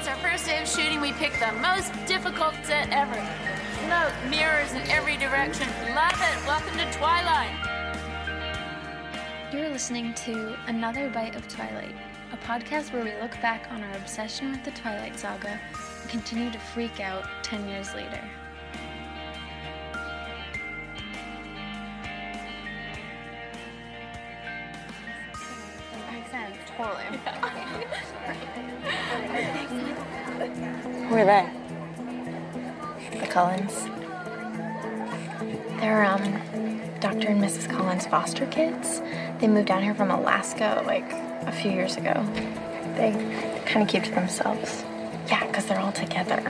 our first day of shooting, we picked the most difficult set ever. Smoke, mirrors in every direction. Love it. Welcome to Twilight. You're listening to Another Bite of Twilight, a podcast where we look back on our obsession with the Twilight Saga and continue to freak out 10 years later. That makes sense. Totally. Who are they? The Cullens. They're, Dr. and Mrs. Cullen's foster kids. They moved down here from Alaska, like, a few years ago. They kind of keep to themselves. Yeah, because they're all together.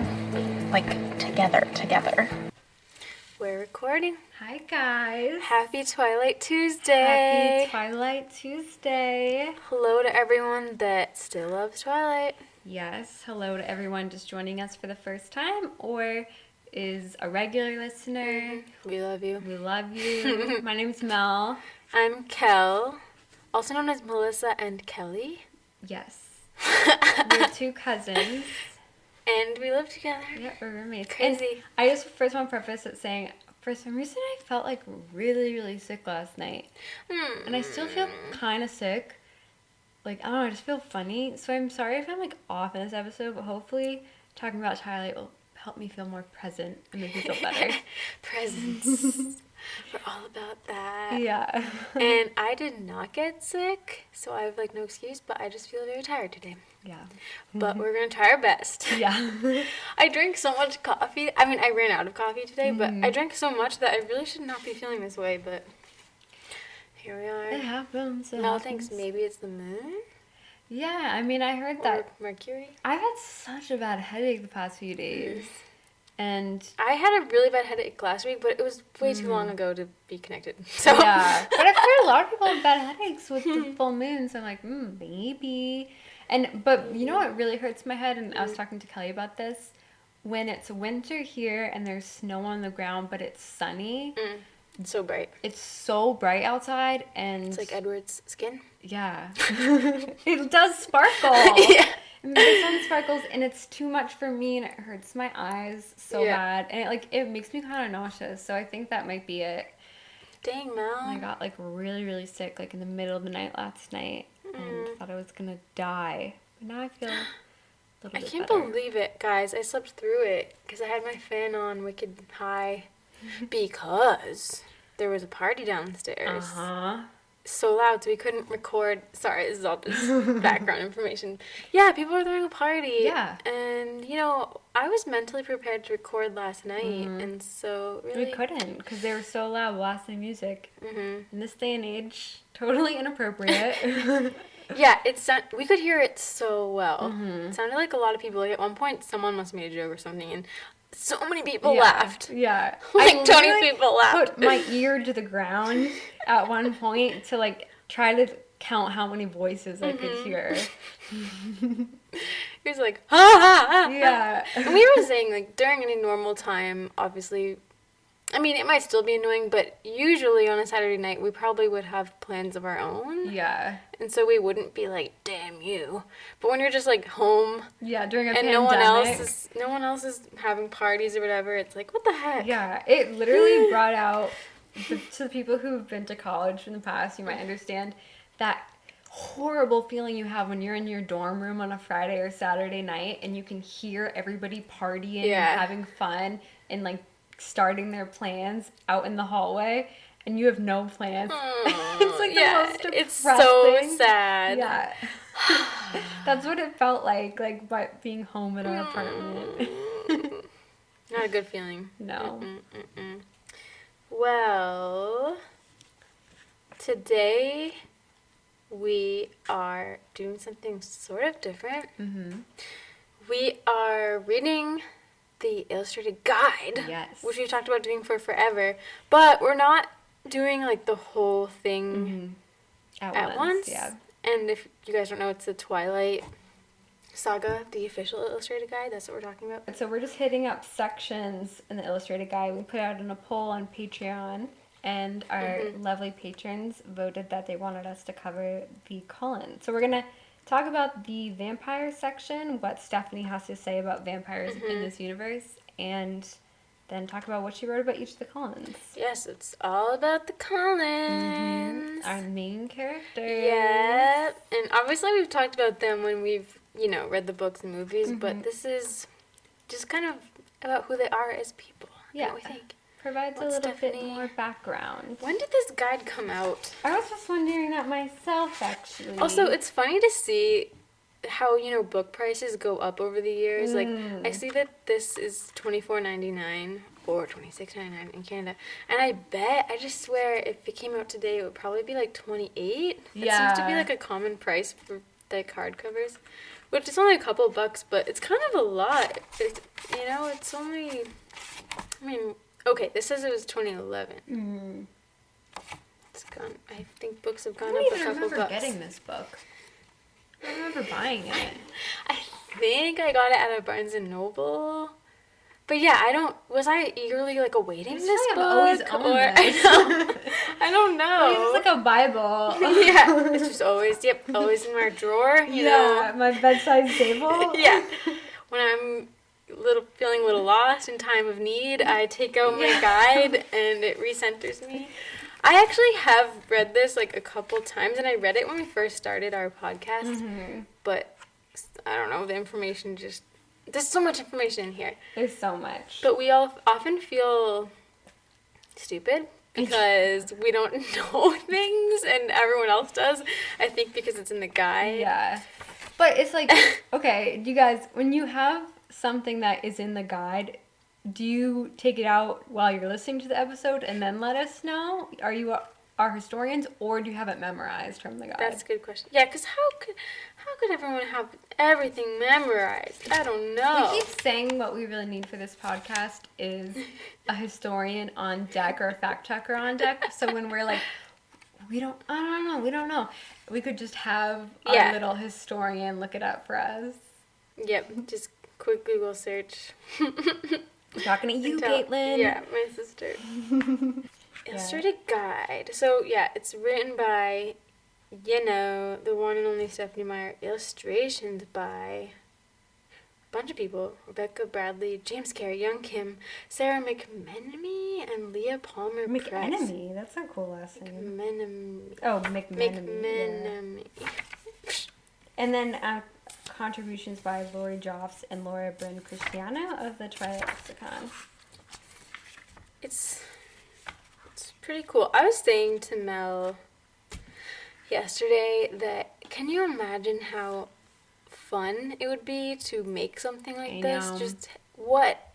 Like, together. We're recording. Hi guys. Happy Twilight Tuesday. Happy Twilight Tuesday. Hello to everyone that still loves Twilight. Yes, hello to everyone just joining us for the first time or is a regular listener. We love you. We love you. My name's Mel. I'm Kel, also known as Melissa and Kelly. Yes. We're two cousins. And we live together. Yeah, we're roommates. Crazy. And I just first want to preface it saying, for some reason I felt like really, really sick last night. And I still feel kind of sick. Like, I don't know, I just feel funny. So I'm sorry if I'm, like, off in this episode, but hopefully talking about Twilight will help me feel more present and make me feel better. Presents. We're all about that. Yeah. And I did not get sick, so I have, like, no excuse, but I just feel very tired today. Yeah. But we're going to try our best. Yeah. I drank so much coffee. I mean, I ran out of coffee today, but I drank so much that I really should not be feeling this way, but here we are. It happens. Mel thinks maybe it's the moon? Yeah, I mean, I heard that. Or Mercury? I've had such a bad headache the past few days. And I had a really bad headache last week, but it was way too long ago to be connected. So yeah. But I've heard a lot of people have bad headaches with the full moon, so I'm like, maybe. But you know what really hurts my head? And I was talking to Kelly about this. When it's winter here and there's snow on the ground, but it's sunny. It's so bright. It's so bright outside, and It's like Edward's skin. yeah, it does sparkle. Yeah. And the sun sparkles, and it's too much for me, and it hurts my eyes so bad, and it makes me kind of nauseous. So I think that might be it. Dang, Mel. I got like really, really sick like in the middle of the night last night, and thought I was gonna die. But now I feel a little I bit can't better. believe it, guys. I slept through it because I had my fan on wicked high because there was a party downstairs. So loud, so we couldn't record. Sorry, this is all just background information. Yeah, people were throwing a party. Yeah. And, you know, I was mentally prepared to record last night, and so really... We couldn't because they were so loud, blasting music. In this day and age, totally inappropriate. Yeah, we could hear it so well. It sounded like a lot of people. Like, at one point, someone must have made a joke or something, and so many people laughed. Yeah. Like, 20 people laughed. Put my ear to the ground at one point to, like, try to count how many voices I could hear. He was like, ha, ha, ha. Yeah. And we were saying, like, during any normal time, obviously, I mean, it might still be annoying, but usually on a Saturday night, we probably would have plans of our own. Yeah. And so we wouldn't be like, damn you. But when you're just, like, home... Yeah, during a and pandemic. no one else is having parties or whatever, it's like, what the heck? Yeah, it literally brought out, to the people who've been to college in the past, you might understand, that horrible feeling you have when you're in your dorm room on a Friday or Saturday night and you can hear everybody partying and having fun and, like, starting their plans out in the hallway, and you have no plans. It's like the most depressing. It's so sad. Yeah. That's what it felt like being home in our apartment. Not a good feeling. No. Well, today we are doing something sort of different. We are reading the illustrated guide, Yes. which we've talked about doing for forever, but we're not doing like the whole thing at once. Yeah. And if you guys don't know, it's the Twilight Saga, the official illustrated guide. That's what we're talking about. So we're just hitting up sections in the illustrated guide. We put out in a poll on Patreon, and our lovely patrons voted that they wanted us to cover the Cullen. So we're gonna talk about the vampire section, what Stephenie has to say about vampires in this universe, and then talk about what she wrote about each of the Cullens. Yes, it's all about the Cullens. Our main characters. Yeah, and obviously we've talked about them when we've, read the books and movies, but this is just kind of about who they are as people. Yeah. We think. Provides a little bit more background. When did this guide come out? I was just wondering that myself, actually. Also, it's funny to see how, book prices go up over the years. Like, I see that this is $24.99 or $26.99 in Canada. And I just swear if it came out today, it would probably be like $28. It seems to be like a common price for the hardcovers. Which is only a couple bucks, but it's kind of a lot. It's only... okay, this says it was 2011. It's gone. I think books have gone up a couple bucks. I don't even remember getting this book. I remember buying it. I think I got it at a Barnes & Noble. But yeah, was I eagerly awaiting this book? Always owned this. I don't know. It's like a Bible. Yeah, it's just always in my drawer, you know. My bedside table. Yeah. When I'm feeling a little lost in time of need, I take out my guide and it recenters me. I actually have read this a couple times, and I read it when we first started our podcast, but I don't know, the information there's so much information in here. There's so much. But we all often feel stupid because we don't know things and everyone else does. I think because it's in the guide. Yeah. But it's okay, you guys, when you have something that is in the guide, do you take it out while you're listening to the episode and then let us know? Are you our historians, or do you have it memorized from the guide? That's a good question. Yeah, because how could everyone have everything memorized? I don't know. We keep saying what we really need for this podcast is a historian on deck or a fact checker on deck. So when we're we don't know. We could just have our little historian look it up for us. Yep, just quick Google search. We're talking to you, Caitlin. Yeah, my sister. Illustrated guide. So, it's written by, the one and only Stephenie Meyer. Illustrations by a bunch of people. Rebecca Bradley, James Carey, Young Kim, Sarah McMenemy, and Leah Palmer Press. McMenemy? That's a cool last name. McMenemy. Oh, McMenemy. Yeah. And then contributions by Lori Joffs and Laura Bryn Cristiano of the Twilight Lexicon. It's pretty cool. I was saying to Mel yesterday that, can you imagine how fun it would be to make something like this? Just what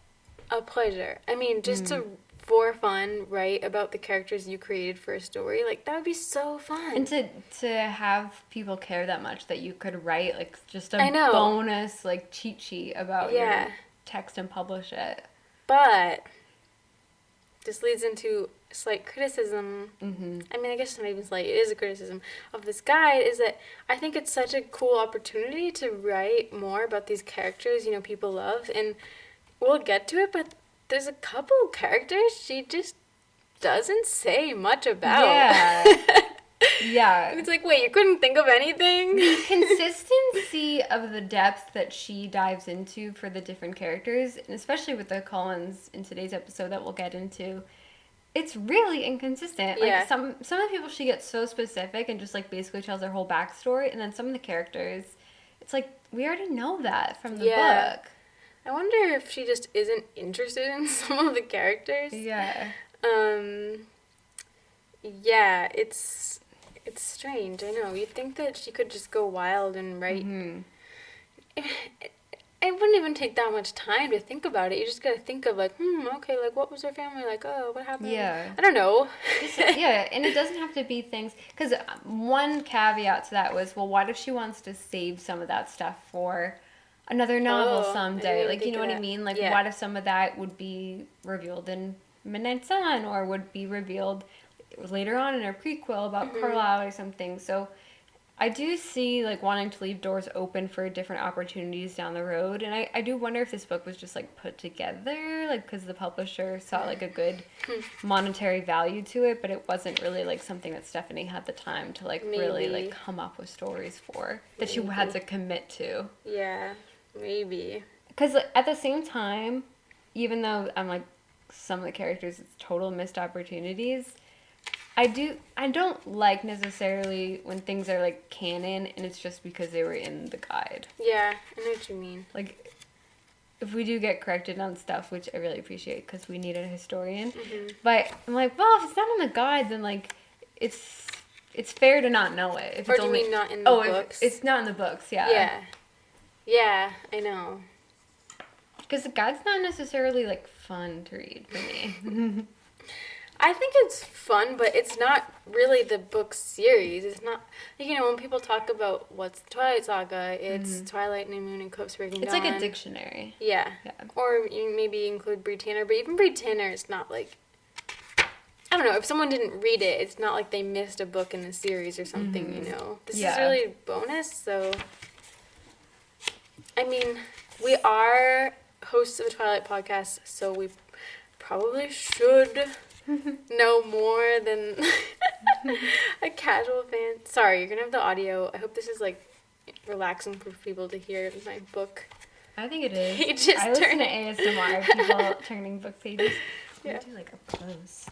a pleasure. I mean, just for fun, write about the characters you created for a story. That would be so fun. And to have people care that much that you could write just a bonus cheat sheet about your text and publish it. But this leads into slight criticism. I mean, I guess not even slight, it is a criticism of this guide, is that I think it's such a cool opportunity to write more about these characters, people love, and we'll get to it, but there's a couple characters she just doesn't say much about. Yeah. It's wait, you couldn't think of anything? The consistency of the depth that she dives into for the different characters, and especially with the Cullens in today's episode that we'll get into, it's really inconsistent. Some of the people she gets so specific and just basically tells their whole backstory, and then some of the characters, it's we already know that from the book. I wonder if she just isn't interested in some of the characters. Yeah. Yeah, it's strange, I know. You'd think that she could just go wild and write. It wouldn't even take that much time to think about it. You just gotta think of okay, what was her family like? Oh, what happened? Yeah. I don't know. And it doesn't have to be things, because one caveat to that was, well, what if she wants to save some of that stuff for another novel someday? You know what I mean? What if some of that would be revealed in Midnight Sun, or would be revealed later on in a prequel about Carlisle or something? So I do see, like, wanting to leave doors open for different opportunities down the road. And I do wonder if this book was just, like, put together, like, because the publisher saw, like, a good monetary value to it, but it wasn't really, like, something that Stephenie had the time to, like, really, like, come up with stories for, that she had to commit to. Yeah, maybe. Because at the same time, even though I'm, like, some of the characters, it's total missed opportunities, I don't like necessarily when things are, like, canon and it's just because they were in the guide. Yeah, I know what you mean. Like, if we do get corrected on stuff, which I really appreciate because we need a historian, but I'm like, well, if it's not in the guide, then, like, it's fair to not know it. If or it's do you only, mean not in the books? It's not in the books, yeah. Yeah. Yeah, I know. Because the guide's not necessarily, like, fun to read for me. I think it's fun, but it's not really the book series. It's not, like, you know, when people talk about what's the Twilight Saga, it's Twilight, New Moon, and Eclipse, Breaking Dawn. It's like a dictionary. Yeah. Or you maybe include Bree Tanner, but even Bree Tanner is not like, I don't know, if someone didn't read it, it's not like they missed a book in the series or something, you know. This is really bonus, so, I mean, we are hosts of a Twilight podcast, so we probably should know more than a casual fan. Sorry, you're gonna have the audio. I hope this is, like, relaxing for people to hear my book. I think it is. Pages I listen to ASMR people turning book pages. Yeah. Do like up close.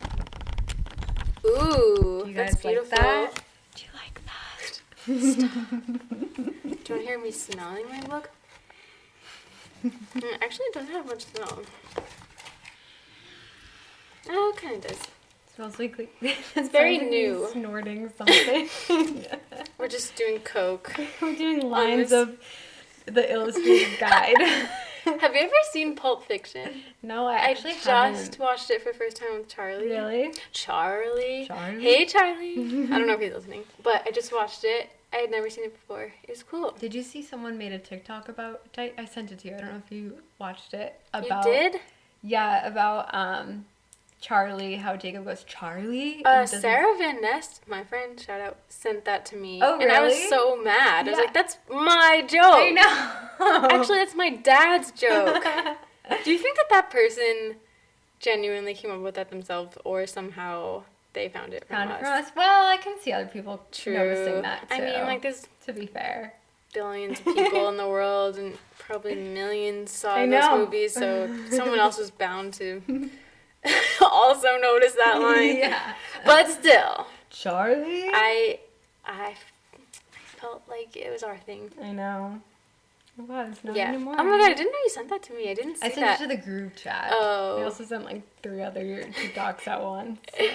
Ooh, You that's guys beautiful. like that? Do you like that? Stop. Do you want to hear me smelling my book? Actually, it doesn't have much smell. Oh, it kind of does. Smells like It's very new. Snorting something. We're just doing coke. We're doing lines of the illustrated guide. Have you ever seen Pulp Fiction? No, I actually just haven't. watched it for the first time with Charlie. Really? Charlie. Charlie? Hey, Charlie. I don't know if he's listening, but I just watched it. I had never seen it before. It was cool. Did you see someone made a TikTok about? I sent it to you. I don't know if you watched it. About, You did? Yeah, about Charlie. How Jacob goes, Charlie. Sarah Van Nest, my friend, shout out, sent that to me. Oh, really? And I was so mad. I was like, that's my joke. I know. Actually, that's my dad's joke. Do you think that person genuinely came up with that themselves, or somehow they found it from us? Well, I can see other people noticing that too. I mean, like, there's to be fair, billions of people in the world, and probably millions saw this movie, so someone else was bound to also notice that line. Yeah. But still, Charlie. I felt like it was our thing. I know. Oh God, it's not Yeah. anymore. Oh my God, I didn't know you sent that to me. I didn't see I sent that. it to the group chat. Oh. I also sent like 3 other TikToks at once. So.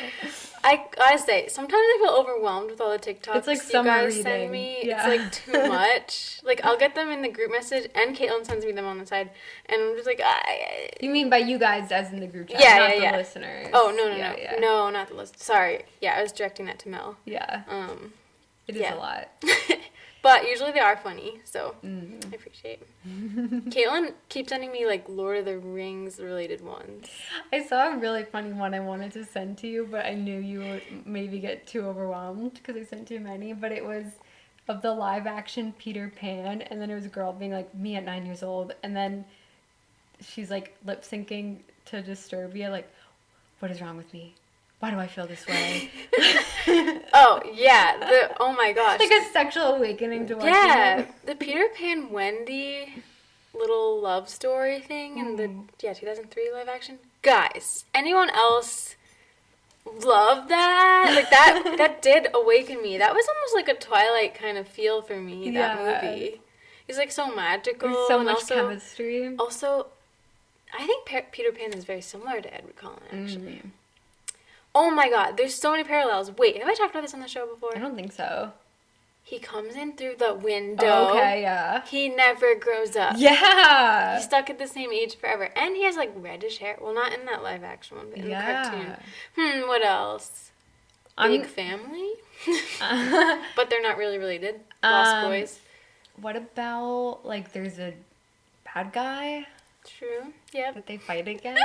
I gotta say, sometimes I feel overwhelmed with all the TikToks It's like you summer guys reading. send me. Yeah. It's like too much. Like, I'll get them in the group message, and Caitlin sends me them on the side, and I'm just like, You mean by you guys as in the group chat, Yeah, not yeah, the yeah. listeners? Oh, no. Yeah. No, not the list. Sorry. Yeah, I was directing that to Mel. Yeah. It is yeah. a lot. But usually they are funny, so I appreciate it. Caitlin keeps sending me, like, Lord of the Rings related ones. I saw a really funny one I wanted to send to you, but I knew you would maybe get too overwhelmed because I sent too many. But it was of the live action Peter Pan, and then it was a girl being like, me at 9 years old, and then she's like lip syncing to Disturbia, like, what is wrong with me? Why do I feel this way? Oh, yeah. Oh, my gosh. Like a sexual awakening to watching it. The Peter Pan Wendy little love story thing in the 2003 live action. Guys, anyone else love that? Like, that did awaken me. That was almost like a Twilight kind of feel for me, that movie. It's, like, so magical. There's so and much also, chemistry. Also, I think Peter Pan is very similar to Edward Cullen, actually. Oh my God, there's so many parallels. Wait, have I talked about this on the show before? I don't think so. He comes in through the window. Oh, okay, yeah. He never grows up. Yeah! He's stuck at the same age forever. And he has, like, reddish hair. Well, not in that live action one, but in the cartoon. What else? Big family? But they're not really related. Lost Boys. What about, like, there's a bad guy? True. Yep. That they fight against?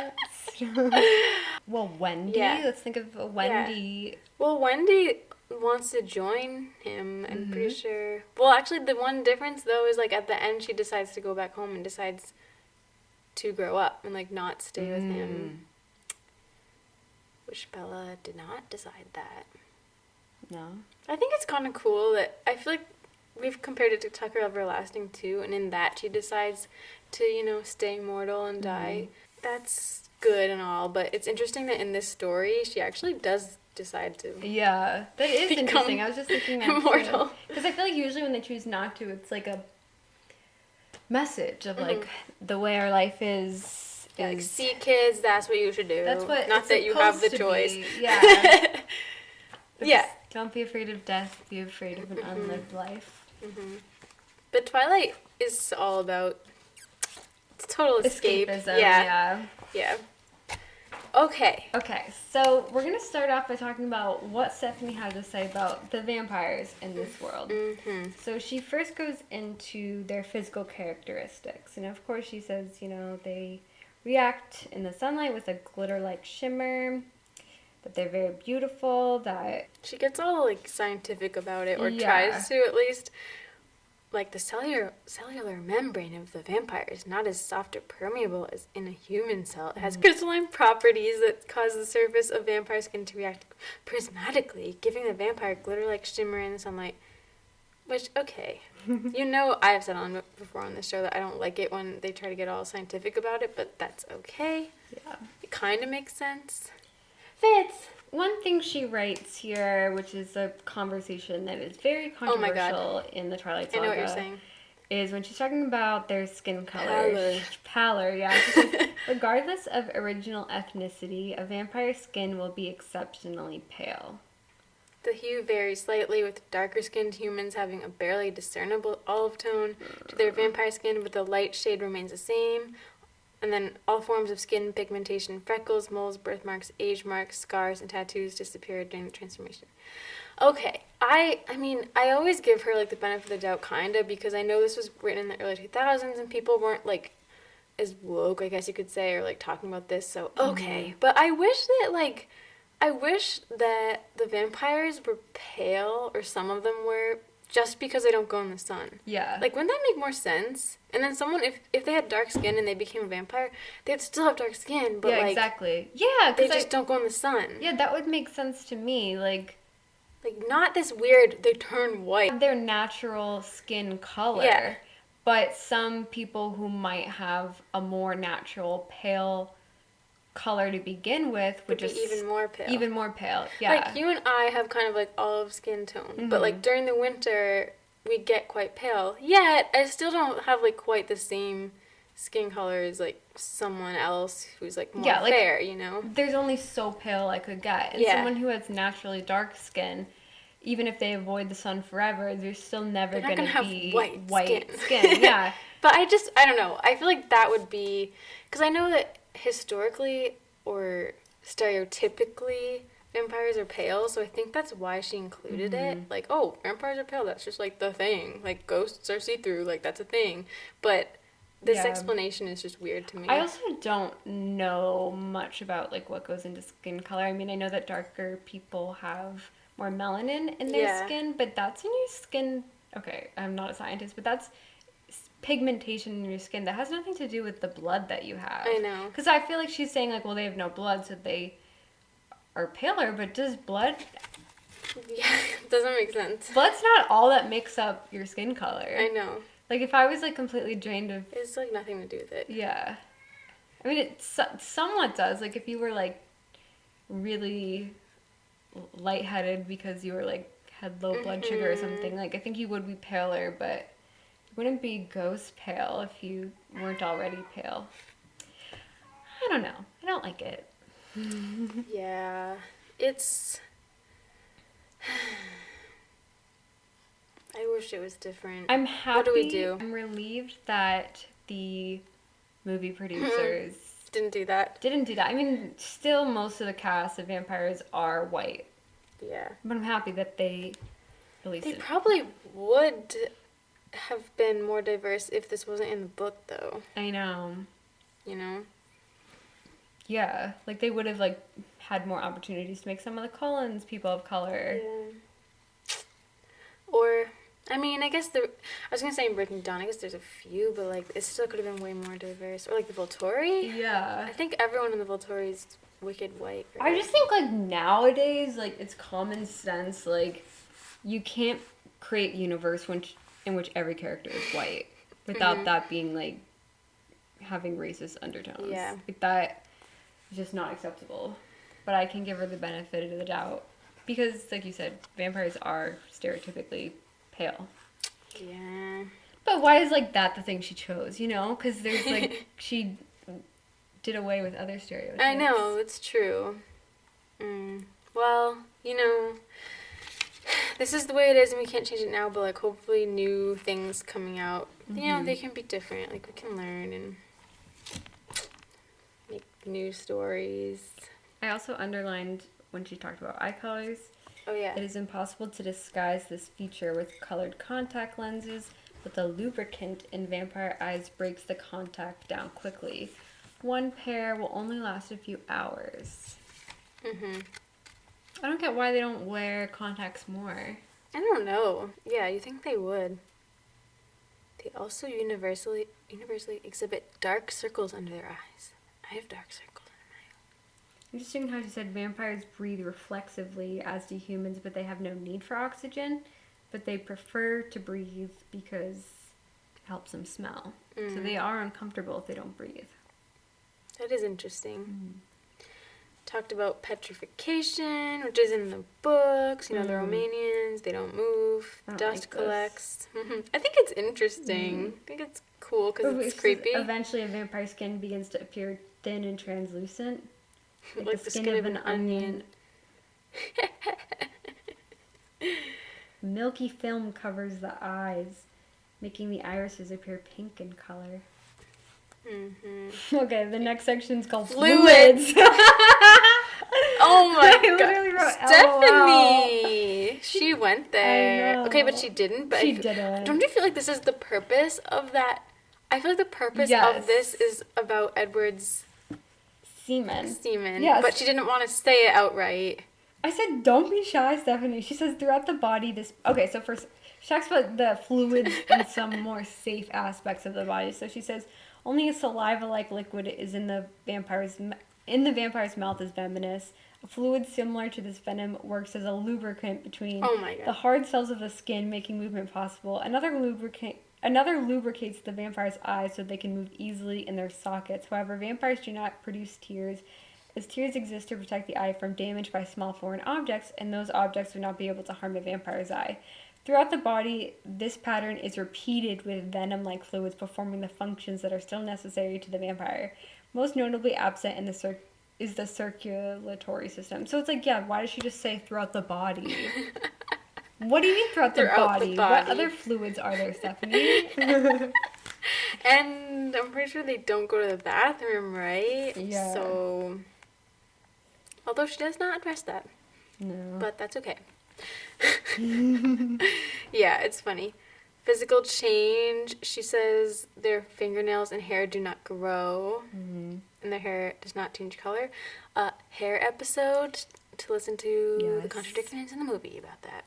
Well, Wendy. Yeah. Let's think of a Wendy. Yeah. Well, Wendy, wants to join him. I'm pretty sure. Well, actually, the one difference, though, is, like, at the end, she decides to go back home and decides to grow up and, like, not stay with him. Which Bella did not decide that. No. I think it's kind of cool that I feel like we've compared it to Tucker Everlasting, too, and in that she decides to, you know, stay mortal and die. That's good and all, but it's interesting that in this story, she actually does decide to. Yeah, that is interesting. I was just thinking that immortal. because I feel like usually when they choose not to, it's like a message of like the way our life is. Yeah, like, see, kids, that's what you should do. That's what. Not that you have the choice. Yeah. Yeah. Don't be afraid of death. Be afraid of an unlived life. But Twilight is all about total escape. Escapism. Yeah. Okay. Okay, so we're going to start off by talking about what Stephenie had to say about the vampires in this world. So she first goes into their physical characteristics. And of course she says, you know, they react in the sunlight with a glitter-like shimmer, that they're very beautiful, that... She gets all, like, scientific about it, or tries to at least. Like, the cellular membrane of the vampire is not as soft or permeable as in a human cell. It has crystalline properties that cause the surface of vampire skin to react prismatically, giving the vampire glitter-like shimmer in the sunlight. Which, okay. You know, I have said on before on this show that I don't like it when they try to get all scientific about it, but that's okay. Yeah. It kind of makes sense. Fits! One thing she writes here, which is a conversation that is very controversial in the Twilight Saga. I know what you're saying. Is when she's talking about their skin color. Pallor, yeah. She says, regardless of original ethnicity, a vampire's skin will be exceptionally pale. The hue varies slightly, with darker-skinned humans having a barely discernible olive tone to their vampire skin, but the light shade remains the same. And then all forms of skin pigmentation, freckles, moles, birthmarks, age marks, scars, and tattoos disappear during the transformation. Okay, I mean, I always give her, like, the benefit of the doubt, kinda, because I know this was written in the early 2000s, and people weren't, like, as woke, I guess you could say, or, like, talking about this, so, okay. But I wish that the vampires were pale, or some of them were, just because they don't go in the sun. Yeah. Like, wouldn't that make more sense? And then someone, if they had dark skin and they became a vampire, they'd still have dark skin, but, like... exactly. Yeah, they just don't go in the sun. Yeah, that would make sense to me, like... Like, not this weird, they turn white. Their natural skin color. Yeah. But some people who might have a more natural pale color to begin with would just... even more pale. Even more pale, yeah. Like, you and I have kind of, like, olive skin tone. But, like, during the winter, we get quite pale. Yet, I still don't have, like, quite the same skin color as, like, someone else who's, like, more fair, you know? There's only so pale I could get. And someone who has naturally dark skin, even if they avoid the sun forever, they're still never going to be white skin. Yeah. But I don't know. I feel like that would be... Because I know that historically or stereotypically vampires are pale, so I think that's why she included it. Like, oh, vampires are pale, that's just, like, the thing. Like, ghosts are see-through, like, that's a thing. But this explanation is just weird to me. I also don't know much about, like, what goes into skin color. I mean, I know that darker people have more melanin in their skin, but that's in your skin... Okay, I'm not a scientist, but that's pigmentation in your skin that has nothing to do with the blood that you have. I know. Because I feel like she's saying, like, well, they have no blood, so they are paler, but does blood... Yeah, it doesn't make sense. Blood's not all that makes up your skin color. I know. Like, if I was, like, completely drained of... It's, like, nothing to do with it. Yeah. I mean, it somewhat does. Like, if you were, like, really lightheaded because you were, like, had low blood sugar or something, like, I think you would be paler, but... wouldn't be ghost pale if you weren't already pale. I don't know. I don't like it. Yeah. It's... I wish it was different. I'm happy. What do we do? I'm relieved that the movie producers... Didn't do that. I mean, still most of the cast of vampires are white. Yeah. But I'm happy that they released it. They probably would... have been more diverse if this wasn't in the book, though. I know. You know? Yeah. Like, they would have, like, had more opportunities to make some of the Cullens people of color. Yeah. Or, I mean, I guess I was going to say in Breaking Dawn, I guess there's a few, but, like, it still could have been way more diverse. Or, like, the Volturi? Yeah. I think everyone in the Volturi is wicked white. Right? I just think, like, nowadays, like, it's common sense, like, you can't create a universe in which every character is white without that being, like, having racist undertones. Yeah. Like, that is just not acceptable. But I can give her the benefit of the doubt. Because, like you said, vampires are stereotypically pale. Yeah. But why is, like, that the thing she chose, you know? Because there's, like, she did away with other stereotypes. I know, it's true. Well, you know, this is the way it is and we can't change it now, but, like, hopefully new things coming out, you know, they can be different. Like, we can learn and make new stories. I also underlined when she talked about eye colors. Oh, yeah. It is impossible to disguise this feature with colored contact lenses, but the lubricant in vampire eyes breaks the contact down quickly. One pair will only last a few hours. I don't get why they don't wear contacts more. I don't know. Yeah, you think they would. They also universally exhibit dark circles under their eyes. I have dark circles. Interesting how she said vampires breathe reflexively, as do humans, but they have no need for oxygen. But they prefer to breathe because it helps them smell. So they are uncomfortable if they don't breathe. That is interesting. Talked about petrification, which is in the books. You know, the Romanians, they don't move. I don't Dust like this. collects. I think it's interesting. I think it's cool because it's creepy. Eventually, a vampire skin begins to appear thin and translucent. Like the skin of an onion. Milky film covers the eyes, making the irises appear pink in color. Okay, the next section is called fluids. Oh my I literally god. wrote Stephenie! She went there. I know. Okay, but she didn't. But She didn't. Don't you feel like this is the purpose of that? I feel like the purpose Yes. of this is about Edward's Semen. semen. Yes. But she didn't want to say it outright. I said, don't be shy, Stephenie. She says, throughout the body, this... Okay, so first, she talks about the fluids and some more safe aspects of the body. So she says, only a saliva-like liquid is in the vampire's mouth is venomous. A fluid similar to this venom works as a lubricant between the hard cells of the skin, making movement possible. Another lubricates the vampire's eyes so they can move easily in their sockets. However, vampires do not produce tears, as tears exist to protect the eye from damage by small foreign objects, and those objects would not be able to harm a vampire's eye. Throughout the body, this pattern is repeated with venom-like fluids performing the functions that are still necessary to the vampire. Most notably absent in is the circulatory system. So it's like, yeah, why does she just say throughout the body? What do you mean throughout the body? What other fluids are there, Stephenie? And I'm pretty sure they don't go to the bathroom, right? Yeah. So, although she does not address that. No. But that's okay. Yeah, it's funny. Physical change, she says their fingernails and hair do not grow. And their hair does not change color. Hair episode to listen to the contradictions in the movie about that.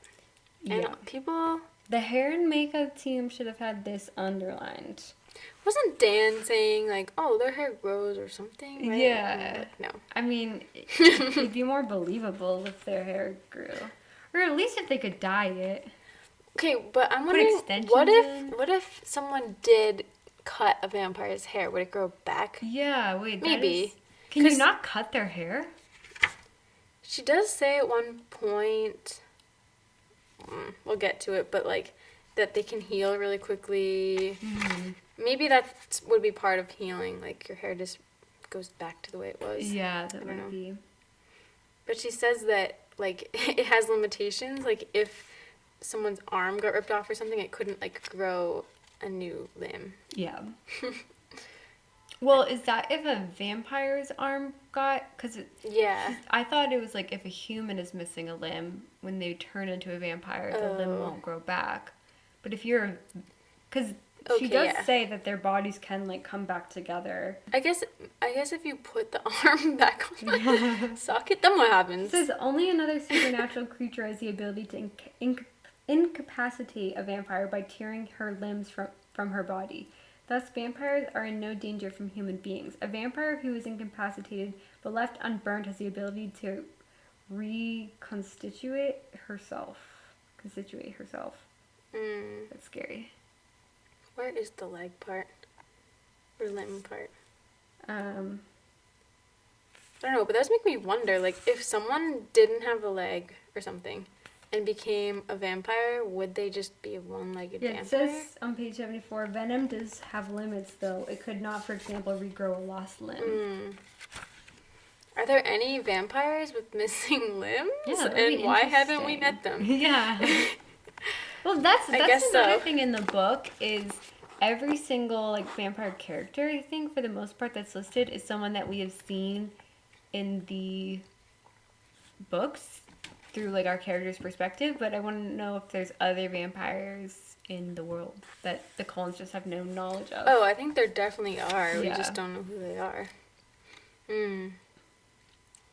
And people... The hair and makeup team should have had this underlined. Wasn't Dan saying, like, oh, their hair grows or something, right? Yeah. No. I mean, it'd be more believable if their hair grew. Or at least if they could dye it. Okay, but I'm wondering, extensions what if someone did cut a vampire's hair? Would it grow back? Yeah, wait. Maybe. Can you not cut their hair? She does say at one point, we'll get to it, but, like, that they can heal really quickly. Maybe that would be part of healing. Like, your hair just goes back to the way it was. Yeah, that might be. But she says that, like, it has limitations. Like, if someone's arm got ripped off or something, it couldn't, like, grow a new limb. Yeah. Well, is that if a vampire's arm got... Because I thought it was, like, if a human is missing a limb, when they turn into a vampire, the limb won't grow back. But if you're... Because she does say that their bodies can, like, come back together. I guess if you put the arm back on the socket, then what happens? It says, only another supernatural creature has the ability to incapacitate a vampire by tearing her limbs from her body. Thus, vampires are in no danger from human beings. A vampire who is incapacitated but left unburned has the ability to reconstitute herself. That's scary. Where is the leg part? Or limb part? I don't know, but that does make me wonder, like, if someone didn't have a leg or something and became a vampire, would they just be a one-legged vampire? It says on page 74, venom does have limits, though. It could not, for example, regrow a lost limb. Are there any vampires with missing limbs? Yeah, and why haven't we met them? Yeah. Well, that's another thing in the book is every single, like, vampire character, I think, for the most part, that's listed is someone that we have seen in the books through, like, our character's perspective, but I want to know if there's other vampires in the world that the Cullens just have no knowledge of. Oh, I think there definitely are. Yeah. We just don't know who they are.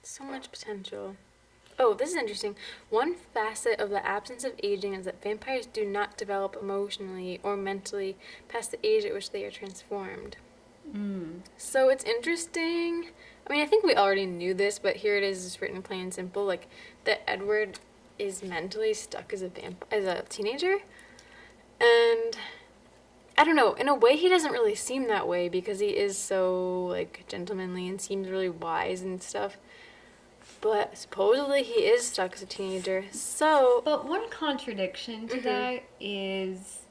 So much potential. Oh, this is interesting. One facet of the absence of aging is that vampires do not develop emotionally or mentally past the age at which they are transformed. So it's interesting. I mean, I think we already knew this, but here it is, it's written plain and simple, like, that Edward is mentally stuck as a teenager. And I don't know, in a way he doesn't really seem that way because he is so, like, gentlemanly and seems really wise and stuff. But supposedly he is stuck as a teenager, so... But one contradiction to that is,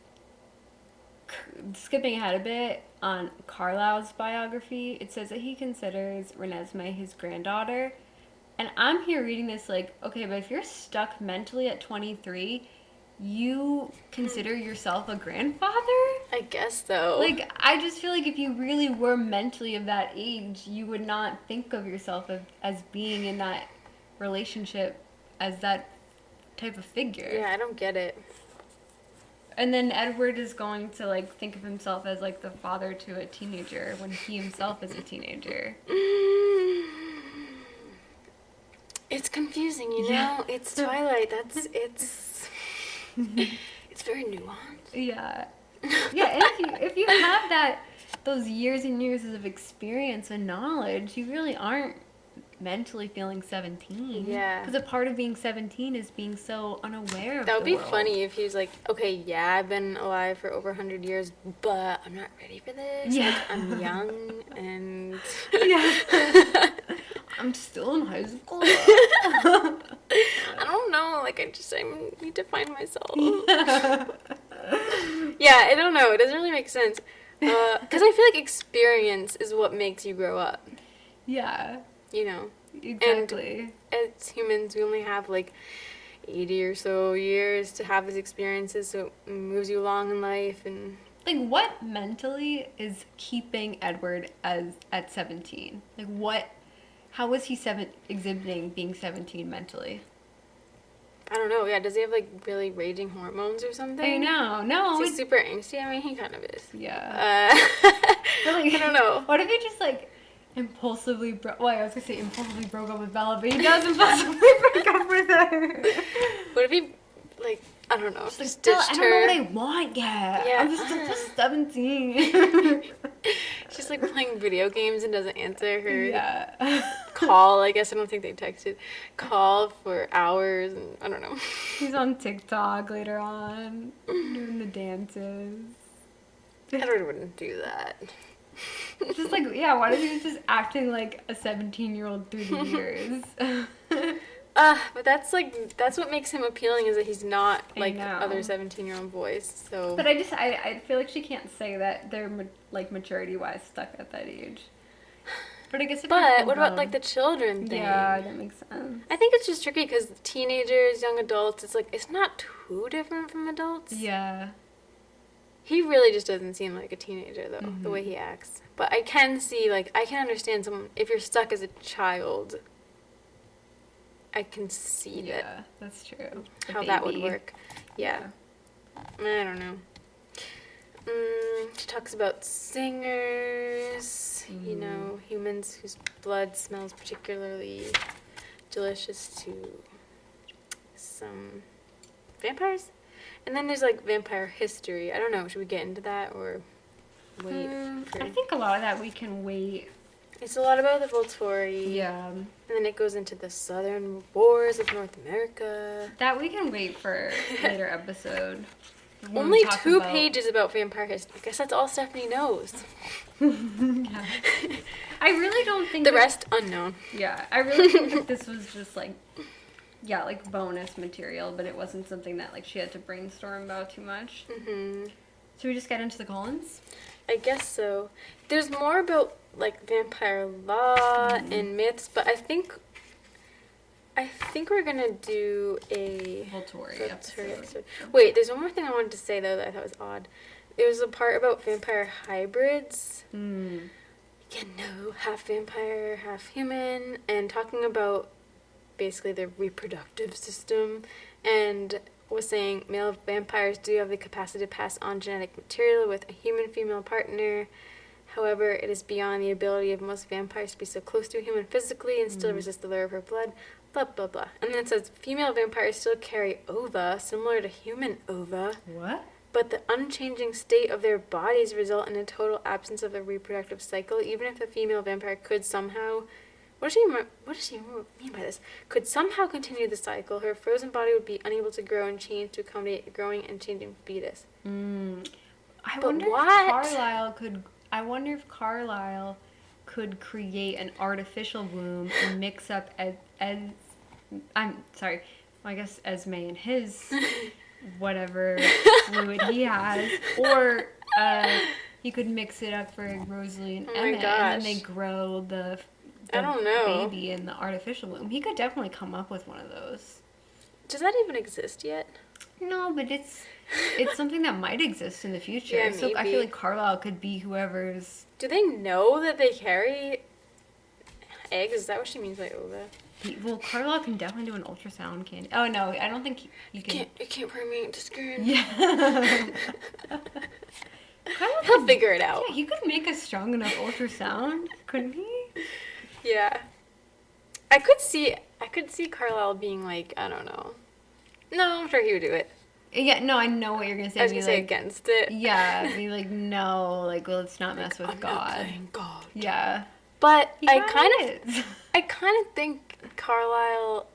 skipping ahead a bit, on Carlisle's biography, it says that he considers Renesmee his granddaughter. And I'm here reading this like, okay, but if you're stuck mentally at 23, you consider yourself a grandfather? I guess so. Like, I just feel like if you really were mentally of that age, you would not think of yourself as being in that relationship as that type of figure. Yeah, I don't get it. And then Edward is going to, like, think of himself as, like, the father to a teenager when he himself is a teenager. It's confusing, you know? Yeah. It's Twilight. It's very nuanced. Yeah. Yeah, and if you have those years and years of experience and knowledge, you really aren't mentally feeling 17. Yeah. Because a part of being 17 is being so unaware of That would be world. funny if he was like, okay, yeah, I've been alive for over 100 years, but I'm not ready for this. Yeah. Like, I'm young and... Yeah. I'm still in high school. I don't know, like, I need to find myself. Yeah, I don't know. It doesn't really make sense. Because I feel like experience is what makes you grow up. Yeah. You know? Exactly. And as humans, we only have, like, 80 or so years to have these experiences, so it moves you along in life. And Like, what mentally is keeping Edward at 17? Like, how was he exhibiting being 17 mentally? I don't know. Yeah, does he have, like, really raging hormones or something? I know. No. Is he super angsty? I mean, he kind of is. Yeah. But, like, I don't know. What if he just, like, impulsively broke up with Bella, but he does impulsively break up with her? What if he, like, I don't know, just Still, ditched I her? don't know what I want yet. Yeah. I'm just 17. She's, like, playing video games and doesn't answer her Yeah. call. I guess I don't think they texted. Call for hours, and I don't know. He's on TikTok later on, doing the dances. Edward wouldn't do that. Just like, yeah, what if he was just acting like a 17-year-old through the years? But that's what makes him appealing is that he's not like other 17-year-old boys. So. But I feel like she can't say that they're like maturity-wise stuck at that age. But I guess. But what about like the children thing? Yeah, that makes sense. I think it's just tricky because teenagers, young adults, it's not too different from adults. Yeah. He really just doesn't seem like a teenager though, the way he acts. But I can see I can understand someone if you're stuck as a child. I can see Yeah, that's true. how that would work. Yeah. I don't know. She talks about singers, humans whose blood smells particularly delicious to some vampires. And then there's, like, vampire history. I don't know. Should we get into that or wait? I think a lot of that we can wait. It's a lot about the Volturi. Yeah. And then it goes into the Southern Wars of North America. That we can wait for a later episode. Only 2 pages about vampire history. I guess that's all Stephenie knows. Yeah. I really don't think the rest unknown. Yeah, I really think that this was just like bonus material, but it wasn't something that like she had to brainstorm about too much. Mm-hmm. Should we just get into the Cullens? I guess so. There's more about like vampire law and myths, but I think we're gonna do a Volturi episode. Wait, there's one more thing I wanted to say though that I thought was odd. There was a part about vampire hybrids. Half vampire, half human, and talking about basically their reproductive system, and was saying male vampires do have the capacity to pass on genetic material with a human female partner. However, it is beyond the ability of most vampires to be so close to a human physically and still resist the lure of her blood, blah, blah, blah. And then it says, female vampires still carry ova, similar to human ova. What? But the unchanging state of their bodies result in a total absence of a reproductive cycle, even if a female vampire could somehow... What does she mean by this? Could somehow continue the cycle, her frozen body would be unable to grow and change to accommodate a growing and changing fetus. I wonder if Carlisle could create an artificial womb and mix up I guess Esme and his whatever fluid he has, or he could mix it up for Rosalie and Emmett, and then they grow the I don't know. baby in the artificial womb. He could definitely come up with one of those. Does that even exist yet? No, but it's something that might exist in the future. Yeah, so I maybe. feel like Carlisle could be whoever's... Do they know that they carry eggs? Is that what she means by ova? Well, Carlisle can definitely do an ultrasound, can't he? Oh, no, I don't think he can... It can't permeate the skin. Yeah. He'll figure it out. Yeah, he could make a strong enough ultrasound, couldn't he? Yeah. I could see Carlisle being like, I don't know. No, I'm sure he would do it. Yeah, no, I know what you're going to say. I was going to say against it. Yeah, be like, no, like, well, let's not mess with I'm God. not playing God. Yeah. But He I kind of think Carlisle,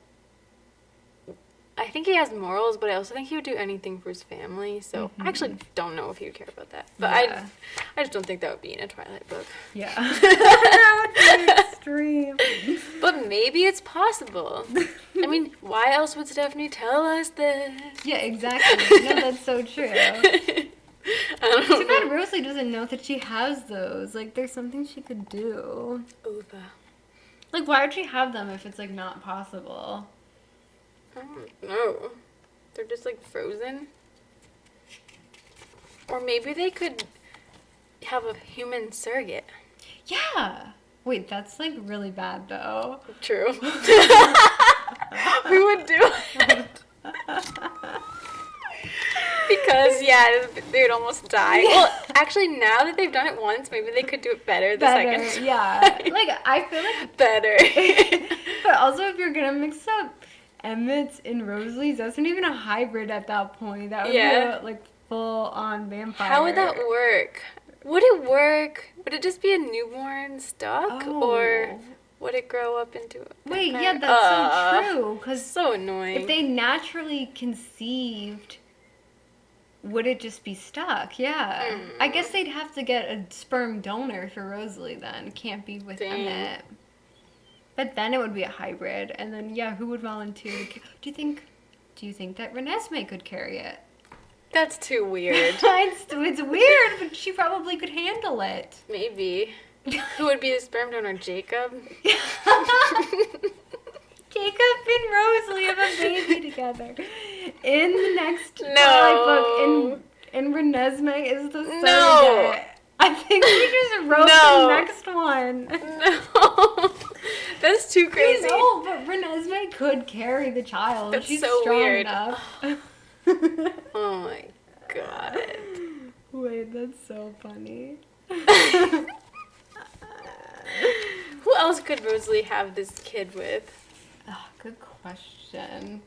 I think he has morals, but I also think he would do anything for his family. So I actually don't know if he would care about that. But Yeah. I just don't think that would be in a Twilight book. Yeah. That would be extreme. But maybe it's possible. I mean, why else would Stephenie tell us this? Yeah, exactly. No, that's so true. Too bad Rosalie doesn't know that she has those. Like, there's something she could do. Ova. Like, why would she have them if it's, like, not possible? I don't know. They're just like frozen. Or maybe they could have a human surrogate. Yeah. Wait, that's, like, really bad, though. True. We would do it. Because, yeah, they would almost die. Yeah. Well, actually, now that they've done it once, maybe they could do it better the second time. Yeah. Like, I feel like... Better. But also, if you're gonna mix up Emmett's and Rosalie's, that's not even a hybrid at that point. That would be a, like, full-on vampire. How would that work? Would it work? Would it just be a newborn stuck? Oh. Or would it grow up into a vampire? Wait, yeah, that's so true. Because so annoying. if they naturally conceived, would it just be stuck? Yeah. I guess they'd have to get a sperm donor for Rosalie then. Can't be with Emmett. But then it would be a hybrid. And then, yeah, who would volunteer to... Do you think that Renesmee could carry it? That's too weird. It's weird, but she probably could handle it. Maybe. Who would be the sperm donor? Jacob? Jacob and Rosalie have a baby together. In the next No. book, and Renesmee is the surrogate. No. I think we just wrote No. the next one. No. That's too crazy. No, but Renesmee could carry the child. That's She's so strong weird. enough. Oh my god. Wait, that's so funny. Who else could Rosalie have this kid with? Oh, good question.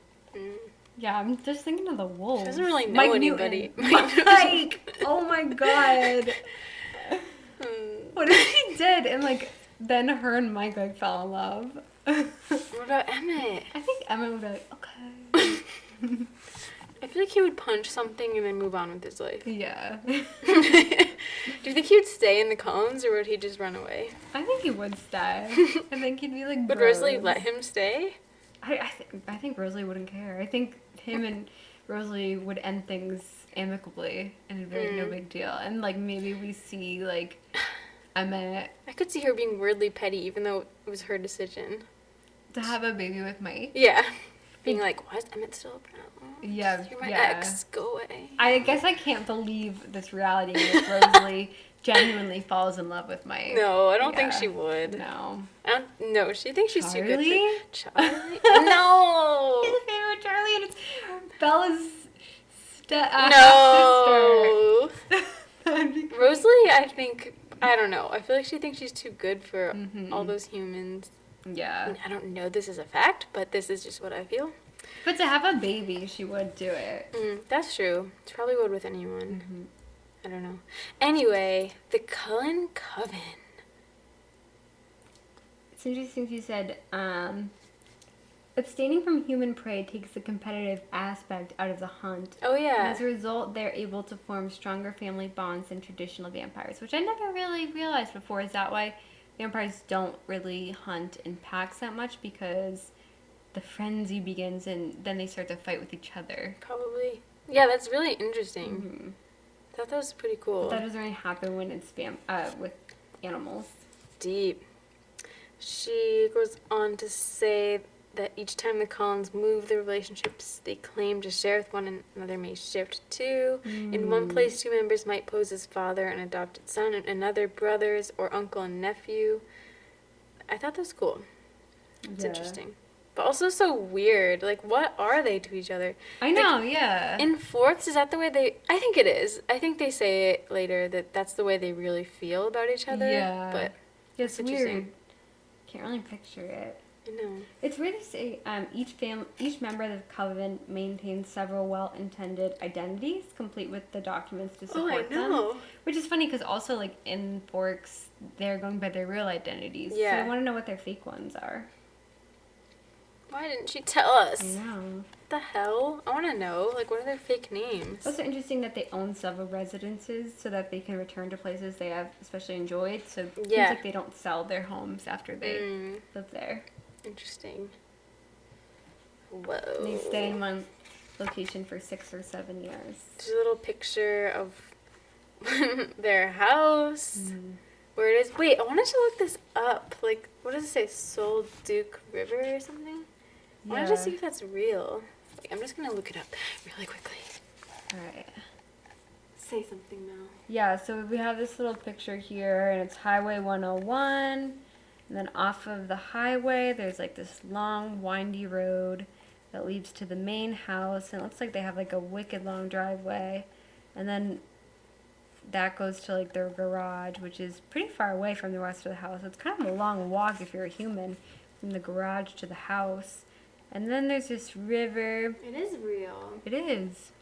Yeah, I'm just thinking of the wolves. She doesn't really know Mike anybody. Mike! Oh my god. What if he did and, like, then her and Mike, like, fell in love? What about Emmett? I think Emmett would be like, okay. I feel like he would punch something and then move on with his life. Yeah. Do you think he would stay in the Cullens or would he just run away? I think he would stay. I think he'd be like, Would bros. Rosalie let him stay? I think Rosalie wouldn't care. I think him and Rosalie would end things amicably and it'd be like no big deal. And like maybe we see like Emmett I could see her being weirdly petty even though it was her decision. to have a baby with Mike. Yeah. Being like, why is Emmett still up now? Yeah, You're my yeah. ex. Go away. I guess I can't believe this reality that Rosalie genuinely falls in love with Mike. No, I don't think Yeah. she would. No. No, she thinks she's too good Charlie? for Charlie. No. His favorite Charlie and it's Bella's No. sister. Rosalie, I think, I don't know. I feel like she thinks she's too good for all those humans. Yeah. I don't know this is a fact, but this is just what I feel. But to have a baby, she would do it. That's true. She probably would with anyone. I don't know. Anyway, the Cullen Coven. It's interesting she said, abstaining from human prey takes the competitive aspect out of the hunt. Oh, yeah. As a result, they're able to form stronger family bonds than traditional vampires, which I never really realized before. Is that why vampires don't really hunt in packs that much? Because the frenzy begins and then they start to fight with each other. Probably. Yeah, that's really interesting. I thought that was pretty cool. But that doesn't really happen when it's with animals. Deep. She goes on to say that each time the Cullens move, the relationships they claim to share with one another may shift too. In one place, two members might pose as father and adopted son, and another brothers or uncle and nephew. I thought that was cool. It's interesting. But also so weird. Like, what are they to each other? I know, yeah. In Forks, is that the way they... I think it is. I think they say it later that that's the way they really feel about each other. Yeah. But it's interesting. weird. Can't really picture it. I know. It's weird to say each member of the Coven maintains several well-intended identities, complete with the documents to support them. Which is funny because also, like, in Forks, they're going by their real identities. Yeah. So I want to know what their fake ones are. Why didn't she tell us? I know. What the hell? I want to know. Like, what are their fake names? It's also interesting that they own several residences so that they can return to places they have especially enjoyed. So it seems like they don't sell their homes after they live there. Interesting. Whoa. They stay in one location for 6 or 7 years. There's a little picture of their house. Where it is. Wait, I wanted to look this up. Like, what does it say? Soul Duke River or something? I wanted to see if that's real. Like, I'm just going to look it up really quickly. Alright. Say something, Mel. Yeah, so we have this little picture here, and it's Highway 101. And then off of the highway, there's like this long, windy road that leads to the main house. And it looks like they have like a wicked long driveway. And then that goes to like their garage, which is pretty far away from the rest of the house. It's kind of a long walk if you're a human from the garage to the house. And then there's this river. It is real. It is.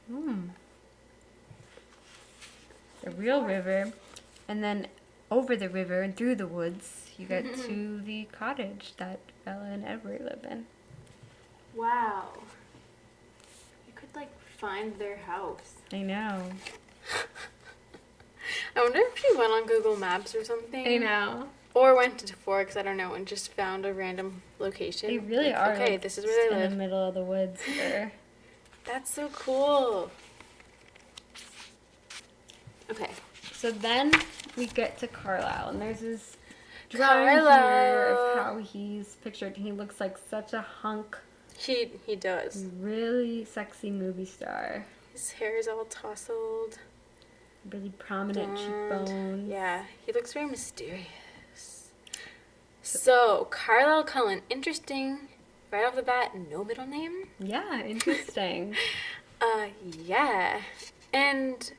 The real river. And then over the river and through the woods, you get to the cottage that Bella and Edward live in. Wow. You could, like, find their house. I know. I wonder if she went on Google Maps or something. I know. Or went to Forks, I don't know, and just found a random location. They really like, are. Okay, like, this is where they in live. the middle of the woods there. That's so cool. Okay. So then we get to Carlisle, and there's this drawing here of how he's pictured. He looks like such a hunk. He does. Really sexy movie star. His hair is all tousled. Really prominent Blonde. cheekbones. Yeah, he looks very mysterious. So, Carlisle Cullen, interesting. Right off the bat, no middle name. Yeah, interesting. Yeah. And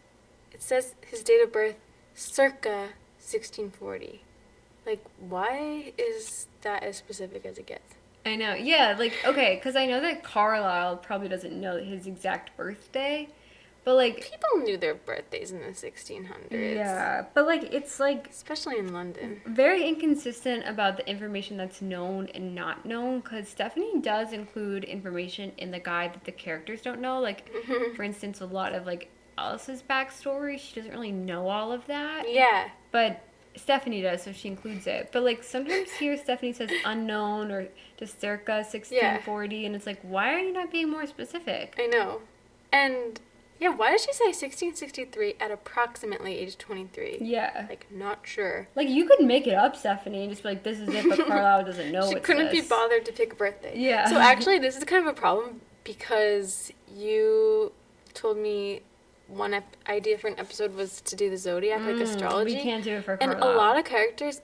it says his date of birth, circa 1640. Like, why is that as specific as it gets? I know. Yeah, like, okay, because I know that Carlisle probably doesn't know his exact birthday, but, like... People knew their birthdays in the 1600s. Yeah, but, like, it's, like... Especially in London. Very inconsistent about the information that's known and not known, because Stephenie does include information in the guide that the characters don't know. Like, for instance, a lot of, like, Alice's backstory, she doesn't really know all of that. Yeah. But Stephenie does, so she includes it. But, like, sometimes here Stephenie says unknown or just circa 1640, and it's like, why are you not being more specific? I know. And, yeah, why did she say 1663 at approximately age 23? Yeah. Like, not sure. Like, you could make it up, Stephenie, and just be like, this is it, but Carlisle doesn't know She it's couldn't be this. bothered to pick a birthday. Yeah. So, actually, this is kind of a problem because you told me one idea for an episode was to do the zodiac, like astrology. We can't do it for Carlisle. And a lot of characters,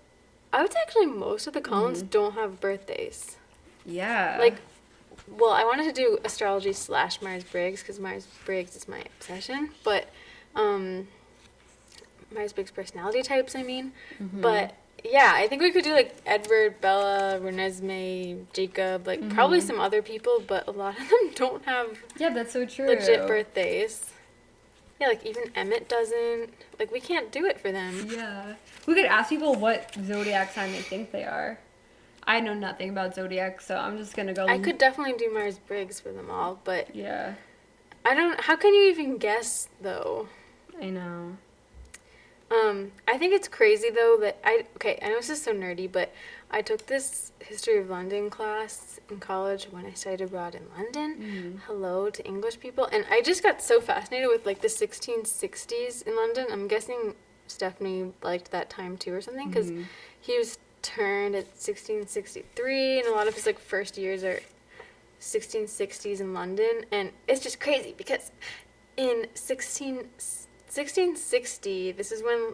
I would say actually most of the Cullens don't have birthdays. Yeah. Like, well, I wanted to do astrology / Myers-Briggs because Myers-Briggs is my obsession, but Myers-Briggs personality types, I mean. But yeah, I think we could do like Edward, Bella, Renesmee, Jacob, like probably some other people, but a lot of them don't have that's so true. legit birthdays. Yeah, like even Emmett doesn't. Like we can't do it for them. Yeah. We could ask people what zodiac sign they think they are. I know nothing about zodiac, so I'm just gonna go. I could definitely do Myers-Briggs for them all, but Yeah. I don't. How can you even guess though? I know. I think it's crazy though that I know this is so nerdy, but I took this history of London class in college when I studied abroad in London. Hello to English people, and I just got so fascinated with like the 1660s in London. I'm guessing Stephenie liked that time too or something because he was turned at 1663, and a lot of his like first years are 1660s in London, and it's just crazy because in 1660, this is when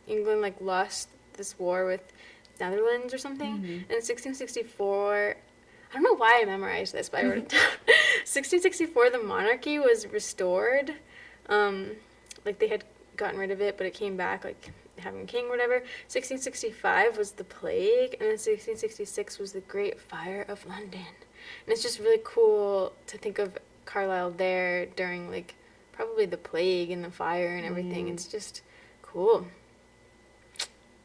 England like lost this war with Netherlands or something. And 1664, I don't know why I memorized this, but I wrote it down. 1664, the monarchy was restored. Like they had gotten rid of it, but it came back, like having a king or whatever. 1665 was the plague, and then 1666 was the Great Fire of London. And it's just really cool to think of Carlisle there during like probably the plague and the fire and everything. It's just cool.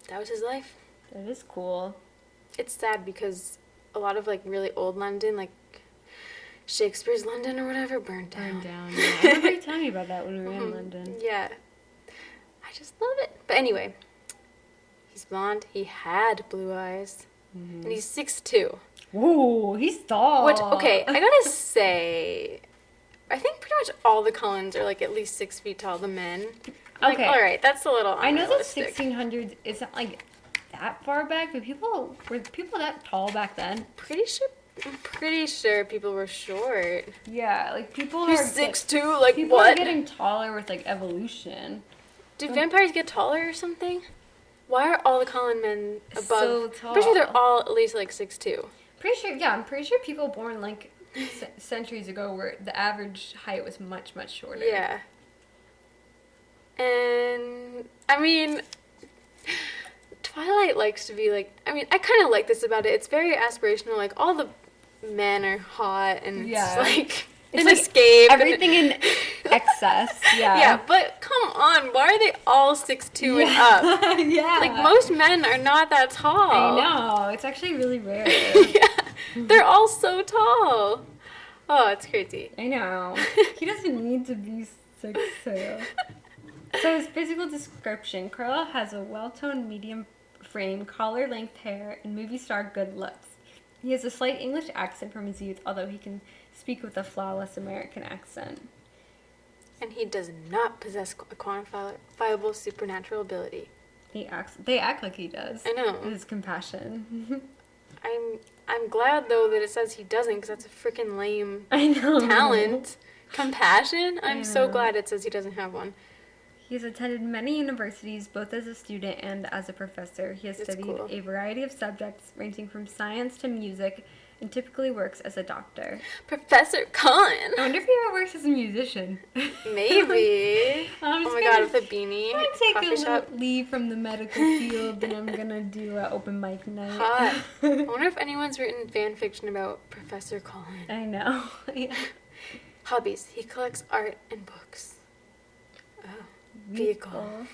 That was his life. That is cool. It's sad because a lot of like really old London, like Shakespeare's London or whatever, burned down. Yeah. I remember you telling me about that when we were in London. Yeah. I just love it. But anyway, he's blonde. He had blue eyes. And he's 6'2". Ooh, he's tall. Which, okay, I gotta say, I think pretty much all the Cullens are like at least 6 feet tall, the men. Like, Okay. all right, that's a little I know that unrealistic. 1600s isn't like that far back, but were people that tall back then? I'm pretty sure people were short. Yeah, like people He's are 6'2", like people what? are getting taller with like evolution. Do vampires get taller or something? Why are all the Cullen men above? So tall. I'm pretty sure they're all at least like 6'2". I'm pretty sure people born like centuries ago where the average height was much shorter. Yeah. And I mean, Twilight likes to be like, I mean, I kind of like this about it. It's very aspirational. Like all the men are hot and it's like an like escape. Everything in excess. Yeah. Yeah, but come on, why are they all 6'2" and up? Yeah. Like most men are not that tall. I know. It's actually really rare. Yeah, they're all so tall. Oh, it's crazy. I know. He doesn't need to be 6'2". So his physical description, Carlisle has a well-toned medium frame, collar-length hair, and movie star good looks. He has a slight English accent from his youth, although he can speak with a flawless American accent. And he does not possess a quantifiable supernatural ability. They act like he does. I know. His compassion. I'm glad though that it says he doesn't, because that's a freaking lame I know. talent. Compassion? I'm so know. glad it says he doesn't have one. He's attended many universities, both as a student and as a professor. He has That's studied cool. a variety of subjects, ranging from science to music, and typically works as a doctor. Professor Cullen. I wonder if he ever works as a musician. Maybe. Oh my god, with a beanie. I'm gonna take coffee a shop. little leave from the medical field, and I'm gonna do an open mic night. Hot. I wonder if anyone's written fan fiction about Professor Cullen. I know. Yeah. Hobbies. He collects art and books. Oh. Vehicle.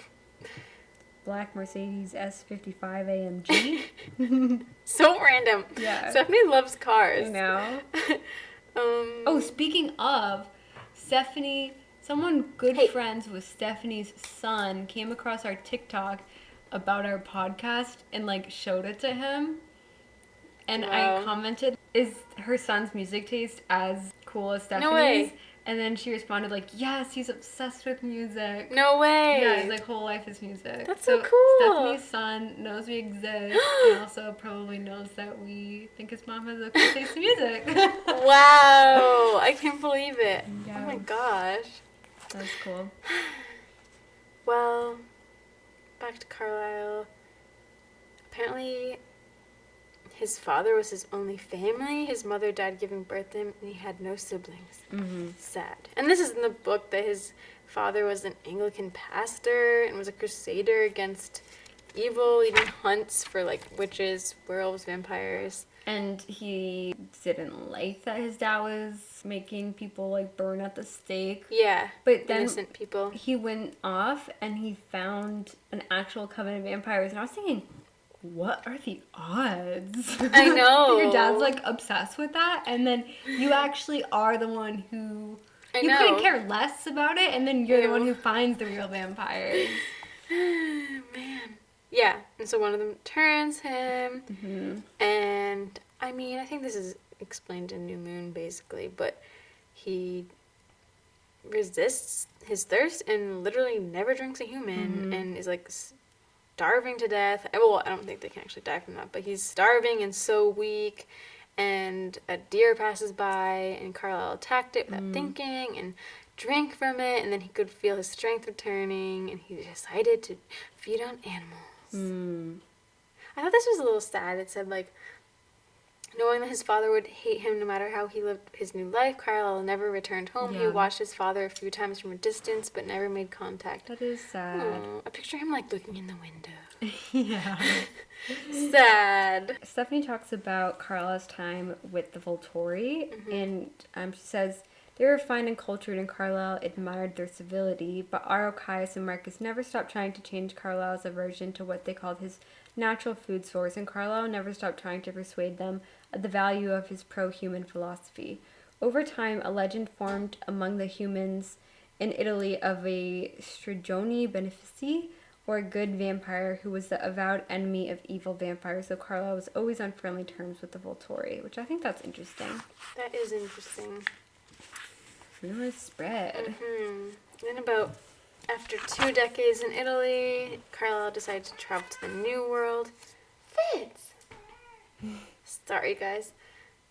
Black Mercedes S55 AMG. So random. Yeah. Stephenie loves cars. I know. Oh, speaking of, Stephenie, someone good friends with Stephenie's son came across our TikTok about our podcast and like showed it to him. And I commented, is her son's music taste as cool as Stephenie's? No way. And then she responded like, yes, he's obsessed with music. No way. Yeah, his like whole life is music. That's so cool. Stephenie's son knows we exist and also probably knows that we think his mom has a cool taste in music. Wow. I can't believe it. Yeah. Oh my gosh. That's cool. Well, back to Carlisle. Apparently, his father was his only family. His mother died giving birth to him, and he had no siblings. Mm-hmm. Sad. And this is in the book that his father was an Anglican pastor and was a crusader against evil, even hunts for, like, witches, werewolves, vampires. And he didn't like that his dad was making people, like, burn at the stake. Yeah. But then innocent people. He went off, and he found an actual coven of vampires. And I was thinking, what are the odds? I know. Your dad's like obsessed with that, and then you actually are the one who couldn't care less about it, and then you're the one who finds the real vampires. Man. Yeah, and so one of them turns him, and I mean, I think this is explained in New Moon basically, but he resists his thirst and literally never drinks a human, and is like starving to death. Well, I don't think they can actually die from that, but he's starving and so weak, and a deer passes by, and Carlisle attacked it without thinking, and drank from it, and then he could feel his strength returning, and he decided to feed on animals. I thought this was a little sad. It said, like, knowing that his father would hate him no matter how he lived his new life, Carlisle never returned home. Yeah. He watched his father a few times from a distance, but never made contact. That is sad. Aww. I picture him, like, looking in the window. Yeah. Sad. Stephenie talks about Carlisle's time with the Volturi, and she says, they were fine and cultured, and Carlisle admired their civility, but Aro, Caius, and Marcus never stopped trying to change Carlisle's aversion to what they called his natural food source, and Carlisle never stopped trying to persuade them of the value of his pro-human philosophy. Over time, a legend formed among the humans in Italy of a Strigione Benefici, or a good vampire who was the avowed enemy of evil vampires, so Carlisle was always on friendly terms with the Volturi, which I think that's interesting. That is interesting. Rumors spread. Then after 2 decades in Italy, Carlisle decided to travel to the New World. Fitz! Sorry, guys.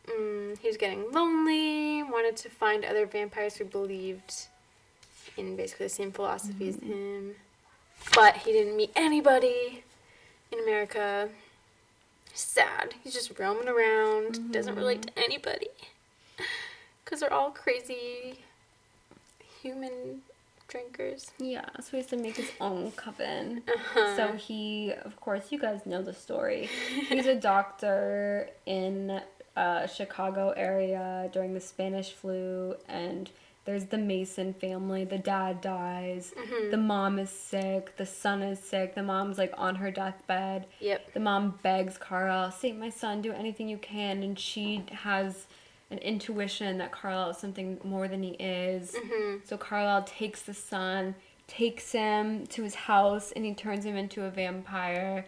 He was getting lonely, wanted to find other vampires who believed in basically the same philosophy as him. But he didn't meet anybody in America. Sad. He's just roaming around, doesn't relate to anybody. Because they're all crazy human drinkers. Yeah, so he has to make his own coven. So he, of course, you guys know the story. He's a doctor in Chicago area during the Spanish flu, and there's the Masen family. The dad dies. The mom is sick. The son is sick. The mom's like on her deathbed. Yep. The mom begs Carlisle, save my son, do anything you can, and she has an intuition that Carlisle is something more than he is. So Carlisle takes the son, takes him to his house, and he turns him into a vampire.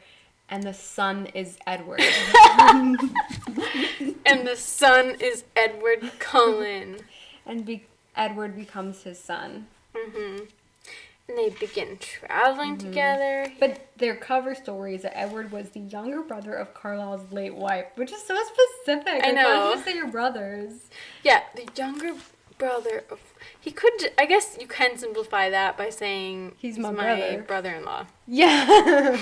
And the son is Edward. And the son is Edward Cullen. And Edward becomes his son. And they begin traveling together. But their cover story is that Edward was the younger brother of Carlisle's late wife, which is so specific. I know. Why don't you just say your brothers? Yeah, the younger brother of... He could... I guess you can simplify that by saying... He's my brother. brother-in-law. Yeah.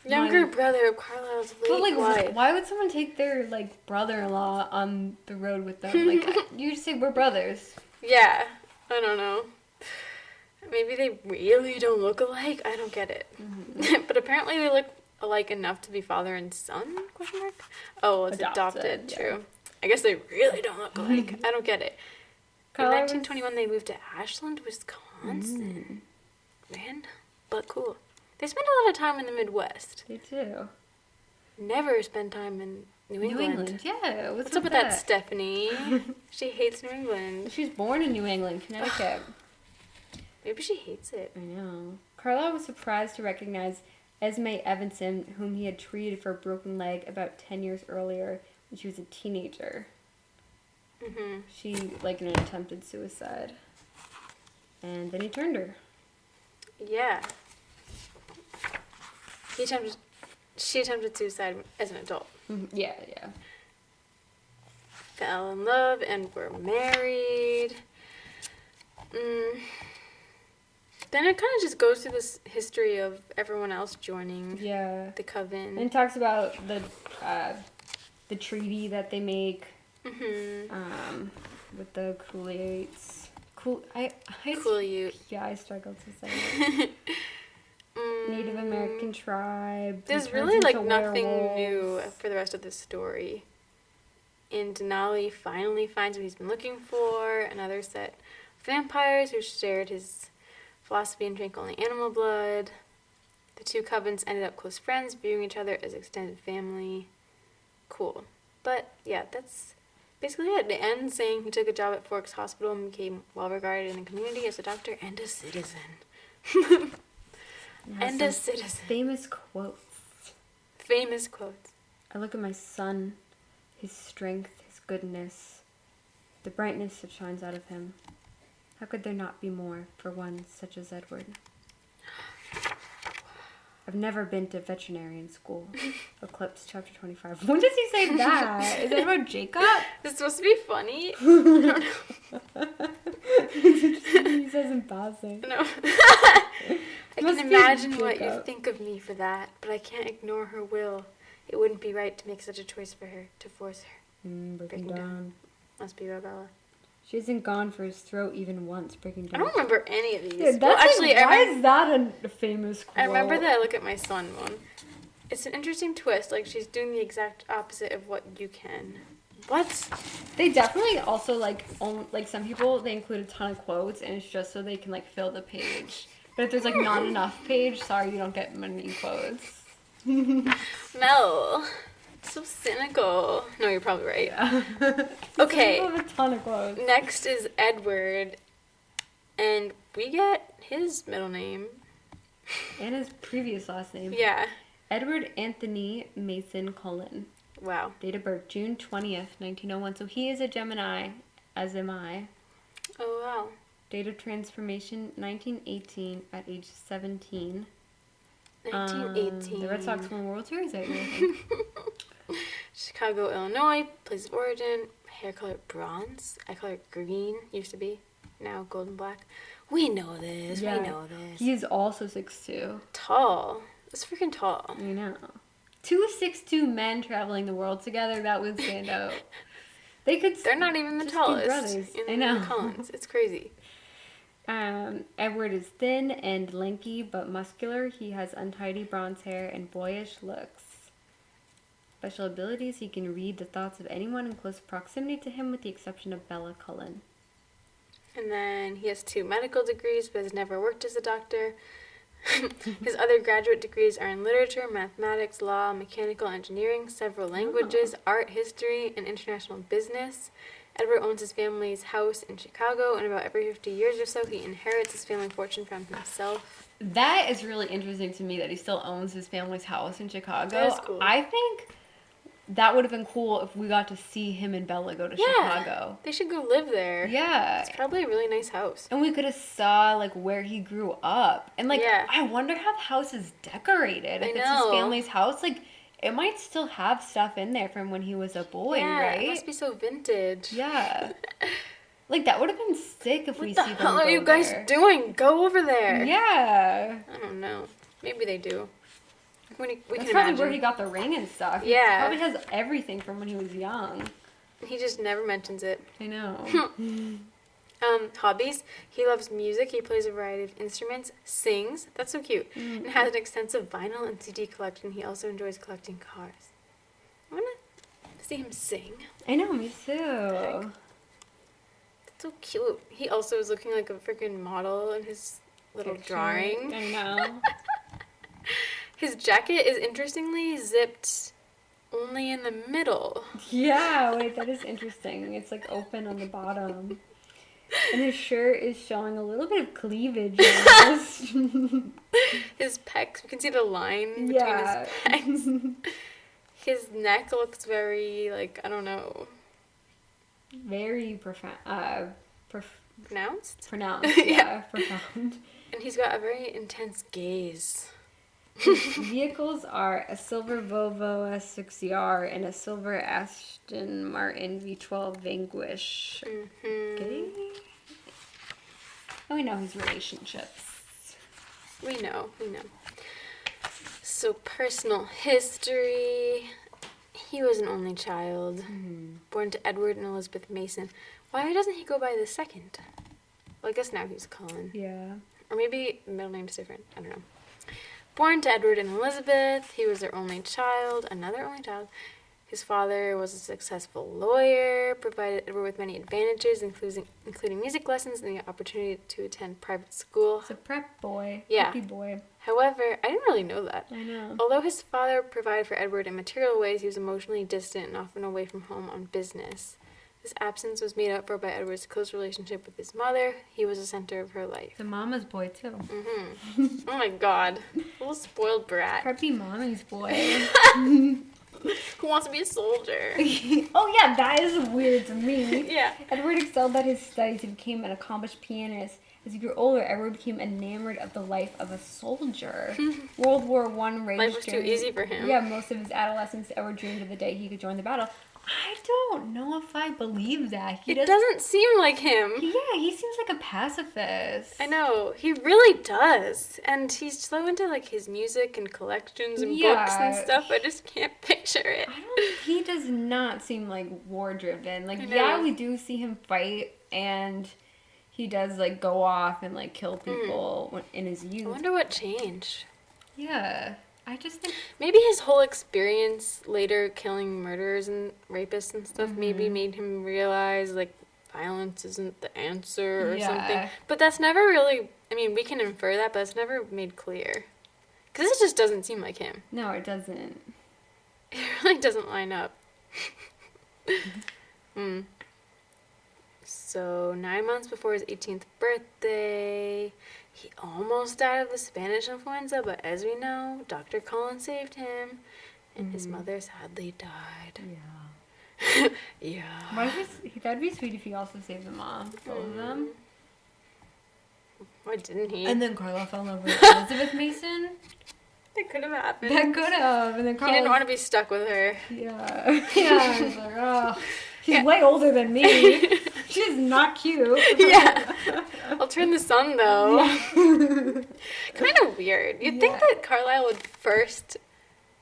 Younger brother of Carlisle's late wife. Why would someone take their, like, brother-in-law on the road with them? Like, you just say, we're brothers. Yeah, I don't know. Maybe they really don't look alike? I don't get it. Mm-hmm. But apparently they look alike enough to be father and son? Question mark? Oh, well, it's adopted. True. Yeah. I guess they really don't look alike. I don't get it. In 1921, they moved to Ashland, Wisconsin. Random, but cool. They spend a lot of time in the Midwest. They do. Never spend time in New England. Yeah. What's up with that, Stephenie? She hates New England. She was born in New England, Connecticut. Maybe she hates it. I know. Carlisle was surprised to recognize Esme Evanson, whom he had treated for a broken leg about 10 years earlier when she was a teenager. Mm-hmm. She, like, in an attempted suicide. And then he turned her. Yeah. She attempted suicide as an adult. Mm-hmm. Yeah. Fell in love and were married. Then it kind of just goes through this history of everyone else joining the Coven. And talks about the treaty that they make with the Coolaites. Coolute. Yeah, I struggled to say it. Native American tribe. There's really like nothing new for the rest of the story. And Denali finally finds what he's been looking for, another set of vampires who shared his philosophy and drank only animal blood. The two Covens ended up close friends, viewing each other as extended family. Cool. But yeah, that's basically it. It ends saying he took a job at Forks Hospital and became well regarded in the community as a doctor and a citizen. And a citizen. Famous quotes. I look at my son, his strength, his goodness, the brightness that shines out of him. How could there not be more for one such as Edward? I've never been to veterinarian school. Eclipse chapter 25. When does he say that? Is that about Jacob? Is it supposed to be funny? I don't know. He says in passing. No. I can imagine what you think of me for that, but I can't ignore her will. It wouldn't be right to make such a choice for her, to force her. Breaking down. Must be Isabella. She hasn't gone for his throat even once, breaking down. I don't remember any of these. Yeah, why is that a famous quote? I remember that I look at my son one. It's an interesting twist, like she's doing the exact opposite of what you can. What? They definitely also, like some people, they include a ton of quotes, and it's just so they can, like, fill the page. But if there's, like, not enough page, sorry, you don't get many quotes. Mel, so cynical. No, you're probably right. Yeah. Okay. I have a ton of quotes. Next is Edward, and we get his middle name. And his previous last name. Yeah. Edward Anthony Masen Cullen. Wow. Date of birth, June 20th, 1901. So he is a Gemini, as am I. Oh, wow. Date of transformation, 1918, at age 17. 1918. The Red Sox won World Series that year, I think. Chicago, Illinois. Place of origin. Hair color bronze. Eye color green. Used to be. Now golden black. We know this. Yeah. We know this. He is also 6'2". Tall. That's freaking tall. I know. 2 6'2" men traveling the world together, that would stand out. They're not even the tallest. Brothers. In the Cullens. It's crazy. Edward is thin and lanky but muscular. He has untidy bronze hair and boyish looks. Special abilities: he can read the thoughts of anyone in close proximity to him with the exception of Bella Cullen. And then he has 2 medical degrees but has never worked as a doctor. His other graduate degrees are in literature, mathematics, law, mechanical engineering, several languages, art, history, and international business. Edward owns his family's house in Chicago, and about every 50 years or so, he inherits his family fortune from himself. That is really interesting to me that he still owns his family's house in Chicago. That is cool. I think that would have been cool if we got to see him and Bella go to Chicago. They should go live there. Yeah. It's probably a really nice house. And we could have saw, like, where he grew up. And, like, I wonder how the house is decorated. If it's his family's house, like, it might still have stuff in there from when he was a boy, right? It must be so vintage. Yeah. Like, that would have been sick if we see them go there. What the hell are you guys doing? Go over there. Yeah. I don't know. Maybe they do. We That's can probably imagine. where he got the ring and stuff. Yeah. He probably has everything from when he was young. He just never mentions it. I know. Hobbies. He loves music. He plays a variety of instruments, sings. That's so cute. And has an extensive vinyl and CD collection. He also enjoys collecting cars. I want to see him sing. I know, me too. That's so cute. He also is looking like a freaking model in his little drawing. I know. His jacket is interestingly zipped only in the middle. Yeah, wait, that is interesting. It's like open on the bottom. And his shirt is showing a little bit of cleavage almost. His pecs, you can see the line between Yeah. his pecs. His neck looks very, like, I don't know. Very profound. Pronounced? Pronounced, Yeah. profound. And he's got a very intense gaze. His vehicles are a silver Volvo S6R and a silver Aston Martin V12 Vanquish. Okay. And we know his relationships. We know. So, personal history. He was an only child, born to Edward and Elizabeth Masen. Why doesn't he go by the second? Well, I guess now he's Cullen. Yeah. Or maybe middle name's different. I don't know. Born to Edward and Elizabeth, he was their only child, another only child. His father was a successful lawyer, provided Edward with many advantages, including music lessons and the opportunity to attend private school. He's a prep boy. Yeah. Preppy boy. However, I didn't really know that. I know. Although his father provided for Edward in material ways, he was emotionally distant and often away from home on business. This absence was made up for by Edward's close relationship with his mother. He was the center of her life. He's a mama's boy, too. Oh my god. Little spoiled brat. Preppy mommy's boy. Who wants to be a soldier? Oh, yeah, that is weird to me. Yeah. Edward excelled at his studies and became an accomplished pianist. As he grew older, Edward became enamored of the life of a soldier. World War I raged. Life was too easy for him. Yeah, most of his adolescence, Edward dreamed of the day he could join the battle. I don't know if I believe that. It doesn't seem like him. Yeah, he seems like a pacifist. I know. He really does. And he's so into, like, his music and collections and books and stuff. I just can't picture it. He does not seem, like, war-driven. Like, I know. yeah, we do see him fight, and he does, like, go off and, like, kill people in his youth. I wonder what changed. Yeah. I just think... Maybe his whole experience later killing murderers and rapists and stuff maybe made him realize, like, violence isn't the answer or something. But that's never really... I mean, we can infer that, but it's never made clear. Because this just doesn't seem like him. No, it doesn't. It really doesn't line up. So, 9 months before his 18th birthday, he almost died of the Spanish influenza, but as we know, Dr. Cullen saved him, and his mother sadly died. Yeah. Yeah. That'd be sweet if he also saved the mom. Both of them. Why didn't he? And then Carlisle fell in love with Elizabeth Masen. That could have happened. That could have. And then He Carlisle... didn't want to be stuck with her. Yeah. Yeah, I was like, oh. She's way older than me. She's not cute. Yeah. I'll turn this on, though. Kind of weird. You'd think that Carlisle would first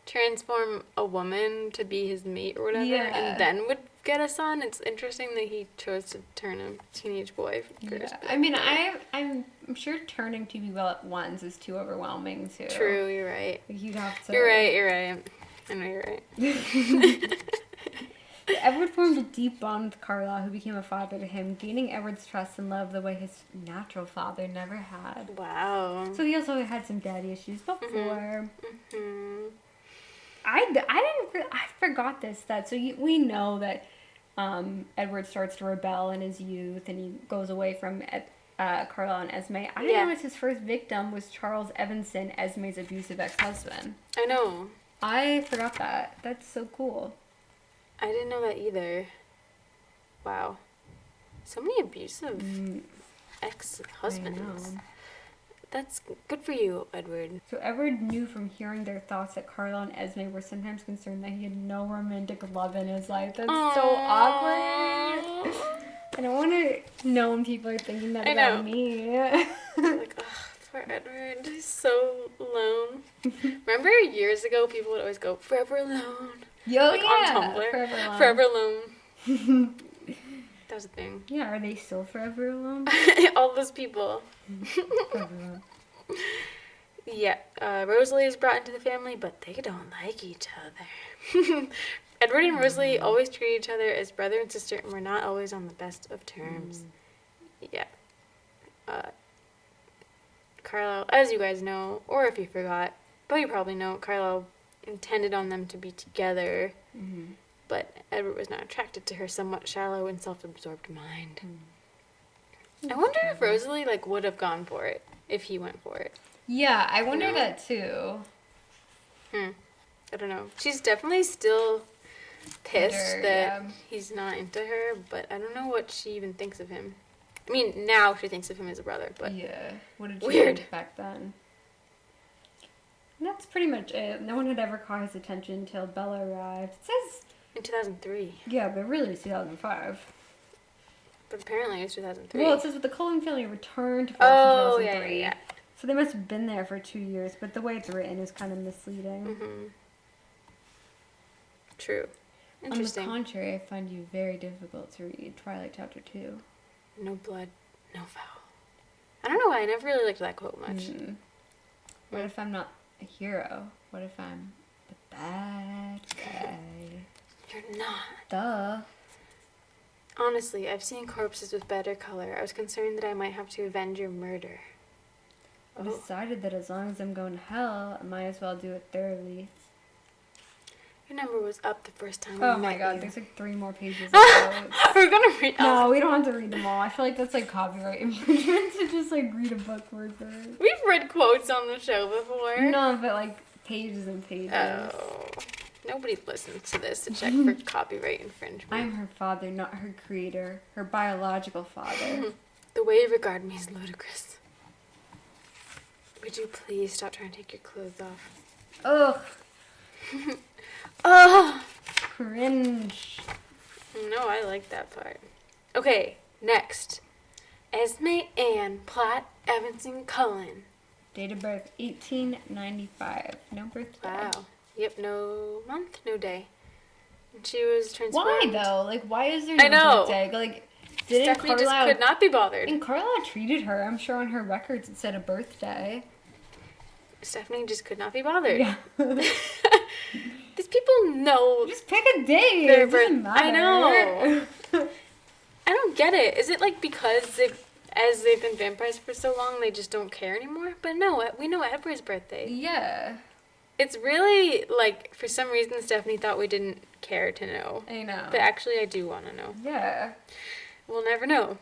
transform a woman to be his mate or whatever, and then would get a son. It's interesting that he chose to turn a teenage boy. I mean, I'm sure turning two people at once is too overwhelming, too. True, you're right. You'd have to... You're right. I know you're right. Edward formed a deep bond with Carlisle, who became a father to him, gaining Edward's trust and love the way his natural father never had. Wow. So he also had some daddy issues before. I forgot this. We know that Edward starts to rebel in his youth, and he goes away from Carlisle and Esme. I didn't notice his first victim was Charles Evanson, Esme's abusive ex-husband. I know. I forgot that. That's so cool. I didn't know that either. Wow. So many abusive ex-husbands. That's good for you, Edward. So Edward knew from hearing their thoughts that Carlisle and Esme were sometimes concerned that he had no romantic love in his life. That's so awkward. I don't want to know when people are thinking that about me. Like, oh, poor Edward. He's so alone. Remember years ago, people would always go, "Forever alone." Yo, like yeah. on Tumblr. Forever alone. Forever alone. That was a thing. Yeah, are they still forever alone? All those people. Forever alone. Yeah, Rosalie is brought into the family, but they don't like each other. Edward and Rosalie always treat each other as brother and sister, and were not always on the best of terms. Yeah. Carlisle, as you guys know, or if you forgot, but you probably know, Carlisle intended on them to be together, but Edward was not attracted to her somewhat shallow and self-absorbed mind. I wonder if Rosalie, like, would have gone for it if he went for it. Yeah, I wonder that too. I don't know. She's definitely still pissed that yeah. he's not into her, but I don't know what she even thinks of him. I mean, now she thinks of him as a brother, but yeah, what did she weird. think back then? And that's pretty much it. No one had ever caught his attention until Bella arrived. It says in 2003. yeah, but really it's 2005. But apparently it's 2003. Well, it says with the Cullen family returned to Forest in 2003. Yeah. So they must have been there for 2 years, but the way it's written is kind of misleading. True. Interesting. On the contrary, I find you very difficult to read Twilight Chapter 2. No blood, no foul. I don't know why. I never really liked that quote much. What if I'm not a hero? What if I'm the bad guy? You're not. Duh. Honestly, I've seen corpses with better color. I was concerned that I might have to avenge your murder. I decided that as long as I'm going to hell, I might as well do it thoroughly. Your number was up the first time Oh we my met god, you. there's like 3 more pages of notes. We're gonna read. No, we don't have to read them all. I feel like that's like copyright infringement to just like read a book word for word. We've read quotes on the show before. No, but like pages and pages. Oh. Nobody listens to this to check for copyright infringement. I'm her father, not her creator. Her biological father. The way you regard me is ludicrous. Would you please stop trying to take your clothes off? Ugh. Oh! Cringe. No, I like that part. Okay, next. Esme Ann Platt Evanson Cullen. Date of birth 1895. No birthday. Wow. Yep, no month, no day. And she was Why transformed. though? Like, why is there I no know. birthday? Like, didn't Stephenie just Carlisle? could not be bothered. And Carlisle treated her. I'm sure on her records it said a birthday. Stephenie just could not be bothered. Yeah. These people know Just pick a day. their It doesn't birth. I matter. know. I don't get it. Is it like because they've been vampires for so long, they just don't care anymore? But no, we know Edward's birthday. Yeah. It's really like for some reason Stephenie thought we didn't care to know. I know. But actually, I do want to know. Yeah. We'll never know.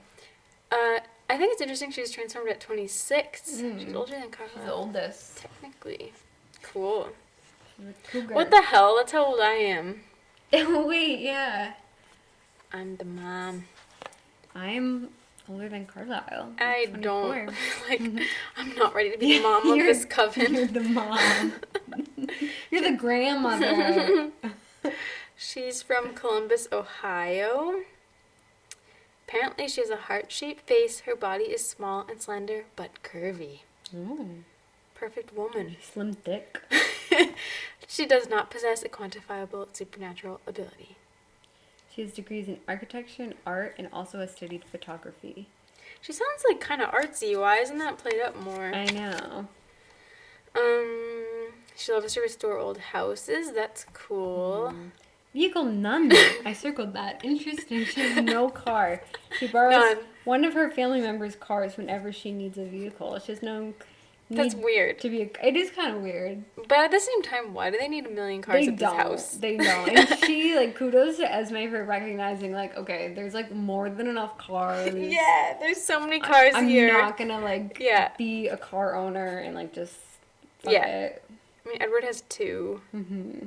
I think it's interesting she was transformed at 26. She's older than Carlisle. She's the oldest. Technically. Cool. She's a cougar. What the hell? That's how old I am. Wait, yeah. I'm the mom. I'm older than Carlisle. I 24. don't. Like, I'm not ready to be the mom of this coven. You're the mom. You're the grandmother. She's from Columbus, Ohio. Apparently, she has a heart-shaped face. Her body is small and slender, but curvy. Ooh. Perfect woman. Slim thick. She does not possess a quantifiable supernatural ability. She has degrees in architecture and art and also has studied photography. She sounds like kind of artsy. Why isn't that played up more? I know. She loves to restore old houses. That's cool. Vehicle none. I circled that. Interesting. She has no car. She borrows None. one of her family members' cars whenever she needs a vehicle. She has no That's need weird. to be. It is kind of weird. But at the same time, why do they need a million cars at this house? They don't. And she, like, kudos to Esme for recognizing, like, okay, there's, like, more than enough cars. Yeah, there's so many cars I'm here. not gonna, like, Yeah. be a car owner and, like, just fuck Yeah. it. I mean, Edward has 2. Mm-hmm.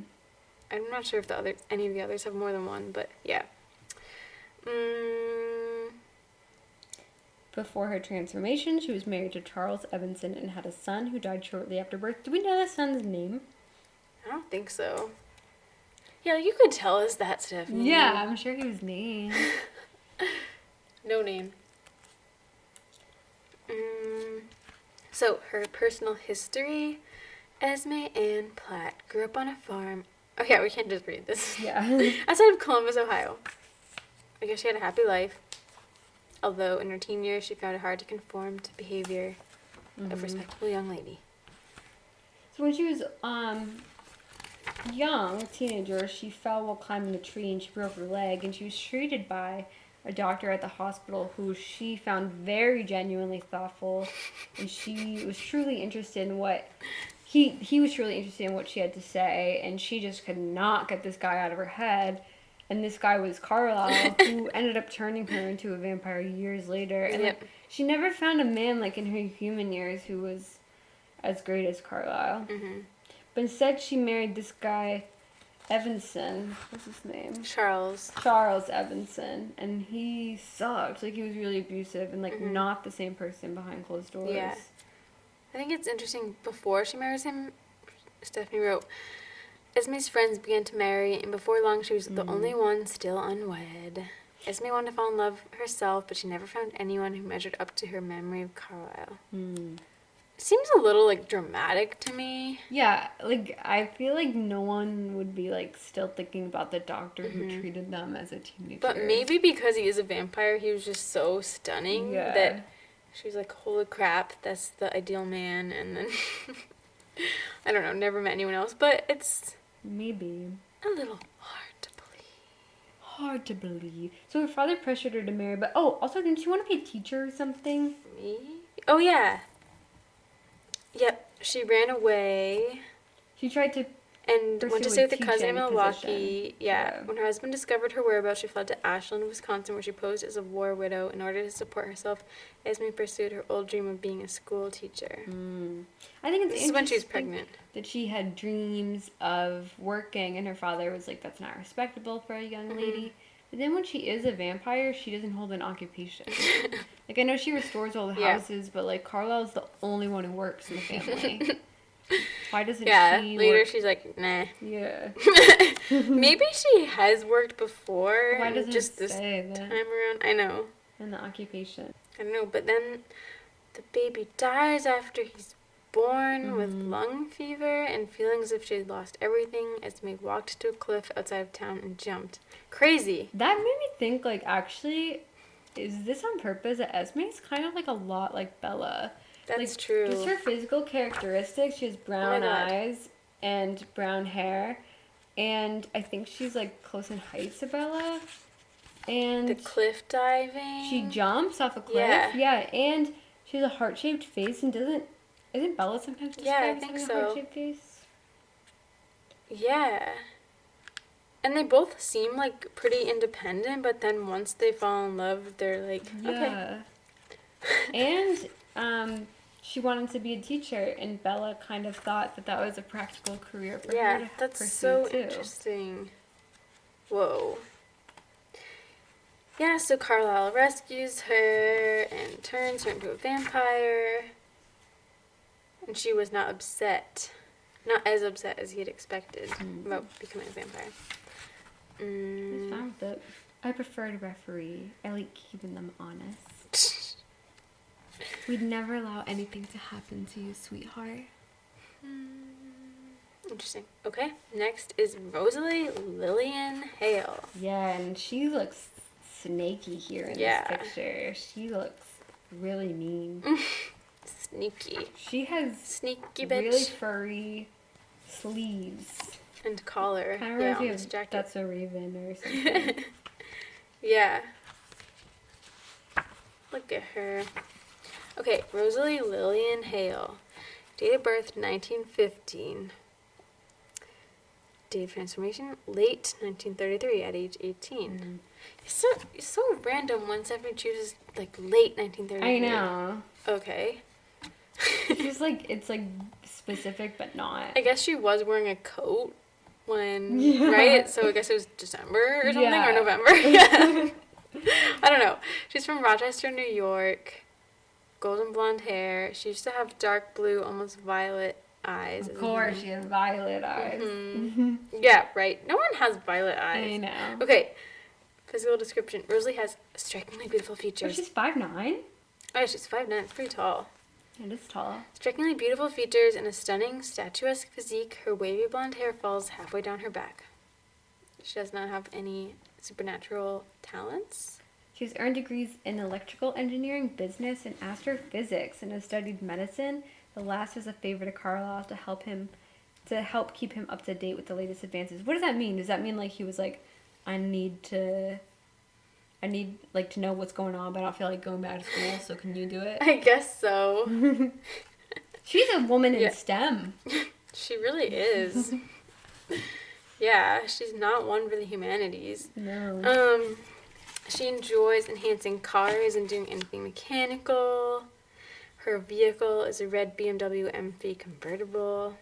I'm not sure if any of the others have more than 1, but yeah. Before her transformation, she was married to Charles Evanson and had a son who died shortly after birth. Do we know the son's name? I don't think so. Yeah, you could tell us that, Stephenie. Yeah, I'm sure he was named. No name. So, her personal history Esme Ann Platt grew up on a farm. Oh yeah, we can't just read this. Yeah. Outside of Columbus, Ohio. I guess she had a happy life. Although in her teen years, she found it hard to conform to behavior of a respectable young lady. So when she was young, a teenager, she fell while climbing a tree and she broke her leg, and she was treated by a doctor at the hospital who she found very genuinely thoughtful, and she was truly interested in what he was truly interested in what she had to say, and she just could not get this guy out of her head. And this guy was Carlisle, who ended up turning her into a vampire years later. And like, she never found a man like in her human years who was as great as Carlisle. Mm-hmm. But instead, she married this guy, Evanson. What's his name? Charles Evanson. And he sucked. Like, he was really abusive and, like, not the same person behind closed doors. Yeah. I think it's interesting, before she marries him, Stephenie wrote, Esme's friends began to marry, and before long she was the only one still unwed. Esme wanted to fall in love herself, but she never found anyone who measured up to her memory of Carlisle. Seems a little, like, dramatic to me. Yeah, like, I feel like no one would be, like, still thinking about the doctor who treated them as a teenager. But maybe because he is a vampire, he was just so stunning that she was like, holy crap, that's the ideal man, and then, I don't know, never met anyone else, but it's... Maybe. A little hard to believe. Hard to believe. So her father pressured her to marry, but also didn't she want to be a teacher or something? Me? Oh yeah. Yep. She ran away. She tried to and went to stay with a cousin in Milwaukee. Position. Yeah. When her husband discovered her whereabouts, she fled to Ashland, Wisconsin, where she posed as a war widow. In order to support herself, Esme pursued her old dream of being a school teacher. I think it's this is when she was pregnant. That she had dreams of working, and her father was like, that's not respectable for a young lady. But then when she is a vampire, she doesn't hold an occupation. Like, I know she restores all the houses, but, like, Carlisle's the only one who works in the family. Why doesn't she later work? she's like, nah. Yeah. Maybe she has worked before. Why doesn't just it this say time around? I know. And the occupation. I don't know, but then the baby dies after he's born with lung fever and feelings as if she had lost everything. Esme walked to a cliff outside of town and jumped. Crazy. That made me think, like, actually, is this on purpose? That Esme's kind of like a lot like Bella. That's like, true. Just her physical characteristics. She has brown eyes and brown hair. And I think she's, like, close in height to Bella. And the cliff diving. She jumps off a cliff. Yeah, and she has a heart-shaped face and isn't Bella sometimes described I think having so. a heart-shaped face? Yeah. And they both seem, like, pretty independent, but then once they fall in love, they're like, okay. And she wanted to be a teacher, and Bella kind of thought that was a practical career for her to that's pursue so too. Interesting. Whoa. Yeah, so Carlisle rescues her and turns her into a vampire. And she was not upset. Not as upset as he had expected about becoming a vampire. He's fine with it. I prefer to referee. I like keeping them honest. We'd never allow anything to happen to you, sweetheart. Interesting. Okay, next is Rosalie Lillian Hale. Yeah, and she looks snaky here in this picture. She looks really mean. Sneaky. She has sneaky bitch. Really furry sleeves. And collar. Kind of reminds me of That's a Raven or something. Yeah. Look at her. Okay, Rosalie Lillian Hale. Date of birth, 1915. Date of transformation, late 1933 at age 18. It's so random when Stephenie chooses, like, late 1933. I know. Okay. It's like, specific, but not. I guess she was wearing a coat when, right? So I guess it was December or something, or November. I don't know. She's from Rochester, New York. Golden blonde hair. She used to have dark blue, almost violet eyes. Of course, she has violet eyes. Yeah, right. No one has violet eyes. I know. Okay. Physical description. Rosalie has strikingly beautiful features. Oh, she's 5'9"? Oh, yeah, she's 5'9". It's pretty tall. It is tall. Strikingly beautiful features and a stunning, statuesque physique, her wavy blonde hair falls halfway down her back. She does not have any supernatural talents. She has earned degrees in electrical engineering, business, and astrophysics, and has studied medicine. The last is a favor to Carlisle to help keep him up to date with the latest advances. What does that mean? Does that mean like he was like, I need like to know what's going on, but I don't feel like going back to school, so can you do it? I guess so. She's a woman in STEM. She really is. Yeah, she's not one for the humanities. No. She enjoys enhancing cars and doing anything mechanical. Her vehicle is a red BMW M3 convertible.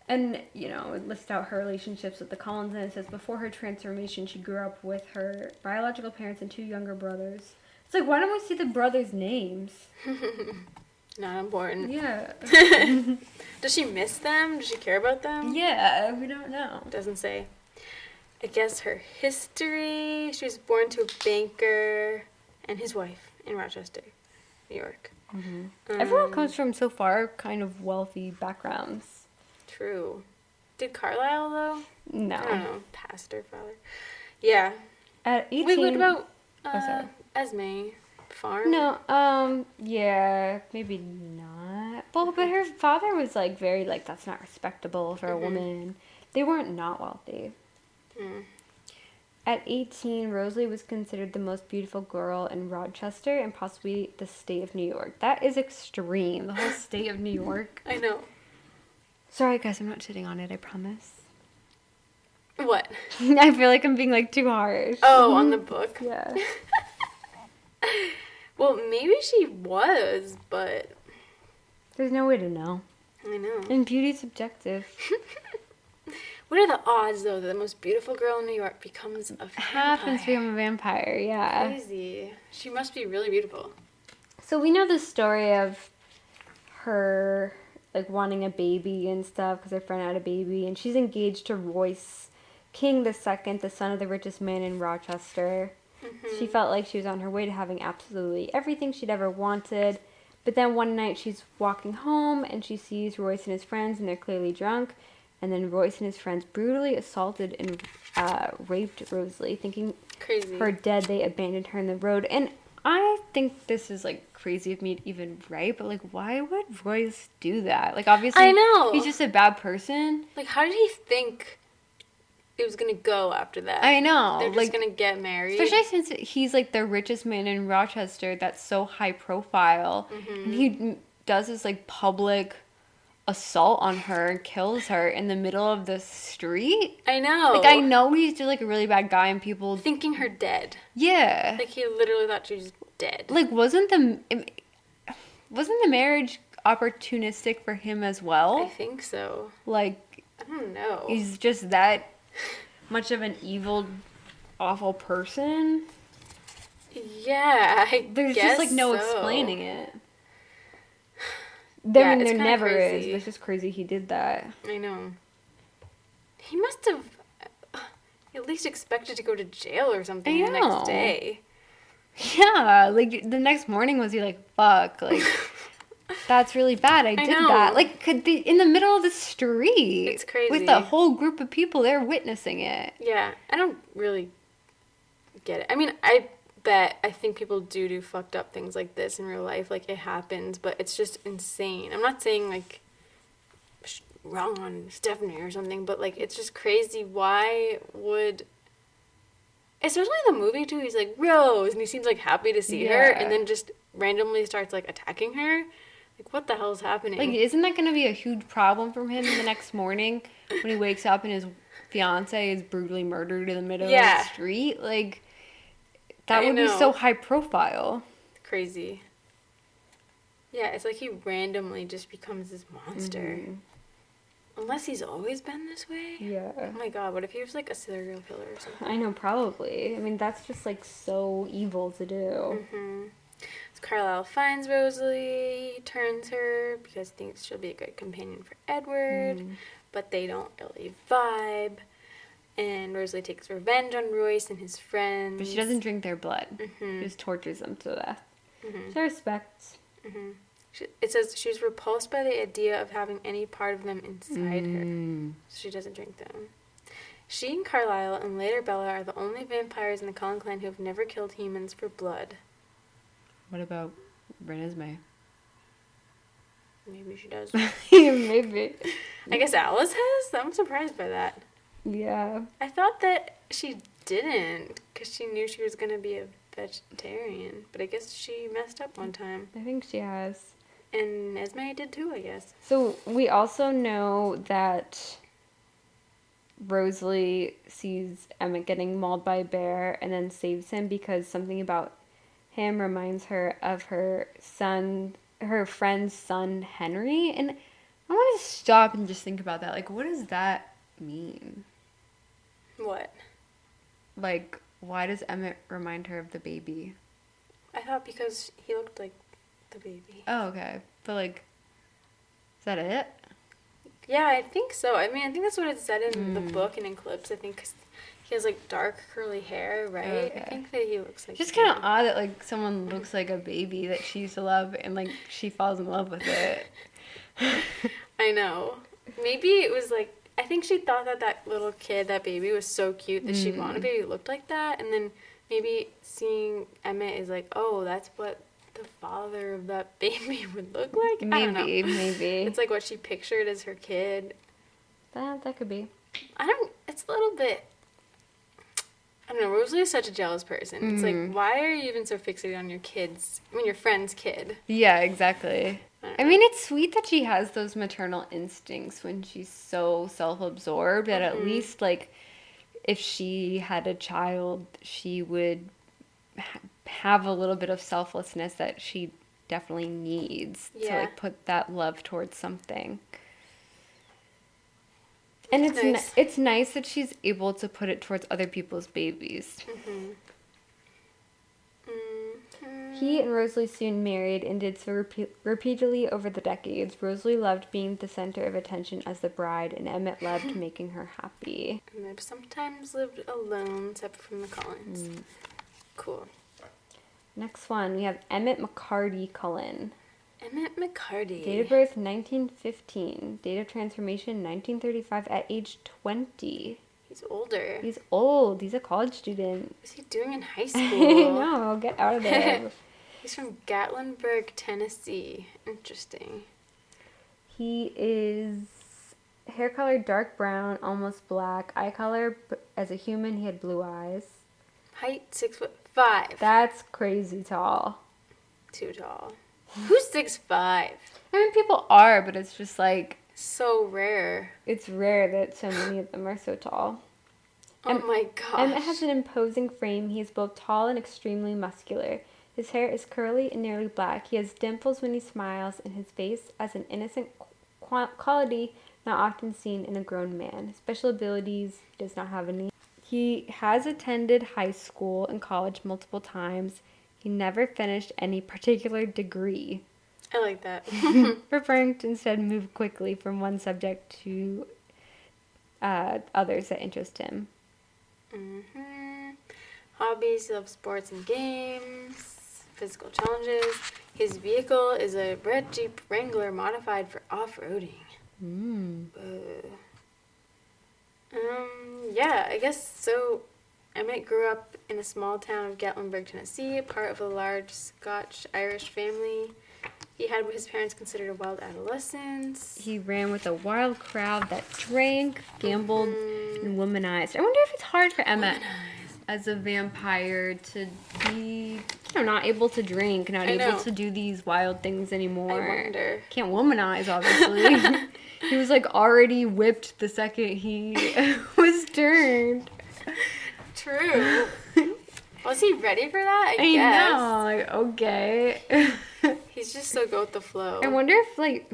And, you know, it lists out her relationships with the Cullens, and it says before her transformation, she grew up with her biological parents and 2 younger brothers. It's like, why don't we see the brothers' names? Not important. Yeah. Does she miss them? Does she care about them? Yeah, we don't know. It doesn't say. I guess her history. She was born to a banker and his wife in Rochester, New York. Mm-hmm. Everyone comes from so far kind of wealthy backgrounds. True. Did Carlisle, though? No. I don't know. Pastor, father. Yeah. At 18... Wait, what about sorry. Esme? Farm? No, yeah, maybe not. Well, but her father was, like, very, like, that's not respectable for a woman. They weren't not wealthy. Mm. At 18, Rosalie was considered the most beautiful girl in Rochester and possibly the state of New York. That is extreme. The whole state of New York. I know. Sorry, guys, I'm not shitting on it, I promise. What? I feel like I'm being, like, too harsh. Oh, on the book? Yeah. Well, maybe she was, but... There's no way to know. I know. And beauty's subjective. What are the odds, though, that the most beautiful girl in New York becomes a vampire? Happens to become a vampire, yeah. Crazy. She must be really beautiful. So we know the story of her, like, wanting a baby and stuff because her friend had a baby. And she's engaged to Royce King II, the son of the richest man in Rochester. Mm-hmm. She felt like she was on her way to having absolutely everything she'd ever wanted. But then one night she's walking home and she sees Royce and his friends and they're clearly drunk. And then Royce and his friends brutally assaulted and raped Rosalie, thinking her dead. They abandoned her in the road. And I think this is, like, crazy of me to even write, but, like, why would Royce do that? Like, obviously, I know. He's just a bad person. Like, how did he think it was gonna go after that? I know. They're just gonna get married. Especially since he's, like, the richest man in Rochester that's so high profile. Mm-hmm. And he does this, like, public assault on her and kills her in the middle of the street. I know. Like, I know he's just, like, a really bad guy and people... Thinking her dead. Yeah. Like, he literally thought she was dead. Like, wasn't the marriage opportunistic for him as well? I think so. Like... I don't know. He's just that much of an evil, awful person? Yeah, There's guess just, like, no explaining it. Yeah, I mean, there never crazy. is. It's just crazy he did that. I know. He must have at least expected to go to jail or something the next day. Yeah, like, the next morning was he like, fuck, like, that's really bad. I did that. Like, in the middle of the street. It's crazy. With a whole group of people there witnessing it. Yeah, I don't really get it. I mean, I think people do fucked up things like this in real life. Like, it happens, but it's just insane. I'm not saying, like, wrong on Stephenie or something, but, like, it's just crazy. Why would... Especially in the movie, too, he's like, Rose, and he seems, like, happy to see her, and then just randomly starts, like, attacking her. Like, what the hell is happening? Like, isn't that going to be a huge problem for him the next morning when he wakes up and his fiance is brutally murdered in the middle of the street? Like... That would be so high profile. Crazy. Yeah, it's like he randomly just becomes this monster. Mm-hmm. Unless he's always been this way. Yeah. Oh my god, what if he was like a serial killer or something? I know, probably. I mean, that's just like so evil to do. Mm-hmm. So Carlisle finds Rosalie, turns her because he thinks she'll be a good companion for Edward, but they don't really vibe. And Rosalie takes revenge on Royce and his friends. But she doesn't drink their blood. Mm-hmm. She just tortures them to death. Mm-hmm. She respects. Mm-hmm. It says she's repulsed by the idea of having any part of them inside her. So she doesn't drink them. She and Carlisle and later Bella are the only vampires in the Cullen clan who have never killed humans for blood. What about Renesmee? Maybe she does. Maybe. I guess Alice has? I'm surprised by that. Yeah. I thought that she didn't, because she knew she was going to be a vegetarian. But I guess she messed up one time. I think she has. And Esme did too, I guess. So we also know that Rosalie sees Emmett getting mauled by a bear and then saves him because something about him reminds her of her friend's son, Henry. And I want to stop and just think about that. Like, what does that mean? What? Like, why does Emmett remind her of the baby? I thought because he looked like the baby. Oh, okay. But, like, is that it? Yeah, I think so. I mean, I think that's what it said in the book and in clips. I think 'cause he has, like, dark curly hair, right? Okay. I think that he looks like Just a kind of baby. odd that, like, someone looks like a baby that she used to love and, like, she falls in love with it. I know. Maybe it was, like, I think she thought that little kid, that baby, was so cute that she wanted a baby who looked like that. And then maybe seeing Emmett is like, oh, that's what the father of that baby would look like? I don't know. Maybe. It's like what she pictured as her kid. That could be. It's a little bit, I don't know, Rosalie is such a jealous person. It's like, why are you even so fixated on your your friend's kid? Yeah, exactly. I mean, it's sweet that she has those maternal instincts when she's so self-absorbed that at least, like, if she had a child, she would have a little bit of selflessness that she definitely needs to, like, put that love towards something. And it's nice that she's able to put it towards other people's babies. He and Rosalie soon married and did so repeatedly over the decades. Rosalie loved being the center of attention as the bride, and Emmett loved making her happy. And they've sometimes lived alone, separate from the Cullens. Cool. Next one, we have Emmett Mccarty Cullen. Emmett Mccarty. Date of birth 1915. Date of transformation 1935 at age 20. He's older. He's old. He's a college student. What's he doing in high I school? know. Get out of there. He's from Gatlinburg, Tennessee. Interesting. He is hair color dark brown, almost black. Eye color, as a human, he had blue eyes. Height 6'5". That's crazy tall. Too tall. Who's 6'5"? I mean, people are, but it's just like... So rare. It's rare that so many of them are so tall. Oh my gosh. Emmett has an imposing frame. He is both tall and extremely muscular. His hair is curly and nearly black. He has dimples when he smiles, and his face has an innocent quality not often seen in a grown man. Special abilities, he does not have any. He has attended high school and college multiple times. He never finished any particular degree. I like that. Preferring to instead move quickly from one subject to others that interest him. Hobbies, he loves sports and games. Physical challenges. His vehicle is a red Jeep Wrangler modified for off-roading. Yeah, I guess so. Emmett grew up in a small town of Gatlinburg, Tennessee, part of a large Scotch-Irish family. He had what his parents considered a wild adolescence. He ran with a wild crowd that drank, gambled, and womanized. I wonder if it's hard for Emmett as a vampire to be, not able to drink, not able to do these wild things anymore. I wonder. Can't womanize, obviously. He was, like, already whipped the second he was turned. True. Was he ready for that? I guess. I know. Like, okay. He's just so go with the flow. I wonder if, like,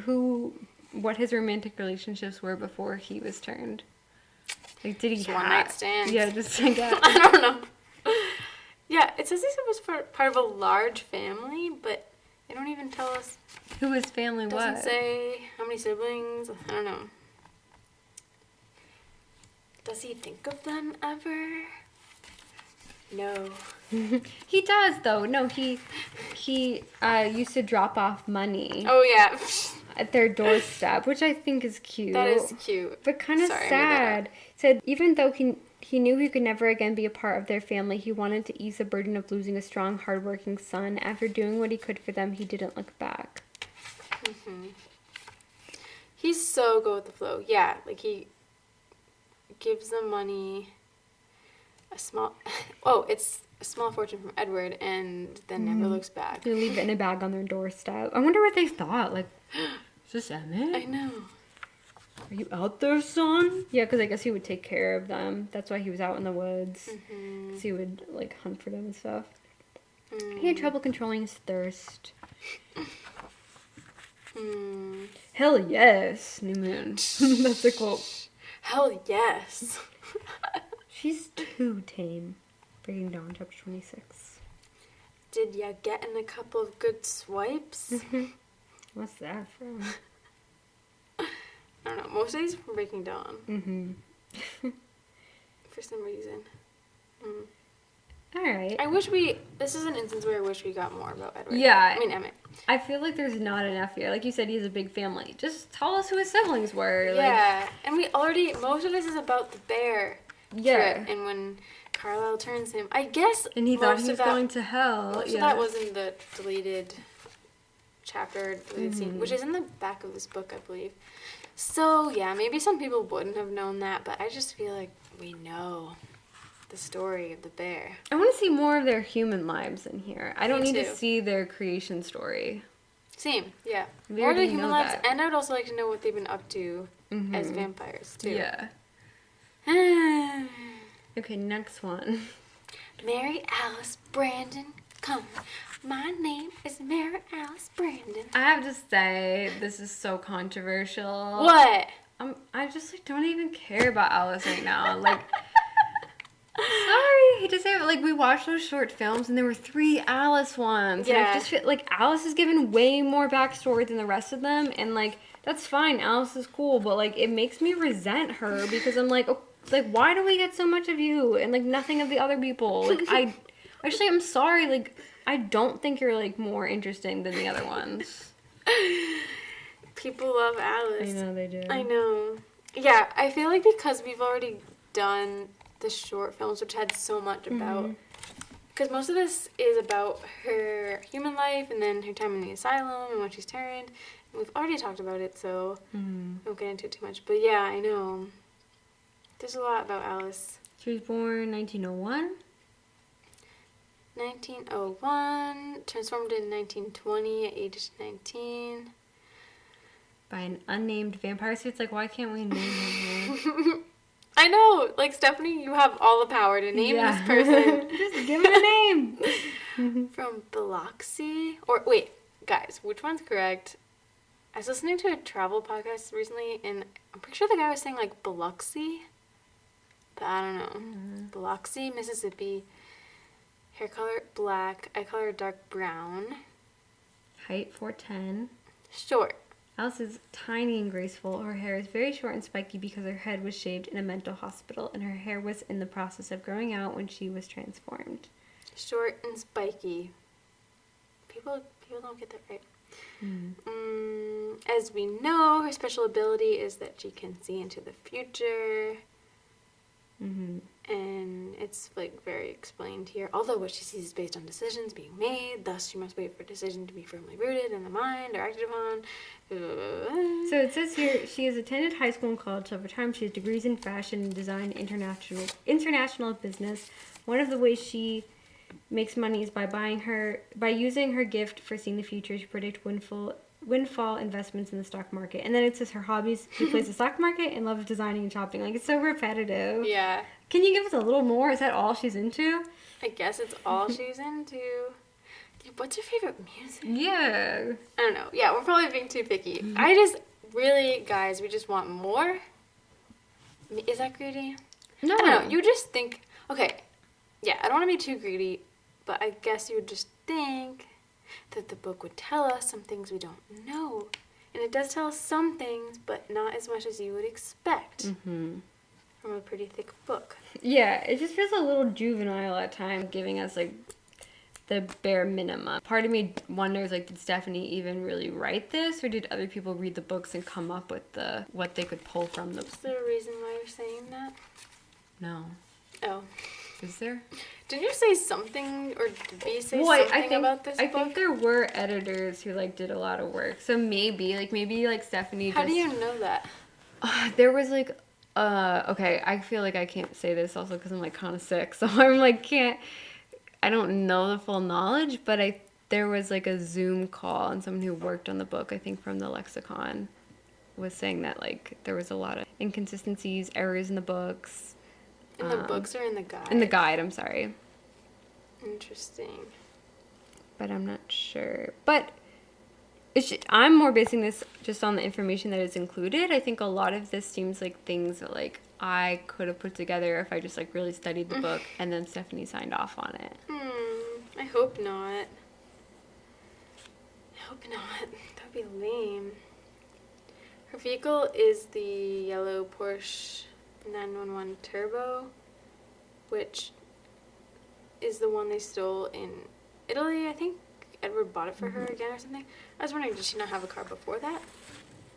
what his romantic relationships were before he was turned. Like, did he just one night stands? Yeah, just like that. I don't know. Yeah, it says he was part of a large family, but they don't even tell us who his family was. Doesn't say how many siblings. I don't know. Does he think of them ever? No. He does, though. No, he used to drop off money Oh, yeah. at their doorstep, which I think is cute. That is cute. But kind of Sorry, I made sad. Said even though he knew he could never again be a part of their family, he wanted to ease the burden of losing a strong, hardworking son. After doing what he could for them, he didn't look back. Mm-hmm. He's so go with the flow. Yeah, like he gives them money, it's a small fortune from Edward, and then never looks back. They leave it in a bag on their doorstep. I wonder what they thought. Like, is this Emmett? I know. Are you out there, son? Yeah, because I guess he would take care of them. That's why he was out in the woods. Because he would, like, hunt for them and stuff. He had trouble controlling his thirst. Hell yes, New Moon. That's a quote. Hell yes. She's too tame. Breaking Dawn, chapter 26. Did ya get in a couple of good swipes? What's that from? I don't know. Most of these are from Breaking Dawn. Mm-hmm. For some reason. Alright. This is an instance where I wish we got more about Edward. Yeah. I mean, Emmett. I feel like there's not enough here. Like you said, he has a big family. Just tell us who his siblings were. Yeah. And most of this is about the bear. Yeah. Trip, and when Carlisle turns him, I guess. And he thought he was going to hell. Most of that was in the deleted chapter, deleted scene, which is in the back of this book, I believe. So, yeah, maybe some people wouldn't have known that, but I just feel like we know the story of the bear. I want to see more of their human lives in here. I don't Me need too. to see their creation story. Same, yeah. We More of the already human know lives, that. and I would also like to know what they've been up to as vampires, too. Yeah. Okay, next one. Mary Alice Brandon Cullen. My name is Mary Alice Brandon. I have to say, this is so controversial. What? I just don't even care about Alice right now. Like, sorry, I hate to say it, but we watched those short films and there were 3 Alice ones. Yeah. And I just feel like Alice is given way more backstory than the rest of them, and that's fine. Alice is cool, but it makes me resent her because I'm like, why do we get so much of you and nothing of the other people? I'm sorry. I don't think you're more interesting than the other ones. People love Alice. I know they do. I know. Yeah, I feel like because we've already done the short films, which had so much about... Because most of this is about her human life and then her time in the asylum and when she's turned. And we've already talked about it, so I won't get into it too much. But yeah, I know. There's a lot about Alice. She was born 1901. 1901, transformed in 1920 at age 19. By an unnamed vampire. So it's why can't we name him? I know! Stephenie, you have all the power to name this person. Just give him a name. From Biloxi? Or, wait, guys, which one's correct? I was listening to a travel podcast recently, and I'm pretty sure the guy was saying, Biloxi. But I don't know. Biloxi, Mississippi. Hair color, black. Eye color, dark brown. Height, 4'10". Short. Alice is tiny and graceful. Her hair is very short and spiky because her head was shaved in a mental hospital, and her hair was in the process of growing out when she was transformed. Short and spiky. People don't get that right. As we know, her special ability is that she can see into the future. And it's very explained here. Although what she sees is based on decisions being made, thus she must wait for a decision to be firmly rooted in the mind or acted upon. So it says here, she has attended high school and college several times. She has degrees in fashion, design, international business. One of the ways she makes money is by using her gift for seeing the future to predict windfall investments in the stock market. And then it says her hobbies, she plays the stock market and loves designing and shopping. It's so repetitive. Yeah. Can you give us a little more? Is that all she's into? I guess it's all she's into. What's her favorite music? Yeah. I don't know. Yeah, we're probably being too picky. I just really, guys, we just want more. Is that greedy? No. I don't know. You just think, okay, yeah, I don't want to be too greedy, but I guess you would just think that the book would tell us some things we don't know. And it does tell us some things, but not as much as you would expect. from a pretty thick book. Yeah, it just feels a little juvenile at times, giving us, like, the bare minimum. Part of me wonders, like, did Stephenie even really write this, or did other people read the books and come up with what they could pull from them? Is there a reason why you're saying that? No. Oh. Is there? Didn't you say something, or did we say something about this book? I think there were editors who, like, did a lot of work. So maybe Stephenie How do you know that? There was, like, okay, I feel like I can't say this also because I'm, like, kind of sick. So I'm, like, I don't know the full knowledge, but there was, like, a Zoom call, and someone who worked on the book, I think from the lexicon, was saying that, like, there was a lot of inconsistencies, errors in the books. In the books or in the guide? In the guide, I'm sorry. Interesting. But I'm not sure. But I'm more basing this just on the information that is included. I think a lot of this seems like things that, like, I could have put together if I just, like, really studied the book and then Stephenie signed off on it. I hope not. That'd be lame. Her vehicle is the yellow Porsche 911 Turbo, which is the one they stole in Italy. I think Edward bought it for her again or something. I was wondering, did she not have a car before that?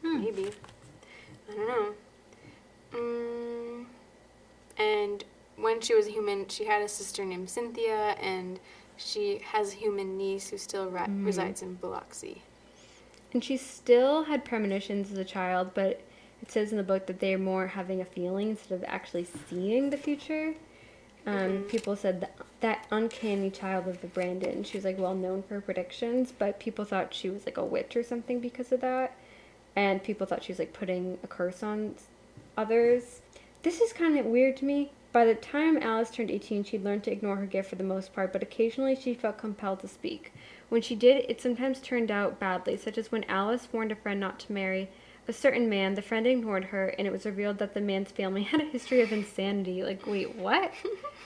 Maybe. I don't know. And when she was a human, she had a sister named Cynthia, and she has a human niece who still resides in Biloxi. And she still had premonitions as a child, but it says in the book that they're more having a feeling instead of actually seeing the future. People said that uncanny child of the Brandon. She was, like, well known for her predictions, but people thought she was, like, a witch or something because of that. And people thought she was, like, putting a curse on others. This is kind of weird to me. By the time Alice turned 18, she'd learned to ignore her gift for the most part, but occasionally she felt compelled to speak. When she did, it sometimes turned out badly, such as when Alice warned a friend not to marry a certain man. The friend ignored her, and it was revealed that the man's family had a history of insanity. Like, wait, what?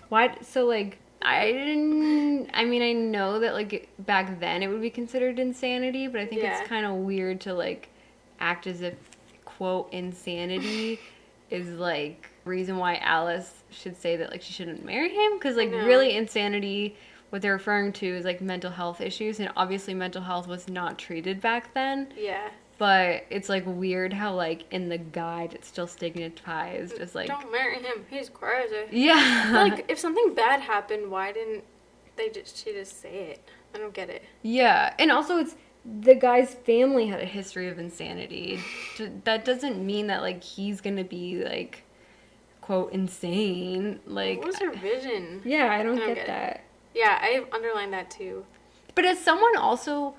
Why? So, like, I know that, like, back then it would be considered insanity, but I think it's kind of weird to, like, act as if, quote, insanity is, like, reason why Alice should say that, like, she shouldn't marry him. Because, like, really insanity, what they're referring to is, like, mental health issues, and obviously mental health was not treated back then. Yeah. But it's, like, weird how, like, in the guide it's still stigmatized as, like... Don't marry him, he's crazy. Yeah. Like, if something bad happened, why didn't she just say it? I don't get it. Yeah, and also it's... The guy's family had a history of insanity. That doesn't mean that, like, he's gonna be, like, quote, insane. Like... What was her vision? Yeah, I don't get that. Yeah, I underlined that too. But as someone also...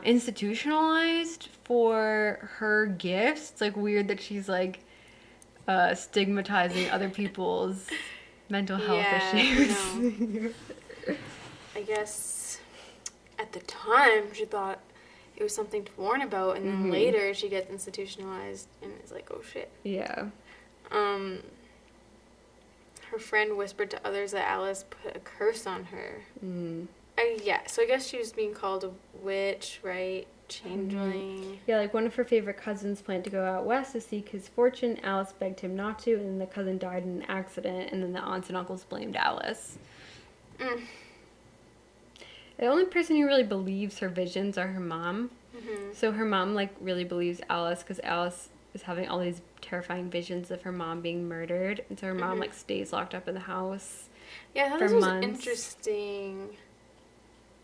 institutionalized for her gifts. It's, like, weird that she's, like, stigmatizing other people's mental health issues. I guess at the time she thought it was something to warn about, and then later she gets institutionalized and it's like, oh shit. Yeah. Her friend whispered to others that Alice put a curse on her. So I guess she was being called a witch, right? Changeling. Yeah, like, one of her favorite cousins planned to go out west to seek his fortune. Alice begged him not to, and then the cousin died in an accident, and then the aunts and uncles blamed Alice. The only person who really believes her visions are her mom. So her mom, like, really believes Alice because Alice is having all these terrifying visions of her mom being murdered, and so her mom, like, stays locked up in the house. Yeah, I thought this was interesting.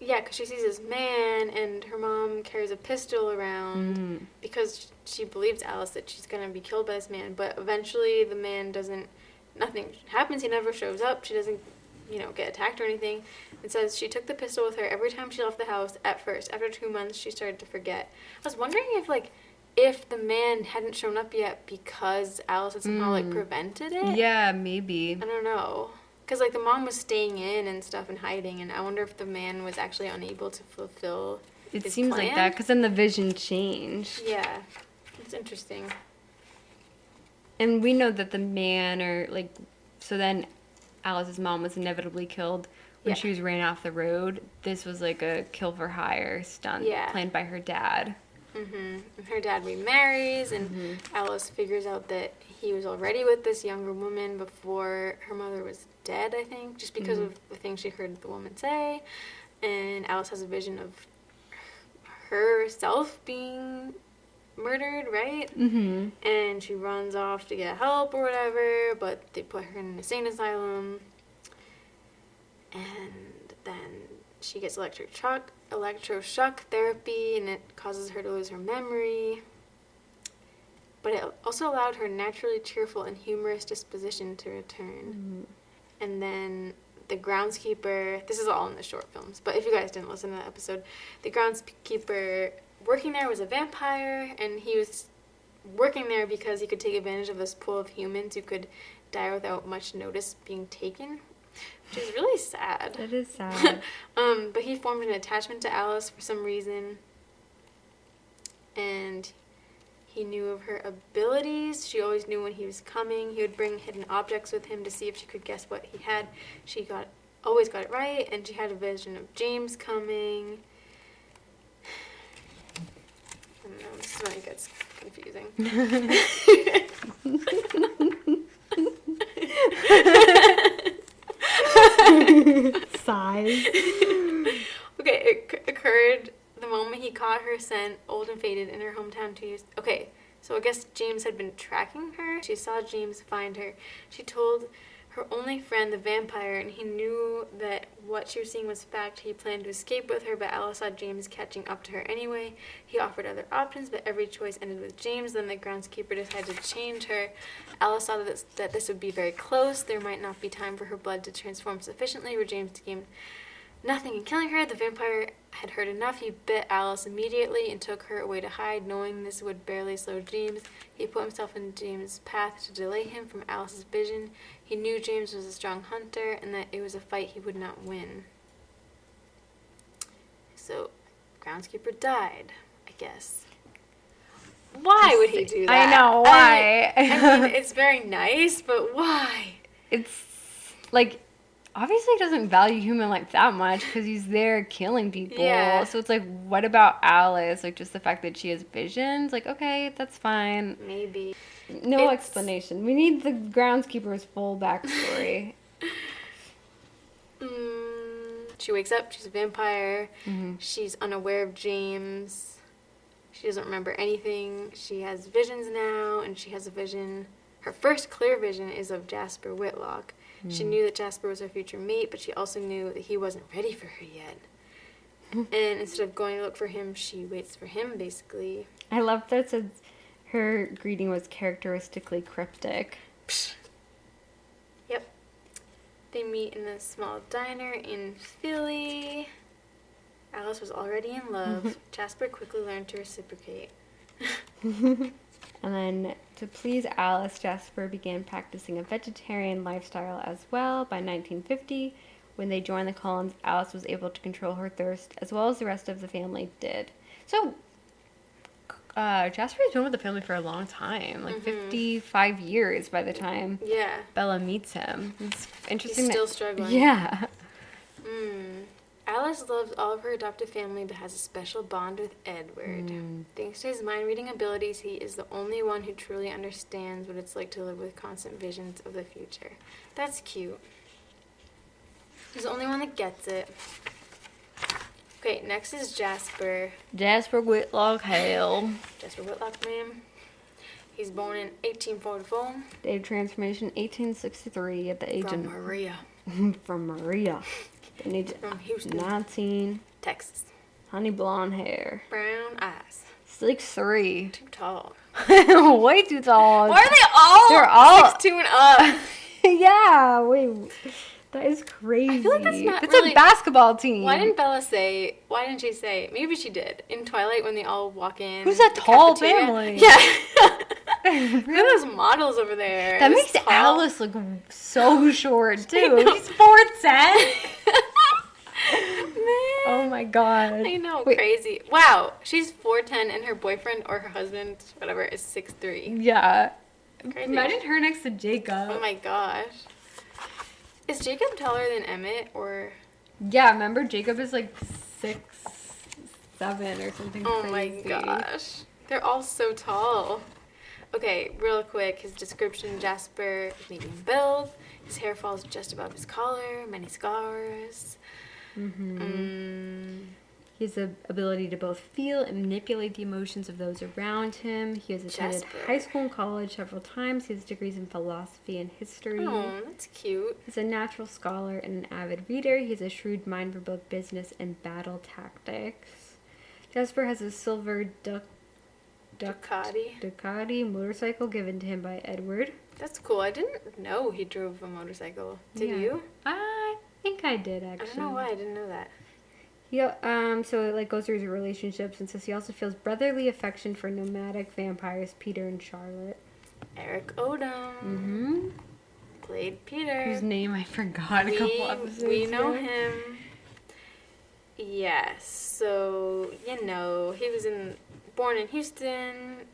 Yeah, because she sees this man, and her mom carries a pistol around because she believes Alice that she's going to be killed by this man. But eventually the man nothing happens. He never shows up. She doesn't, get attacked or anything. It says she took the pistol with her every time she left the house at first. After 2 months, she started to forget. I was wondering if the man hadn't shown up yet because Alice had somehow, like, prevented it. Yeah, maybe. I don't know. Because, like, the mom was staying in and stuff and hiding, and I wonder if the man was actually unable to fulfill his It seems plan. like that, because then the vision changed. Yeah. It's interesting. And we know that the man, so then Alice's mom was inevitably killed when she was ran off the road. This was, like, a kill-for-hire stunt planned by her dad. And her dad remarries, and Alice figures out that he was already with this younger woman before her mother was dead, I think, just because of the things she heard the woman say. And Alice has a vision of herself being murdered, right? And she runs off to get help or whatever, but they put her in an insane asylum. And then she gets electroshock therapy, and it causes her to lose her memory. But it also allowed her naturally cheerful and humorous disposition to return. And then the groundskeeper, this is all in the short films, but if you guys didn't listen to that episode, the groundskeeper working there was a vampire, and he was working there because he could take advantage of this pool of humans who could die without much notice being taken, which is really sad. It is sad. But he formed an attachment to Alice for some reason, and he knew of her abilities. She always knew when he was coming. He would bring hidden objects with him to see if she could guess what he had. She always got it right, and she had a vision of James coming. I don't know, this is when it gets confusing. Sighs. Okay, it occurred the moment he caught her scent, old and faded, in her hometown 2 years. Okay, so I guess James had been tracking her. She saw James find her. She told her only friend, the vampire, and he knew that what she was seeing was fact. He planned to escape with her, but Alice saw James catching up to her anyway. He offered other options, but every choice ended with James. Then the groundskeeper decided to change her. Alice saw that this would be very close. There might not be time for her blood to transform sufficiently for James to gain nothing in killing her. The vampire had heard enough. He bit Alice immediately and took her away to hide, knowing this would barely slow James. He put himself in James' path to delay him from Alice's vision. He knew James was a strong hunter and that it was a fight he would not win. So, groundskeeper died, I guess. Why would he do that? I know, why? I mean, it's very nice, but why? It's like, obviously he doesn't value human life that much because he's there killing people. Yeah. So it's like, what about Alice? Like, just the fact that she has visions? Like, okay, that's fine. Maybe. No explanation. We need the groundskeeper's full backstory. She wakes up. She's a vampire. She's unaware of James. She doesn't remember anything. She has visions now, and she has a vision. Her first clear vision is of Jasper Whitlock. She knew that Jasper was her future mate, but she also knew that he wasn't ready for her yet. And instead of going to look for him, she waits for him, basically. I love that it says her greeting was characteristically cryptic. Yep. They meet in a small diner in Philly. Alice was already in love. Jasper quickly learned to reciprocate. And then, to please Alice, Jasper began practicing a vegetarian lifestyle as well. By 1950, when they joined the Cullens, Alice was able to control her thirst, as well as the rest of the family did. So, Jasper's been with the family for a long time, like 55 years by the time Bella meets him. It's interesting. He's still struggling. Yeah. Alice loves all of her adoptive family, but has a special bond with Edward. Thanks to his mind-reading abilities, he is the only one who truly understands what it's like to live with constant visions of the future. That's cute. He's the only one that gets it. Okay, next is Jasper. Jasper Whitlock Hale. Jasper Whitlock, ma'am. He's born in 1844. Date of transformation, 1863, at the age of... Maria. From Maria. They need From Houston. 19. Texas. Honey blonde hair. Brown eyes. 6'3". Too tall. Way too tall. Why are they all? They're all 6'2" and up. Yeah, wait. That is crazy. I feel like that's not It's really... a basketball team. Why didn't she say? Maybe she did. In Twilight when they all walk in. Who's that the tall cafeteria. family? Yeah. Look at those models over there. That This makes tall- Alice look so short, too. She's 4'10". Man. Oh my god. I know, Wait. crazy. Wow, she's 4'10" and her boyfriend or her husband, whatever, is 6'3". Yeah. Crazy. Imagine her next to Jacob. Oh my gosh. Is Jacob taller than Emmett or? Yeah, remember Jacob is like 6'6" 6'7" or something Oh crazy. my gosh. They're all so tall. Okay, real quick, his description: Jasper is medium build. His hair falls just above his collar. Many scars. He has the ability to both feel and manipulate the emotions of those around him. He has attended Jasper. high school and college several times. He has degrees in philosophy and history. Oh, that's cute. He's a natural scholar and an avid reader. He has a shrewd mind for both business and battle tactics. Jasper has a silver Ducati motorcycle given to him by Edward. That's cool. I didn't know he drove a motorcycle. Did you? I think I did, actually. I don't know why I didn't know that. So it like goes through his relationships and says he also feels brotherly affection for nomadic vampires Peter and Charlotte. Eric Odom. Played Peter. Whose name I forgot a couple episodes We know ago. him. Yes. So, he was born in Houston.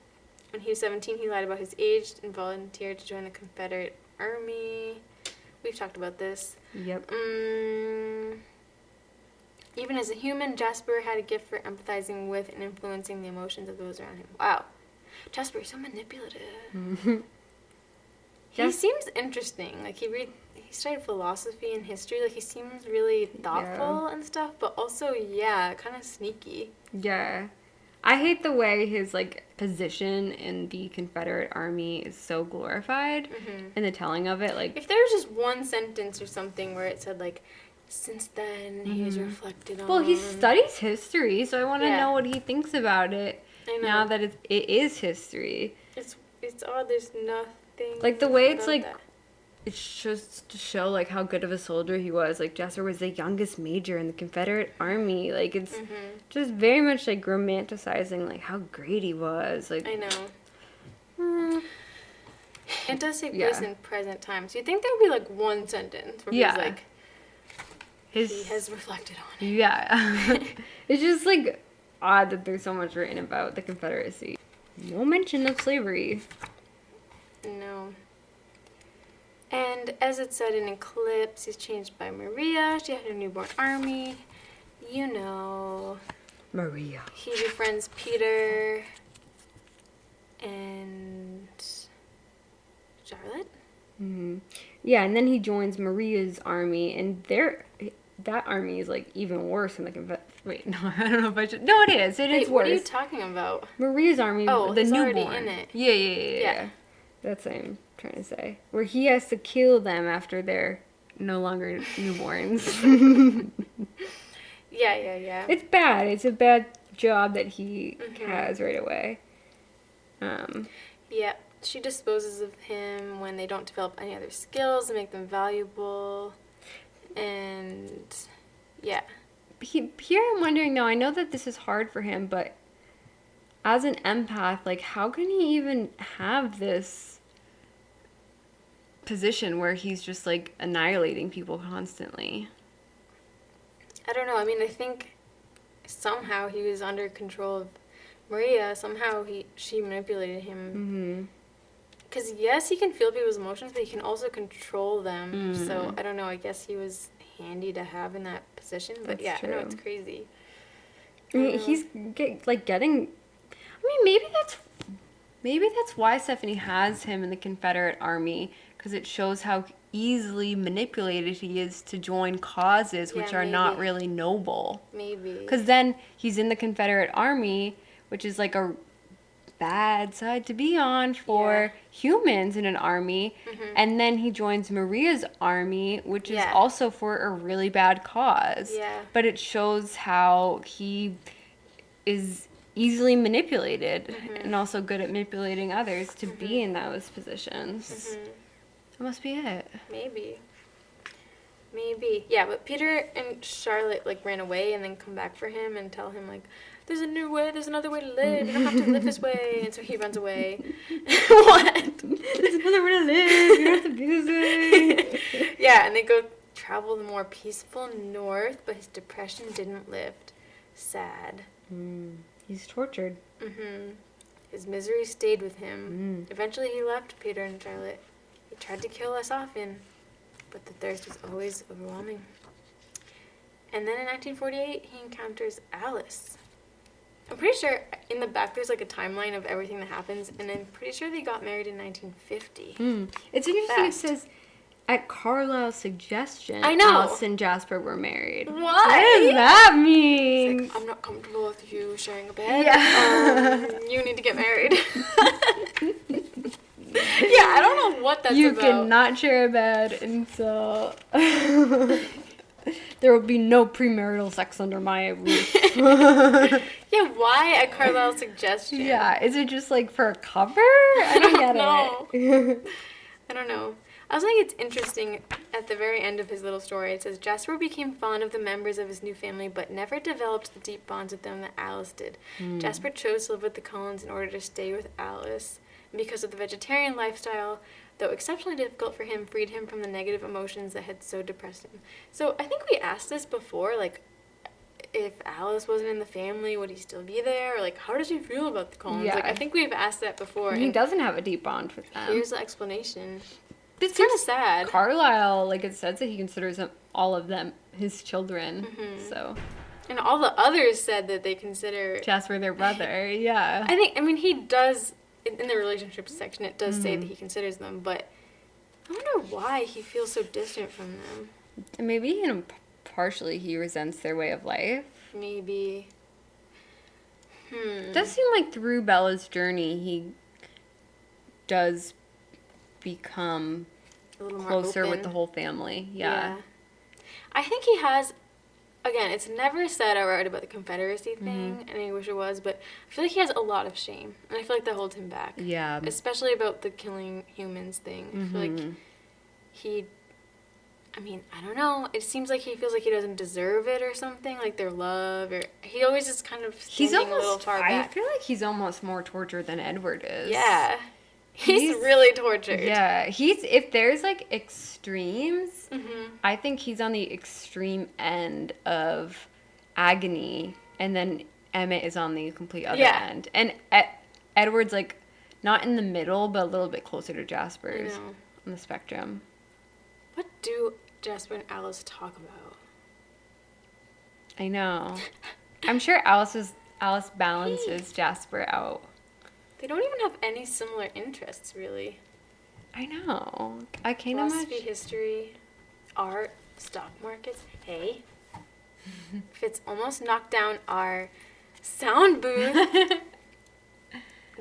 When he was 17, he lied about his age and volunteered to join the Confederate Army. We've talked about this. Yep. Even as a human, Jasper had a gift for empathizing with and influencing the emotions of those around him. Wow. Jasper is so manipulative. He seems interesting. Like, he studied philosophy and history. Like, he seems really thoughtful and stuff, but also, kind of sneaky. Yeah. I hate the way his, like, position in the Confederate Army is so glorified in the telling of it. Like, if there was just one sentence or something where it said, like, since then he has reflected on... well, he studies history, so I want to know what he thinks about it now that it is history. It's odd. There's nothing... Like, the way it's, like... that. It's just to show, like, how good of a soldier he was. Like, Jasper was the youngest major in the Confederate Army. Like, it's just very much, like, romanticizing, like, how great he was. Like, I know. It does take place in present time. So you'd think there would be, like, one sentence where he's like, he has reflected on it. Yeah. It's just, like, odd that there's so much written about the Confederacy. No mention of slavery. No. And as it said in Eclipse, he's changed by Maria. She had a newborn army. Maria. He befriends Peter and Charlotte. Yeah, and then he joins Maria's army, and that army is, like, even worse than the Confederate. Wait, no, I don't know if I should. No, it is. It is worse. What are you talking about? Maria's army, the he's newborn. already in it. Yeah. That's what I'm trying to say. Where he has to kill them after they're no longer newborns. Yeah. It's bad. It's a bad job that he has right away. Yeah. She disposes of him when they don't develop any other skills that make them valuable. And, yeah. Here I'm wondering, though, I know that this is hard for him, but as an empath, like, how can he even have this position where he's just, like, annihilating people constantly? I don't know. I mean, I think somehow he was under control of Maria. Somehow she manipulated him. Because, yes, he can feel people's emotions, but he can also control them. So, I don't know. I guess he was handy to have in that position. But, That's I know true. it's crazy. I mean, he's, getting... I mean, maybe that's why Stephenie has him in the Confederate Army, because it shows how easily manipulated he is to join causes which are not really noble. Maybe. Because then he's in the Confederate Army, which is, like, a bad side to be on for humans in an army, and then he joins Maria's army, which is also for a really bad cause. But it shows how he is easily manipulated and also good at manipulating others to be in those positions. That must be it. Maybe. Yeah, but Peter and Charlotte, like, ran away and then come back for him and tell him, like, there's a new way, there's another way to live, you don't have to live this way. And so he runs away. What? There's another way to live, you don't have to be this way. Yeah, and they go travel the more peaceful north, but his depression didn't lift. Sad. He's tortured. His misery stayed with him. Eventually he left Peter and Charlotte. He tried to kill us often, but the thirst was always overwhelming. And then in 1948, he encounters Alice. I'm pretty sure in the back there's like a timeline of everything that happens, and I'm pretty sure they got married in 1950. It's interesting. Fast. It says, at Carlisle's suggestion, I know. Alice and Jasper were married. Why? What does that mean? It's like, I'm not comfortable with you sharing a bed. Yeah. You need to get married. Yeah, I don't know what that's You about. cannot share a bed until there will be no premarital sex under my roof. Yeah, why at Carlisle's suggestion? Yeah, is it just like for a cover? I don't get it. I don't know. I also think it's interesting at the very end of his little story. It says, Jasper became fond of the members of his new family, but never developed the deep bonds with them that Alice did. Jasper chose to live with the Cullens in order to stay with Alice. And because of the vegetarian lifestyle, though exceptionally difficult for him, freed him from the negative emotions that had so depressed him. So I think we asked this before, like, if Alice wasn't in the family, would he still be there? Or, like, how does he feel about the Cullens? Yeah. Like, I think we've asked that before. He and doesn't have a deep bond with them. here's the explanation. It's kind of sad. Carlisle, like it says that he considers all of them his children. So And all the others said that they consider Jasper their brother. Yeah. I mean, he does, in the relationships section, it does say that he considers them, but I wonder why he feels so distant from them. And maybe, partially he resents their way of life. Maybe. It does seem like through Bella's journey, he does become A little more closer open. with the whole family. Yeah. I think he has, again, it's never said outright about the Confederacy thing, and I wish it was, but I feel like he has a lot of shame, and I feel like that holds him back. Yeah. Especially about the killing humans thing. I feel like I don't know. It seems like he feels like he doesn't deserve it or something, like their love, or he always is kind of standing a little far I back. feel like he's almost more tortured than Edward is. Yeah. He's really tortured. Yeah, if there's like extremes, I think he's on the extreme end of agony, and then Emmett is on the complete other end. And Edward's like not in the middle, but a little bit closer to Jasper's on the spectrum. What do Jasper and Alice talk about? I know. I'm sure Alice balances Jasper out. They don't even have any similar interests, really. I know. I can't Philosophy, imagine. history, art, stock markets. Hey, Fitz almost knocked down our sound booth,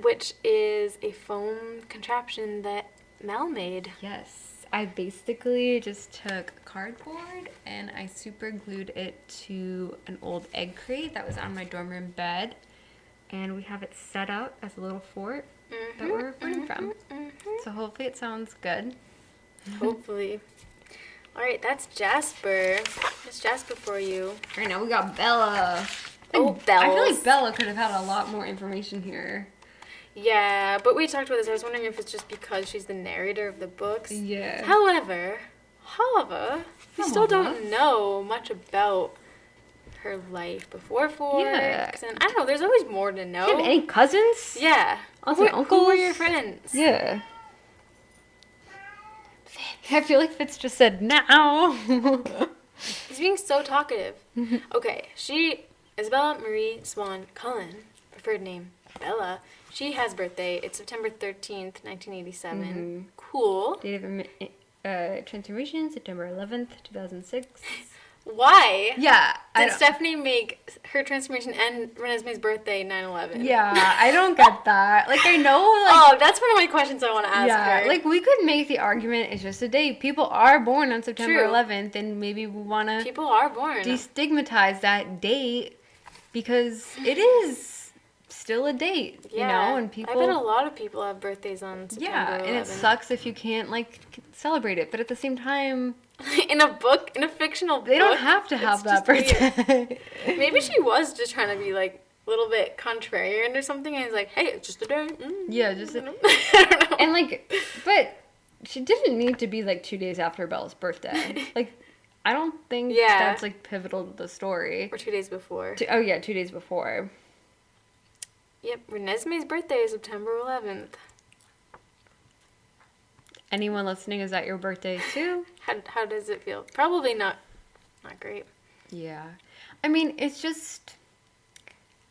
which is a foam contraption that Mel made. Yes. I basically just took cardboard and I super glued it to an old egg crate that was on my dorm room bed. And we have it set out as a little fort that we're recording from. So hopefully it sounds good. Hopefully. All right, that's Jasper. That's Jasper for you. All right, now we got Bella. Oh, I feel Bells. like Bella could have had a lot more information here. Yeah, but we talked about this. I was wondering if it's just because she's the narrator of the books. Yeah. However, we still don't know much about her life before Forks. Yeah. And I don't know, there's always more to know. Do you have any cousins? Yeah. Aunts Who and uncles? were your friends? Yeah. I feel like Fitz just said, now. He's being so talkative. Okay, Isabella Marie Swan Cullen, preferred name Bella. She has birthday. It's September 13th, 1987. Cool. Date of transformation, September 11th, 2006. Why? Yeah. Did Stephenie make her transformation and Renesmee's birthday 9/11? Yeah, I don't get that. Like, I know, like... Oh, that's one of my questions I want to ask her. Like, we could make the argument it's just a date. People are born on September True. 11th, and maybe we want to People are born. destigmatize that date because it is still a date, you know? And people... I bet a lot of people have birthdays on September 11th. and it sucks if you can't, like, celebrate it. But at the same time... in a fictional book. They don't have to have that birthday. Maybe she was just trying to be, like, a little bit contrarian or something, and he's like, hey, it's just a day. Yeah, just... I don't know. And, like, but she didn't need to be, like, 2 days after Bella's birthday. Like, I don't think that's, like, pivotal to the story. Or 2 days before. 2 days before. Yep, Renesmee's birthday is September 11th. Anyone listening, is that your birthday too? How does it feel? Probably not great. Yeah. I mean, it's just...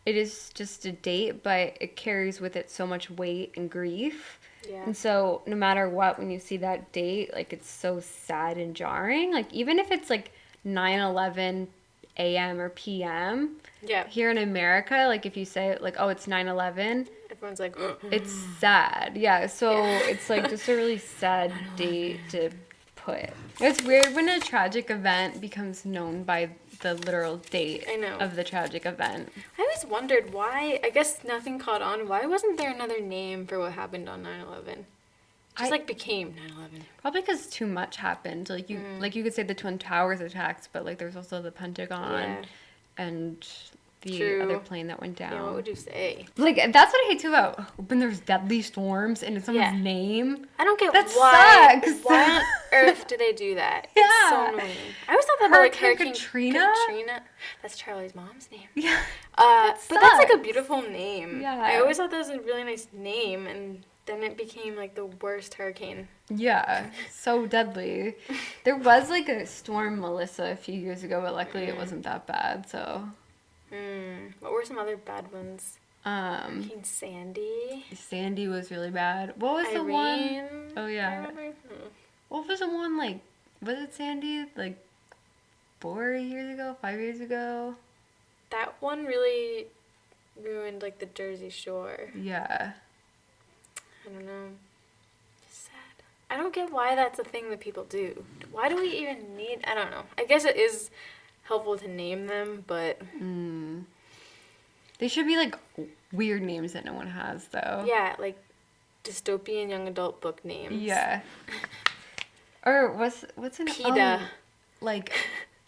it is just a date, but it carries with it so much weight and grief. Yeah. And so no matter what, when you see that date, like, it's so sad and jarring. Like, even if it's like 9/11 a.m. or p.m. Yeah. Here in America, like, if you say like, oh, it's 9/11, everyone's like, it's sad. Yeah. So it's like just a really sad date to put. It's weird when a tragic event becomes known by the literal date of the tragic event. I always wondered why, I guess nothing caught on, why wasn't there another name for what happened on 9/11? Just like became 9/11. Probably because too much happened. Like you could say the Twin Towers attacks, but like there's also the Pentagon and the other plane that went down. Yeah, what would you say? Like, that's what I hate too about when there's deadly storms and it's someone's name. I don't get that why. Sucks. Why on earth do they do that? Yeah. It's so annoying. I always thought that about like Hurricane Katrina. That's Charlie's mom's name. Yeah. But that's like a beautiful name. Yeah. I always thought that was a really nice name, and then it became like the worst hurricane. Yeah, so deadly. There was like a storm Melissa a few years ago, but luckily it wasn't that bad. So. What were some other bad ones? Hurricane Sandy. Sandy was really bad. What was the one? Oh yeah. What was the one like? Was it Sandy? Like 4 years ago? 5 years ago? That one really ruined like the Jersey Shore. Yeah. I don't know. Just sad. I don't get why that's a thing that people do. Why do we even need? I don't know. I guess it is helpful to name them, but they should be like weird names that no one has, though. Yeah, like dystopian young adult book names. Yeah. Or what's an PETA. Like,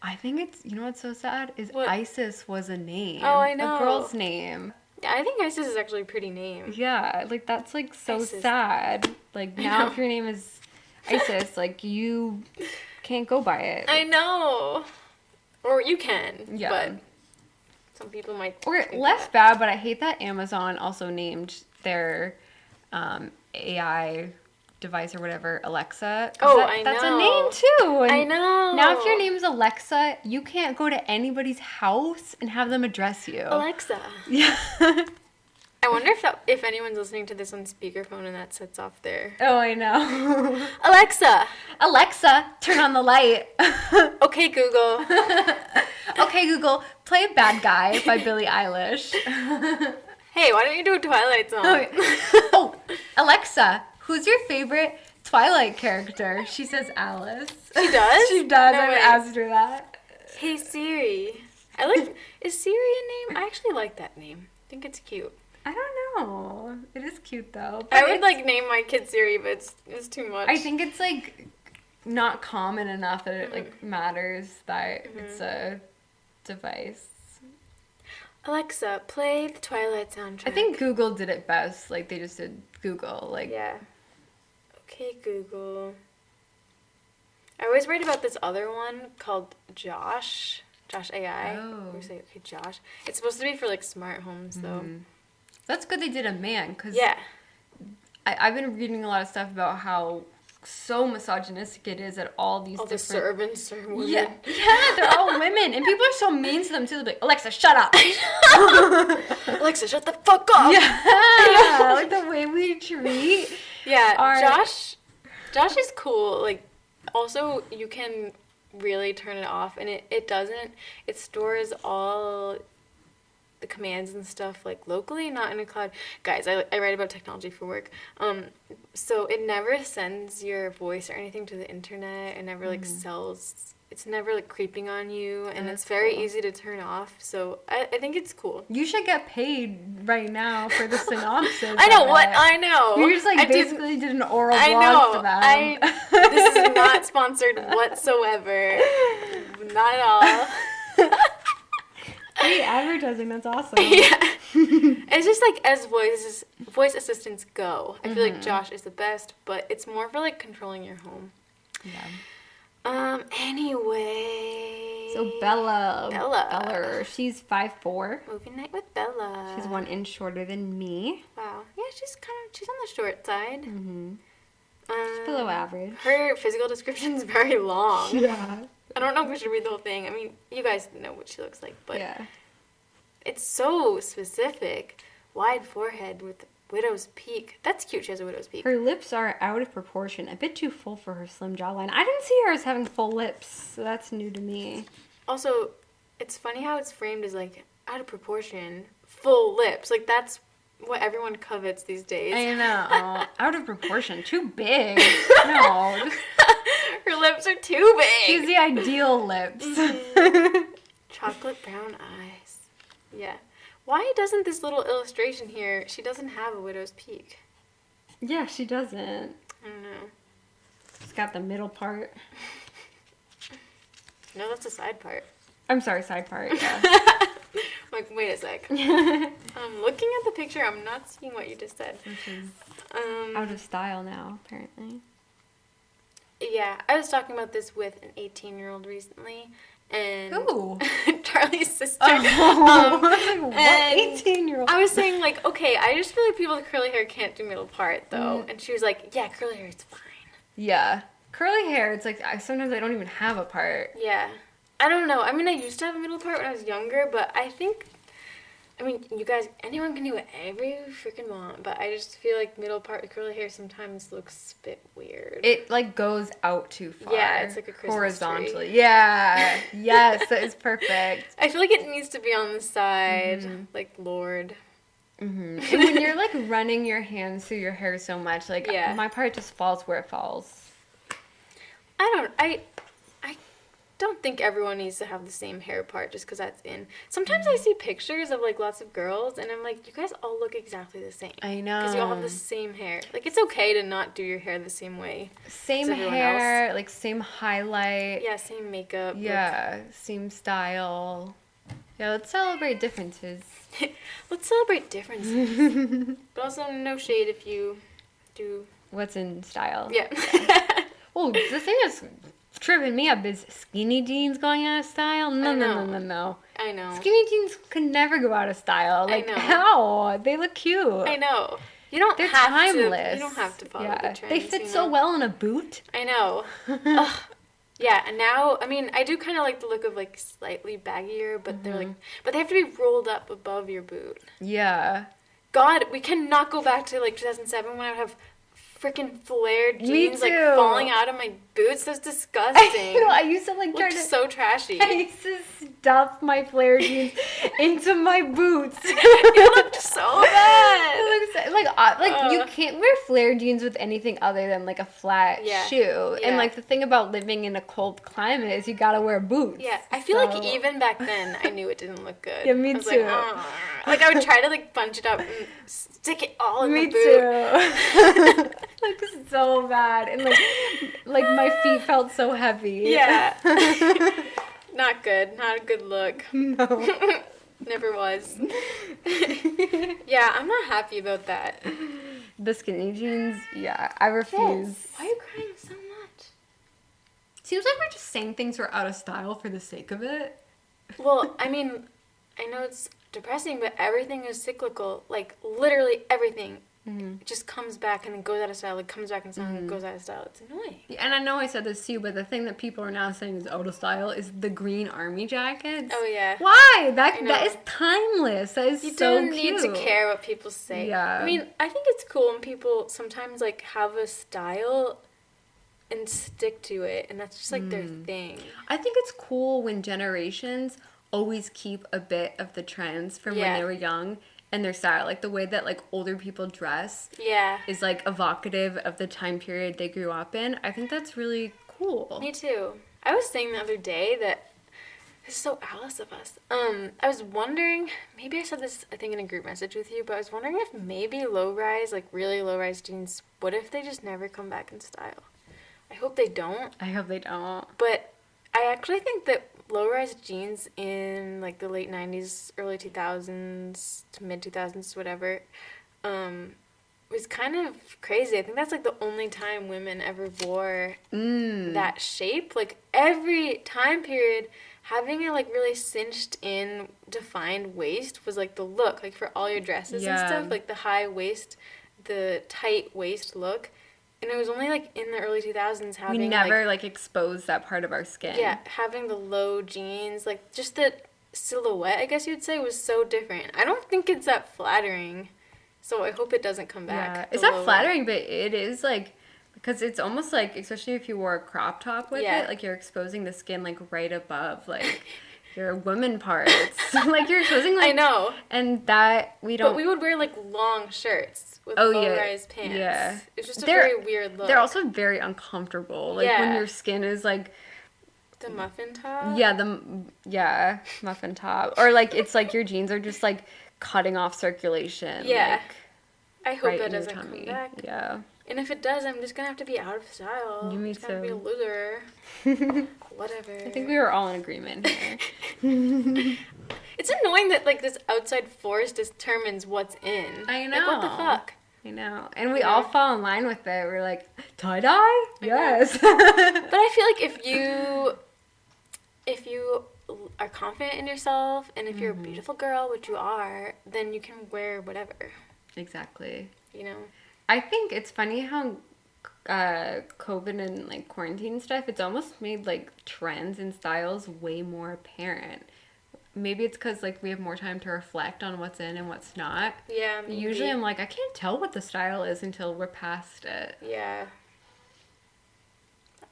I think it's, you know what's so sad is what? Isis was a name. Oh, I know. A girl's name. Yeah, I think Isis is actually a pretty name. Yeah, like that's like so Isis. sad. Like now, if your name is Isis, like you can't go by it. I know. Or you can. Yeah. But some people might. Or think less that. bad, but I hate that Amazon also named their AI device or whatever Alexa. Oh, That's a know. name too. And I know. Now, if your name's Alexa, you can't go to anybody's house and have them address you. Alexa. Yeah. I wonder if anyone's listening to this on speakerphone and that sets off their. Oh, I know. Alexa. Alexa, turn on the light. Okay, Google. Okay, Google, play Bad Guy by Billie Eilish. Hey, why don't you do a Twilight song? Oh, Alexa, who's your favorite Twilight character? She says Alice. She does? She does. No I've way. asked her that. Hey, Siri. Is Siri a name? I actually like that name. I think it's cute. I don't know. It is cute though. I would like name my kid Siri, but it's too much. I think it's like not common enough that it like matters that it's a device. Alexa, play the Twilight soundtrack. I think Google did it best. Like they just did Google. Like Yeah. Okay, Google. I always read about this other one called Josh AI. Oh. We say, okay, Josh. It's supposed to be for like smart homes, though. that's good they did a man because Yeah. I've been reading a lot of stuff about how so misogynistic it is at all these All the different. servants are women. Yeah, they're all women, and people are so mean to them too. They're like, Alexa, shut up. Alexa, shut the fuck up. Yeah, like the way we treat. Yeah, Josh is cool. Like, also, you can really turn it off, and it stores all the commands and stuff, like, locally, not in a cloud. Guys, I write about technology for work. So it never sends your voice or anything to the internet. It never, like, sells. It's never, like, creeping on you, and it's very easy to turn off. So I think it's cool. You should get paid right now for the synopsis. I know of what it. I know. You just like I basically did an oral I blog know. for them. This is not sponsored whatsoever. Not at all. Hey, advertising, that's awesome. Yeah. It's just like as voice assistants go. I feel like Josh is the best, but it's more for like controlling your home. Yeah. Anyway. So Bella, she's 5'4". Movie night with Bella. She's 1 inch shorter than me. Wow. Yeah, she's on the short side. She's below average. Her physical description is very long. Yeah. I don't know if we should read the whole thing. I mean, you guys know what she looks like, but Yeah. It's so specific. Wide forehead with widow's peak. That's cute. She has a widow's peak. Her lips are out of proportion, a bit too full for her slim jawline. I didn't see her as having full lips, so that's new to me. Also, it's funny how it's framed as, like, out of proportion, full lips. Like, that's what everyone covets these days. I know. Out of proportion. Too big. No. Her lips are too big. She's the ideal lips. Chocolate brown eyes. Yeah. Why doesn't this little illustration here, she doesn't have a widow's peak? Yeah, she doesn't. I don't know. She's got the middle part. No, that's the side part. I'm sorry, side part, yeah. Like, wait a sec. I'm looking at the picture, I'm not seeing what you just said. Which is out of style now, apparently. Yeah, I was talking about this with an 18-year-old recently, and... Ooh. Charlie's sister. I was like, what 18-year-old? I was saying, like, okay, I just feel like people with curly hair can't do middle part, though. And she was like, yeah, curly hair is fine. Yeah. Curly hair, it's like, sometimes I don't even have a part. Yeah. I don't know. I mean, I used to have a middle part when I was younger, but I think, I mean, you guys, anyone can do whatever you freaking want, but I just feel like middle part with curly hair sometimes looks a bit weird. It, like, goes out too far. Yeah, it's like a Christmas horizontally. tree. Yeah. Yes, that is perfect. I feel like it needs to be on the side, like Lord. And when you're, like, running your hands through your hair so much, like, my part just falls where it falls. I don't think everyone needs to have the same hair part just because that's in. Sometimes I see pictures of, like, lots of girls, and I'm like, you guys all look exactly the same. I know. Because you all have the same hair. Like, it's okay to not do your hair the same way. Same hair, like, same highlight. Yeah, same makeup. Yeah, same style. Yeah, let's celebrate differences. Let's celebrate differences. But also, no shade if you do... What's in style. Yeah. Well, the thing that's tripping me up is skinny jeans going out of style. No. I know. Skinny jeans can never go out of style. Like, I know. how? They look cute. I know. You don't They're have timeless. to. You don't have to follow the trends. They fit so well in a boot. I know. Ugh. Yeah, and now, I mean, I do kind of like the look of, like, slightly baggier, but they're like, but they have to be rolled up above your boot. Yeah. God, we cannot go back to, like, 2007 when I would have freaking flared jeans, like, too. falling out of my boots. That's disgusting. I used to, like, try Looked to... so trashy. I used to stuff my flare jeans into my boots. It looked so bad. It looks like you can't wear flare jeans with anything other than, like, a flat shoe. Yeah. And, like, the thing about living in a cold climate is you gotta wear boots. Yeah, I feel like even back then I knew it didn't look good. Yeah, me I was too. Like, I would try to, like, bunch it up and stick it all in Me the boot. too. Like, so bad. And, like my feet felt so heavy. Yeah. Not good. Not a good look. No. Never was. Yeah, I'm not happy about that. The skinny jeans, yeah, I refuse. Yes. Why are you crying so much? Seems like we're just saying things are out of style for the sake of it. Well, I mean, I know it's depressing, but everything is cyclical. Like, literally everything. It just comes back and then goes out of style. It comes back in style and goes out of style. It's annoying. Yeah, and I know I said this to you, but the thing that people are now saying is out of style is the green army jackets. Oh, yeah. Why? That is timeless. That is You so don't cute. need to care what people say. Yeah. I mean, I think it's cool when people sometimes, like, have a style and stick to it, and that's just, like, their thing. I think it's cool when generations always keep a bit of the trends from when they were young and their style. Like, the way that, like, older people dress is, like, evocative of the time period they grew up in. I think that's really cool. Me too. I was saying the other day that this is so Alice of us. I was wondering, maybe I said this, I think, in a group message with you, but I was wondering if maybe low-rise, like, really low-rise jeans, what if they just never come back in style? I hope they don't. I hope they don't. But I actually think that low-rise jeans in, like, the late 90s, early 2000s to mid-2000s, whatever, was kind of crazy. I think that's, like, the only time women ever wore that shape. Like, every time period, having a, like, really cinched-in, defined waist was, like, the look. Like, for all your dresses and stuff, like, the high waist, the tight waist look. And it was only, like, in the early 2000s having, we never, like, exposed that part of our skin. Yeah, having the low jeans, like, just the silhouette, I guess you'd say, was so different. I don't think it's that flattering, so I hope it doesn't come back. Yeah, it's not flattering, but it is, like, because it's almost like, especially if you wore a crop top with it, like, you're exposing the skin, like, right above, like, your woman parts. Like, you're exposing, like... I know. And that, we don't... But we would wear, like, long shirts with low-rise pants. Yeah. It's just a very weird look. They're also very uncomfortable. Like, when your skin is, like... The muffin top? Yeah, muffin top. Or, like, it's like your jeans are just, like, cutting off circulation. Yeah. Like, I hope that doesn't come back. Yeah. And if it does, I'm just gonna have to be out of style. Me I'm gonna be a loser. Whatever. I think we were all in agreement here. It's annoying that, like, this outside force determines what's in. I know. Like, what the fuck? I know. And we all fall in line with it. We're like, tie-dye? Yes. But I feel like if you are confident in yourself, and if you're a beautiful girl, which you are, then you can wear whatever. Exactly. You know? I think it's funny how COVID and, like, quarantine stuff, it's almost made, like, trends and styles way more apparent. Maybe it's because, like, we have more time to reflect on what's in and what's not. Yeah, maybe. Usually I'm like, I can't tell what the style is until we're past it. Yeah.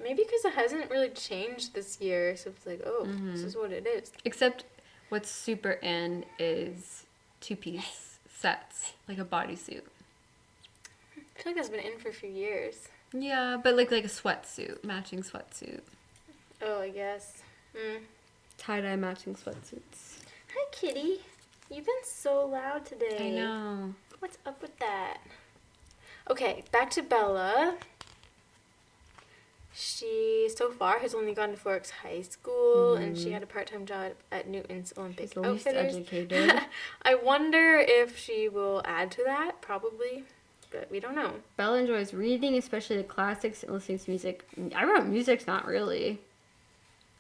Maybe because it hasn't really changed this year, so it's like, oh, this is what it is. Except what's super in is two-piece sets, like a bodysuit. I feel like that's been in for a few years. Yeah, but like a sweatsuit, matching sweatsuit. Oh, I guess. Tie-dye matching sweatsuits. Hi, kitty. You've been so loud today. I know. What's up with that? Okay, back to Bella. She, so far, has only gone to Forks High School, and she had a part-time job at Newton's Olympic She's the least Outfitters. educated. I wonder if she will add to that, probably, but we don't know. Bella enjoys reading, especially the classics, and listening to music. I wrote music's not really.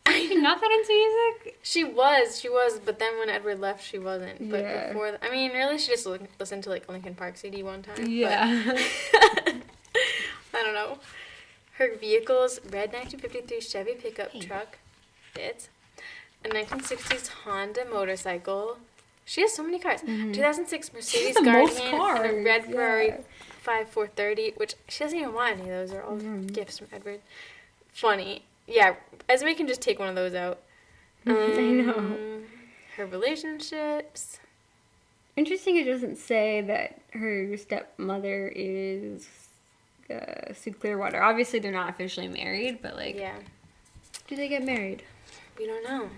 You're not that into music? She was, but then when Edward left, she wasn't. But Yeah. before, I mean, really, she just listened to, like, Linkin Park CD one time. Yeah. But, I don't know. Her vehicles, red 1953 Chevy pickup truck, fits. A 1960s Honda motorcycle. She has so many cars. 2006 Mercedes Guardian and a red Ferrari 5430, which she doesn't even want any of those. They're all gifts from Edward. Funny. Yeah, Esme can just take one of those out. I know. Her relationships. Interesting, it doesn't say that her stepmother is Sue Clearwater. Obviously, they're not officially married, but, like, Yeah. do they get married? We don't know.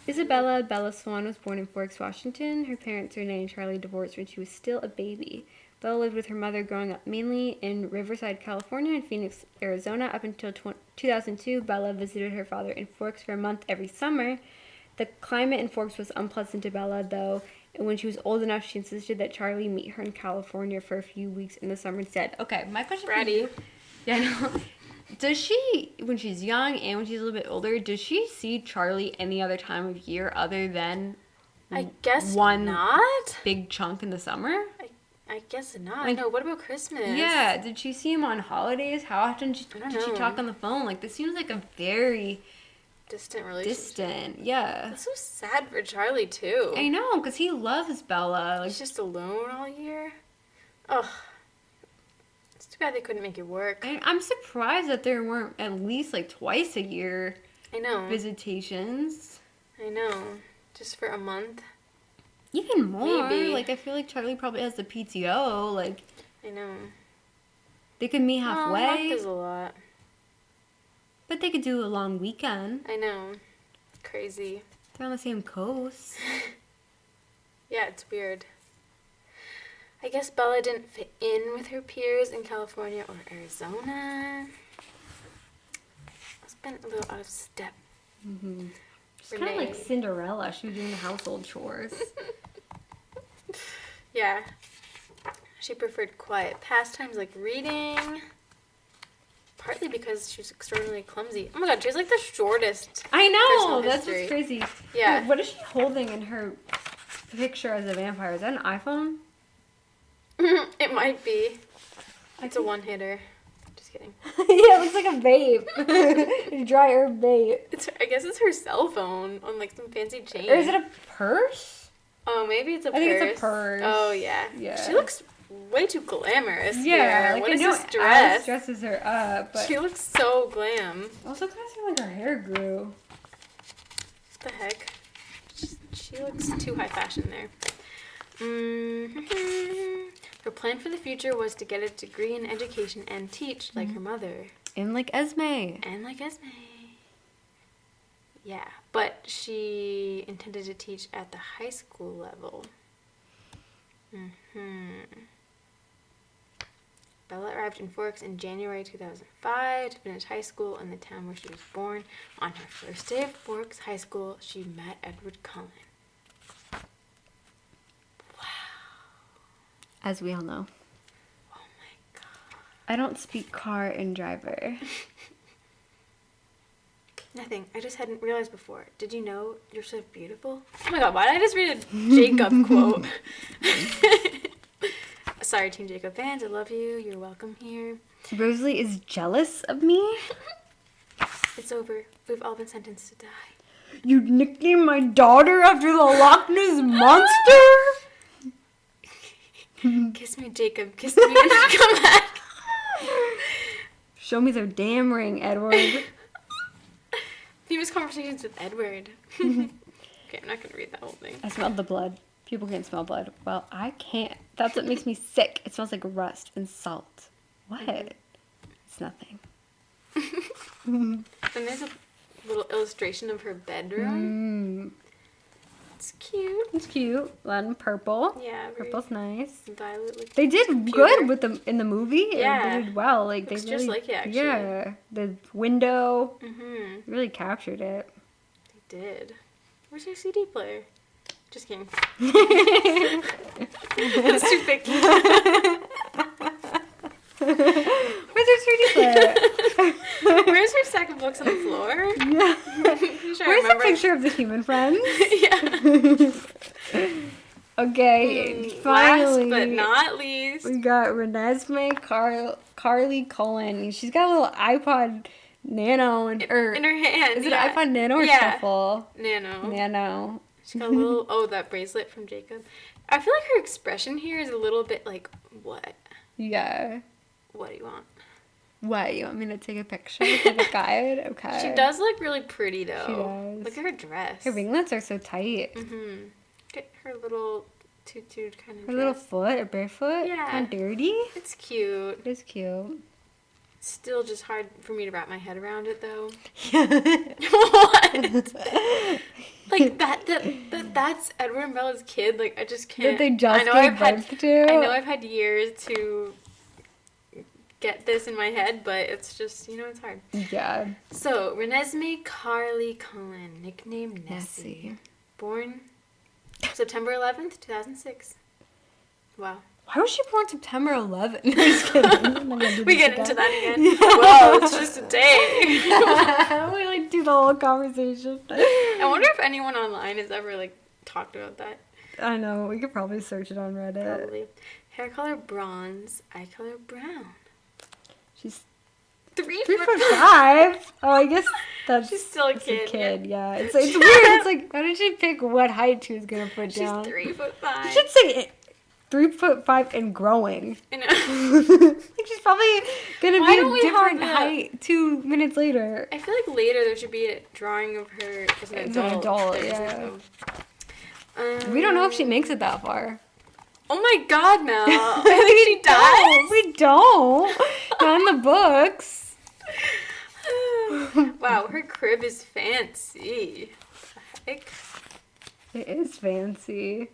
Isabella Bella Swan was born in Forks, Washington. Her parents, Renee and Charlie, divorced when she was still a baby. Bella lived with her mother growing up mainly in Riverside, California and Phoenix, Arizona. Up until 2002, Bella visited her father in Forks for a month every summer. The climate in Forks was unpleasant to Bella, though, and when she was old enough, she insisted that Charlie meet her in California for a few weeks in the summer instead. Okay, my question for you... Yeah, no. Does she, when she's young and when she's a little bit older, does she see Charlie any other time of year other than I guess one not. big chunk in the summer? I guess not. Like, no, what about Christmas? Yeah, did she see him on holidays? How often did she know. talk on the phone? Like, this seems like a very distant relationship. distant, yeah. That's so sad for Charlie, too. I know, because he loves Bella. Like, He's just alone all year. Ugh. It's too bad they couldn't make it work. I'm surprised that there weren't at least, like, twice a year I know. visitations. I know. Just for a month. Even more. Maybe. Like, I feel like Charlie probably has the PTO. Like, I know. they could meet A halfway. month is a lot. But they could do a long weekend. I know. Crazy. They're on the same coast. Yeah, it's weird. I guess Bella didn't fit in with her peers in California or Arizona. It's been a little out of step. Mm-hmm. She's kind of like Cinderella. She was doing the household chores. Yeah. She preferred quiet pastimes like reading. Partly because she was extraordinarily clumsy. Oh my god, she's like the shortest. I know! personal That's history. what's crazy. Yeah. Wait, what is she holding in her picture as a vampire? Is that an iPhone? It might be. It's a one-hitter. Just Just kidding. Yeah, it looks like a vape. A dry herb vape. I guess it's her cell phone on like some fancy chain. Or is it a purse? Oh, maybe it's a purse. I think it's a purse. Oh, yeah. She looks way too glamorous here. Like, what is this dress? Alice dresses her up. But she looks so glam. Also kind of seems like her hair grew. What the heck? She looks too high fashion there. Her plan for the future was to get a degree in education and teach like her mother. And like Esme. Yeah, but she intended to teach at the high school level. Bella arrived in Forks in January 2005 to finish high school in the town where she was born. On her first day of Forks High School, she met Edward Cullen. As we all know. Oh my god. I don't speak car and driver. Nothing. I just hadn't realized before. Did you know you're so beautiful? Oh my god, why did I just read a Jacob quote? Sorry, Team Jacob fans. I love you. You're welcome here. Rosalie is jealous of me? It's over. We've all been sentenced to die. You nicknamed my daughter after the Loch Ness Monster? Kiss me, Jacob. Kiss me and come back. Show me their damn ring, Edward. Famous conversations with Edward. Okay, I'm not going to read that whole thing. I smelled the blood. People can't smell blood. Well, I can't. That's what makes me sick. It smells like rust and salt. What? It's nothing. And there's a little illustration of her bedroom. It's cute. It's cute. And purple. Yeah. Purple's nice. Violet. They did good with them in the movie. Yeah. They did well. Like Looks they really, just like it, actually. Yeah. The window. Really captured it. They did. Where's your CD player? Just kidding. That's too picky. Where's her 3D player? Where's her stack of books on the floor? Yeah. Sure Where's the picture of the human friends? Yeah. Okay, finally. Last but not least. We got Renesmee Carlisle Cullen. She's got a little iPod Nano in her hand. Is it an iPod Nano or Shuffle? Nano. She got a little, that bracelet from Jacob. I feel like her expression here is a little bit like, what? Yeah. What do you want? What? You want me to take a picture? Take a guide? Okay. She does look really pretty, though. She does. Look at her dress. Her ringlets are so tight. Look at her little tutued kind of Her dress. little foot, or barefoot. Yeah. Kind of dirty. It's cute. It is cute. Still just hard for me to wrap my head around it, though. What? Like, that's Edward and Bella's kid. Like, I just can't. That they just gave birth to. I know I've had years to get this in my head, but it's just, it's hard. Yeah. So, Renesmee Carlisle Cullen, nicknamed Nessie. Born September 11th, 2006. Wow. Why was she born September 11th? Just kidding. We get into that again. Yeah. Whoa, it's just a day. We like do the whole conversation. I wonder if anyone online has ever talked about that. I know. We could probably search it on Reddit. Probably. Hair color bronze, eye color brown. She's 3'5". Oh, I guess she's still a kid. Yeah. It's weird. It's like, how did she pick what height she was gonna put down? She's 3'5". You should say 3'5" and growing. I know. She's probably gonna be a different height 2 minutes later. I feel like later there should be a drawing of her as an adult. Yeah. We don't know if she makes it that far. Oh my god, Mel. I think she does. We don't. Not in the books. Wow, her crib is fancy. What the heck? It is fancy.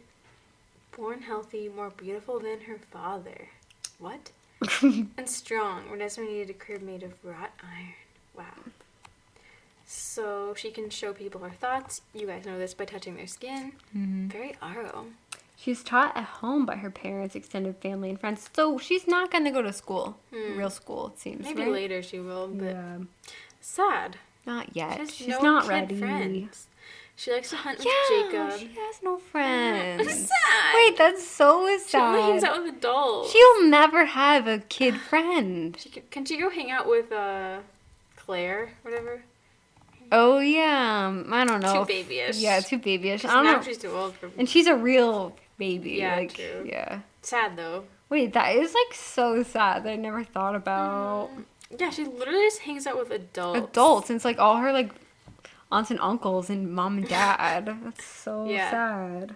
Born healthy, more beautiful than her father. What? And strong. Renesmee needed a crib made of wrought iron. Wow. So she can show people her thoughts. You guys know this by touching their skin. Very Aro. She's taught at home by her parents, extended family, and friends. So she's not going to go to school. Real school, it seems. Maybe later she will, but yeah. sad. Not yet. She's no not kid ready. Friends. She likes to hunt with Yeah, Jacob. she has no friends. Sad. Wait, that's so sad. She only hangs out with adults. She'll never have a kid friend. Can she go hang out with Claire, whatever? Oh yeah, I don't know. Too babyish. Yeah, too babyish. I Now don't know. she's too old for. And she's a real baby. Yeah, like, true. Yeah. Sad though. Wait, that is like so sad that I never thought about. Yeah, she literally just hangs out with adults. Adults, and it's like all her like aunts and uncles and mom and dad. That's so Yeah. sad.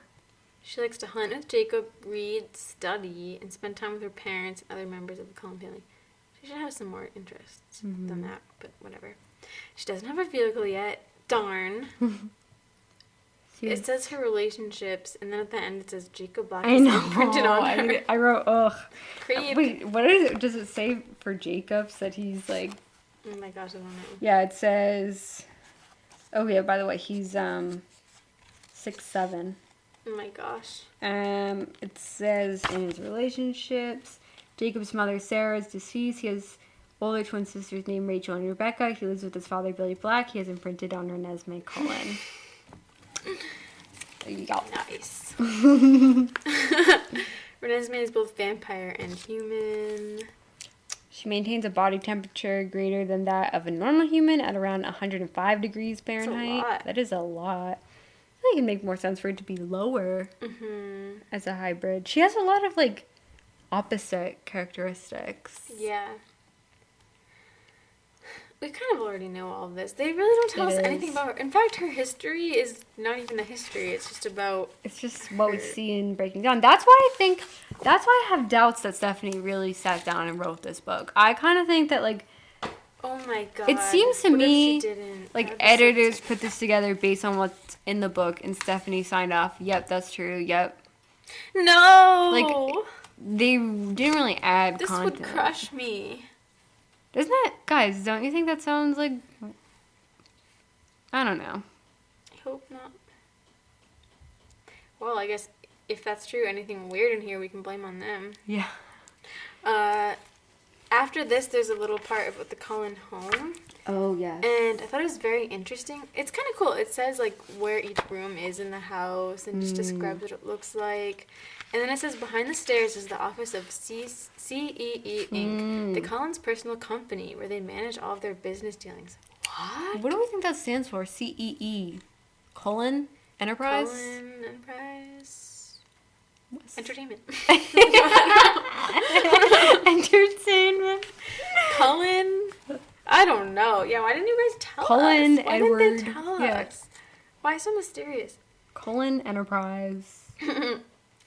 She likes to hunt with Jacob, read, study, and spend time with her parents and other members of the Cullen family. She should have some more interests than that, but whatever. She doesn't have a vehicle yet. Darn. It says her relationships, and then at the end it says Jacob Black I is know. imprinted on her. I wrote, ugh. Creep. Wait, what is it? Does it say for Jacobs that he's like... Oh my gosh, I don't know. Yeah, it says... Oh yeah, by the way, he's 6'7". Oh my gosh. It says in his relationships, Jacob's mother Sarah is deceased. He has older twin sisters named Rachel and Rebecca. He lives with his father Billy Black. He has imprinted on Renesmee Cullen. There you go. Nice. Renesmee is both vampire and human. She maintains a body temperature greater than that of a normal human at around 105 degrees Fahrenheit. lot. That is a lot. I think it make more sense for it to be lower as a hybrid. She has a lot of like opposite characteristics. Yeah. We kind of already know all of this. They really don't tell us anything about her. In fact, her history is not even a history. It's just about... It's just what we see in Breaking Dawn. That's why I have doubts that Stephenie really sat down and wrote this book. I kind of think that like... Oh my god. It seems to What if me she didn't? like That would be so editors sad. put this together based on what's in the book and Stephenie signed off. Yep, that's true. Yep. No! Like, they didn't really add This content. would crush me. Doesn't that... Guys, don't you think that sounds like... I don't know. I hope not. Well, I guess if that's true, anything weird in here we can blame on them. Yeah. After this, there's a little part about the Cullen home. Oh, yes. And I thought it was very interesting. It's kind of cool. It says, like, where each room is in the house and just describes what it looks like. And then it says, behind the stairs is the office of CEE Inc., the Cullens' personal company, where they manage all of their business dealings. What? What do we think that stands for? CEE. Cullen Enterprise? Cullen Enterprise. Entertainment. Entertainment. Cullen. I don't know. Yeah, why didn't you guys tell Cullen, us? Why Edward. didn't they tell Yeah. us? Why so mysterious? Cullen Enterprise.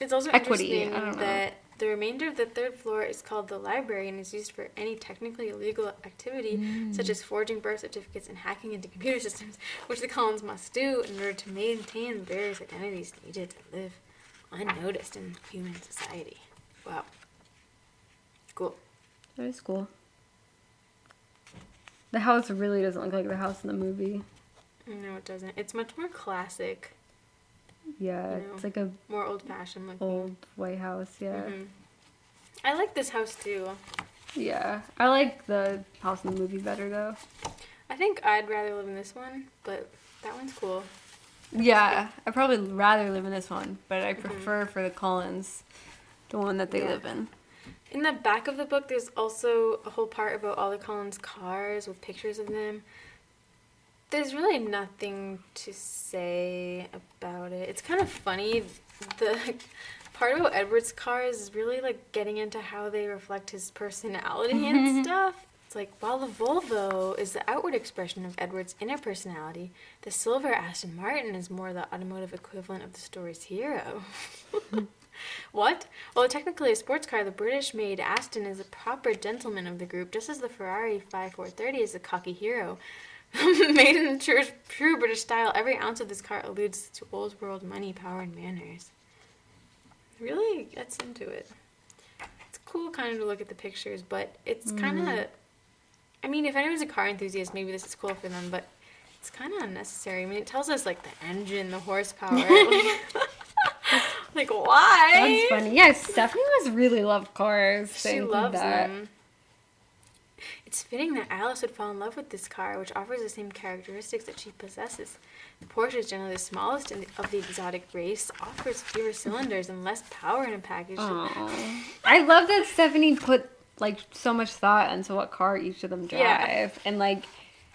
It's also Equity, interesting I don't know. that the remainder of the third floor is called the library and is used for any technically illegal activity, such as forging birth certificates and hacking into computer systems, which the Cullens must do in order to maintain the various identities needed to live unnoticed in human society. Wow. Cool. That is cool. The house really doesn't look like the house in the movie. No, it doesn't. It's much more classic, Yeah, You know. it's like a more old-fashioned looking. old White House, yeah. Mhm. I like this house too. Yeah. I like the house in the movie better though. I think I'd rather live in this one, but that one's cool. Yeah, I'd probably rather live in this one, but I prefer for the Cullens, the one that they Yeah. live in. In the back of the book, there's also a whole part about all the Cullens' cars with pictures of them. There's really nothing to say about it. It's kind of funny. The part about Edward's cars is really like getting into how they reflect his personality and stuff. It's like, while the Volvo is the outward expression of Edward's inner personality, the silver Aston Martin is more the automotive equivalent of the story's hero. What? While technically a sports car, the British-made Aston is a proper gentleman of the group, just as the Ferrari 5430 is a cocky hero. Made in the true British style, every ounce of this car alludes to old world money, power, and manners. Really gets into it. It's cool kind of to look at the pictures, but it's kind of... I mean, if anyone's a car enthusiast, maybe this is cool for them, but it's kind of unnecessary. I mean, it tells us, like, the engine, the horsepower. Like, why? That's funny. Yeah, Stephenie must really love cars. She loves them. It's fitting that Alice would fall in love with this car, which offers the same characteristics that she possesses. The Porsche is generally the smallest of the exotic race, offers fewer cylinders and less power in a package. Aww. I love that Stephenie put, like, so much thought into what car each of them drive. And, like,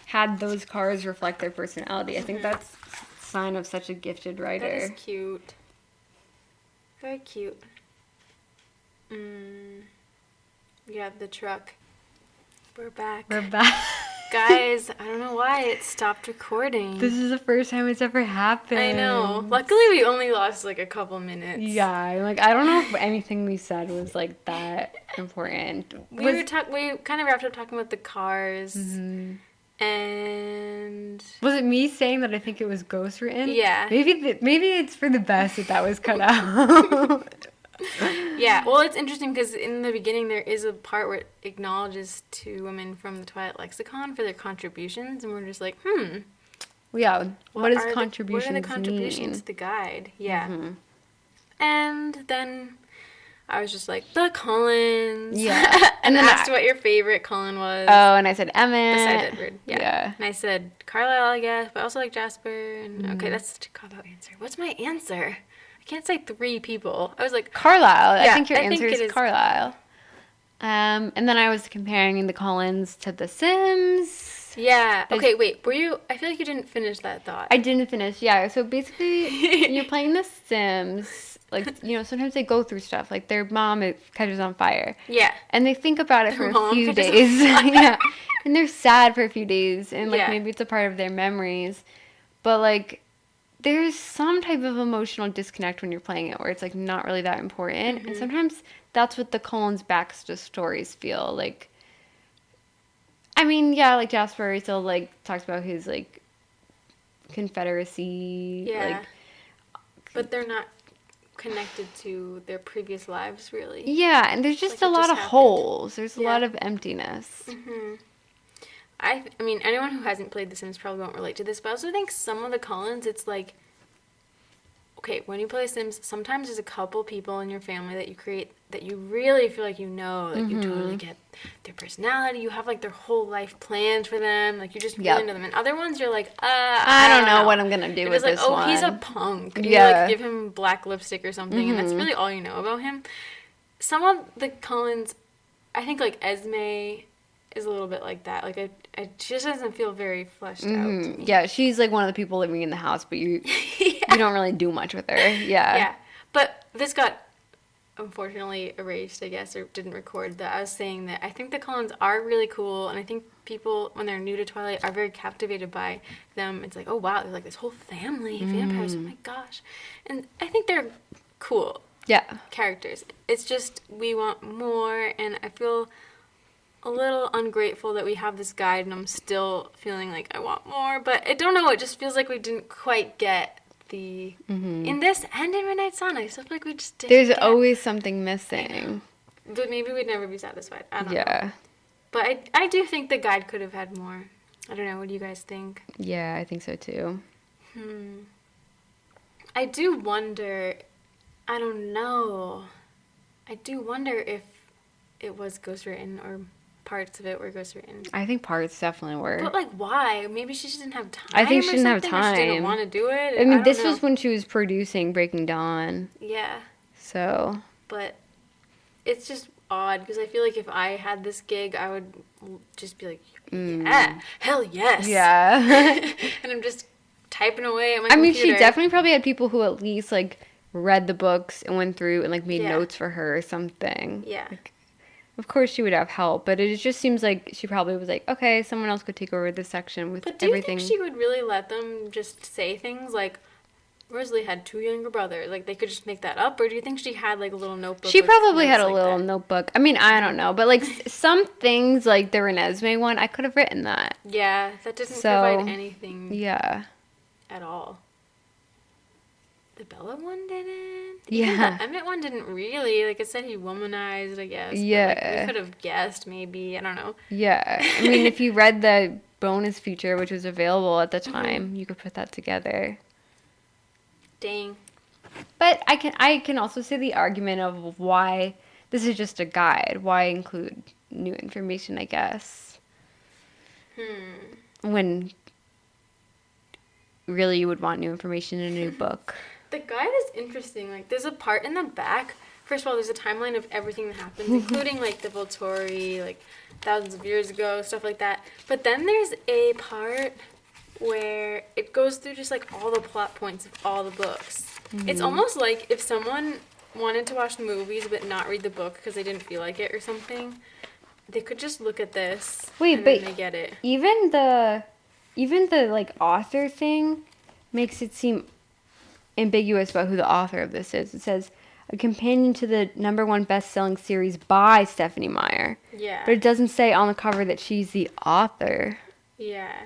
had those cars reflect their personality. I think that's a sign of such a gifted writer. That is cute. Very cute. Yeah, the truck. We're back. Guys, I don't know why it stopped recording. This is the first time it's ever happened. I know. Luckily, we only lost like a couple minutes. Yeah, like I don't know if anything we said was like that important. We kind of wrapped up talking about the cars. Mm-hmm. And was it me saying that I think it was ghostwritten? Yeah. Maybe it's for the best that was cut out. Yeah, well, it's interesting because in the beginning there is a part where it acknowledges two women from the Twilight lexicon for their contributions, and we're just like, Yeah, what does contributions mean? What are the contributions to the guide? Yeah. Mm-hmm. And then I was just like, the Cullens. Yeah. And then asked what your favorite Cullen was. Oh, and I said Emmett. Besides Edward. Yeah. And I said Carlisle, I guess, but also like Jasper. And okay, that's such a cop-out answer. What's my answer? I can't say 3 people. I was like... Carlisle. Yeah, I think your answer is Carlisle. And then I was comparing the Cullens to the Sims. Yeah. Okay, wait. I feel like you didn't finish that thought. I didn't finish, yeah. So basically, when you're playing the Sims, like, you know, sometimes they go through stuff. Like, their mom catches on fire. Yeah. And they think about it for a few days. Yeah. And they're sad for a few days. And, like, maybe it's a part of their memories. But, like... there's some type of emotional disconnect when you're playing it where it's, like, not really that important. Mm-hmm. And sometimes that's what the Cullens' backstories feel like. I mean, yeah, like, Jasper still, like, talks about his, like, Confederacy. Yeah. Like, but they're not connected to their previous lives, really. Yeah, and there's just like a lot of holes. There's a lot of emptiness. Mm-hmm. I mean, anyone who hasn't played The Sims probably won't relate to this, but I also think some of the Cullens, it's like, okay, when you play Sims, sometimes there's a couple people in your family that you create that you really feel like you know, like you totally get their personality, you have like their whole life planned for them, like you just really know them. And other ones you're like, I don't know what I'm gonna do with this one. He's a punk. And you like give him black lipstick or something, and that's really all you know about him. Some of the Cullens, I think like Esme is a little bit like that. Like, she just doesn't feel very fleshed out to me. Yeah, she's like one of the people living in the house, but you you don't really do much with her. Yeah. Yeah. But this got, unfortunately, erased, I guess, or didn't record that. I was saying that I think the Cullens are really cool, and I think people, when they're new to Twilight, are very captivated by them. It's like, oh, wow, there's like this whole family of vampires. Oh, my gosh. And I think they're cool characters. It's just, we want more, and I feel... a little ungrateful that we have this guide, and I'm still feeling like I want more, but I don't know, it just feels like we didn't quite get the in this and in Midnight Sun. I still feel like we just didn't There's always something missing. But maybe we'd never be satisfied. I don't know. But I do think the guide could have had more. I don't know, what do you guys think? Yeah, I think so too. I do wonder, I don't know. I do wonder if it was ghostwritten or parts of it were ghostwritten. I think parts definitely were. But, like, why? Maybe she just didn't have time. I think she didn't have time. Or she didn't want to do it. I mean, this was when she was producing Breaking Dawn. Yeah. So. But it's just odd because I feel like if I had this gig, I would just be like, yeah, hell yes. Yeah. And I'm just typing away at my computer. I mean, she definitely probably had people who at least, like, read the books and went through and, like, made notes for her or something. Yeah. Like, of course she would have help, but it just seems like she probably was like, okay, someone else could take over this section with everything. But do you think she would really let them just say things like, Rosalie had 2 younger brothers, like they could just make that up? Or do you think she had like a little notebook? She probably had a little notebook. I mean, I don't know, but like some things like the Renesmee one, I could have written that. Yeah, that didn't provide anything. Yeah. At all. The Bella one didn't. Yeah. The Emmett one didn't really. Like I said, he womanized, I guess. Yeah. But, like, we could have guessed, maybe. I don't know. Yeah. I mean, if you read the bonus feature, which was available at the time, you could put that together. Dang. But I can also see the argument of why this is just a guide. Why include new information, I guess. When really you would want new information in a new book. The guide is interesting. Like, there's a part in the back. First of all, there's a timeline of everything that happens, including, like, the Volturi, like, thousands of years ago, stuff like that. But then there's a part where it goes through just, like, all the plot points of all the books. It's almost like if someone wanted to watch the movies but not read the book because they didn't feel like it or something, they could just look at this and then they get it. Even the like author thing makes it seem ambiguous about who the author of this is. It says a companion to the #1 best-selling series by Stephenie Meyer. Yeah. But it doesn't say on the cover that she's the author. Yeah.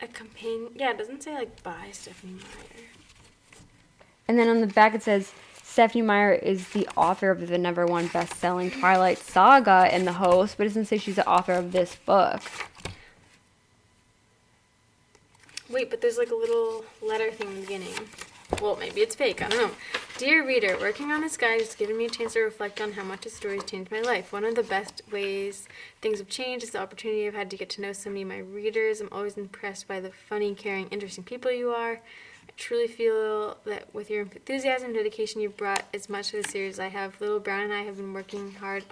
A companion. Yeah, it doesn't say like by Stephenie Meyer. And then on the back it says Stephenie Meyer is the author of the #1 best-selling Twilight Saga and the host, but it doesn't say she's the author of this book. Wait, but there's like a little letter thing in the beginning. Well, maybe it's fake. I don't know. Dear reader, working on this guide has given me a chance to reflect on how much this story has changed my life. One of the best ways things have changed is the opportunity I've had to get to know so many of my readers. I'm always impressed by the funny, caring, interesting people you are. I truly feel that with your enthusiasm and dedication, you've brought as much to the series as I have. Little Brown and I have been working hard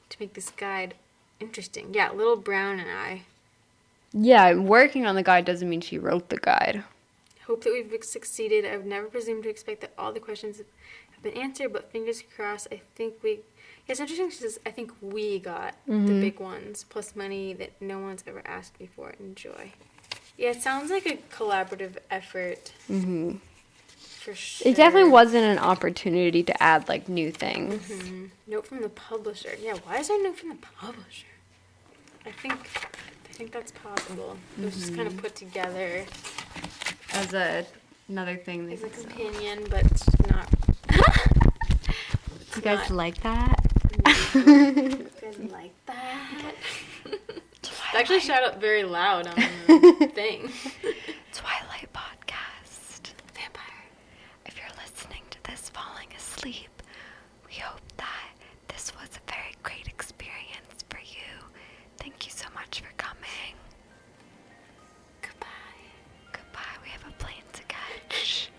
to make this guide interesting. Yeah, Little Brown and I. Yeah, working on the guide doesn't mean she wrote the guide. Hope that we've succeeded. I've never presumed to expect that all the questions have been answered, but fingers crossed. I think we... Yeah, it's interesting. She says, I think we got the big ones, plus money that no one's ever asked before. Enjoy. Yeah, it sounds like a collaborative effort. Mm-hmm. For sure. It definitely wasn't an opportunity to add, like, new things. Mm-hmm. Note from the publisher. Yeah, why is there a note from the publisher? I think that's possible. It was just kind of put together As another thing they as a could sell. companion, but not. You guys like that? You guys like that? Actually, shout out very loud on the thing. Twilight Podcast. Vampire. If you're listening to this falling asleep, we hope that this was a very great experience for you. Thank you so much for coming. Goodbye. Goodbye. We have a plane to catch.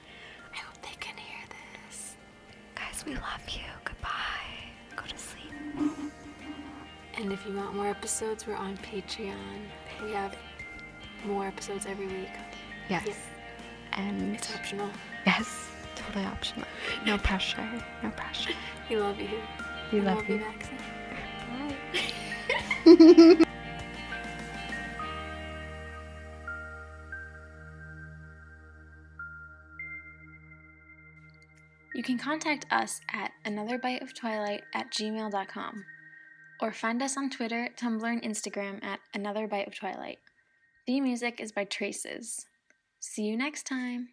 I hope they can hear this. Guys, we love you. Goodbye. Go to sleep. And if you want more episodes, we're on Patreon. We have more episodes every week. Yes. Yep. And It's optional. yes, totally optional. No pressure. No pressure. We love you. We love you. Maxine. Bye. You can contact us at anotherbiteoftwilight@gmail.com or find us on Twitter, Tumblr, and Instagram at anotherbiteoftwilight. Theme music is by Traces. See you next time!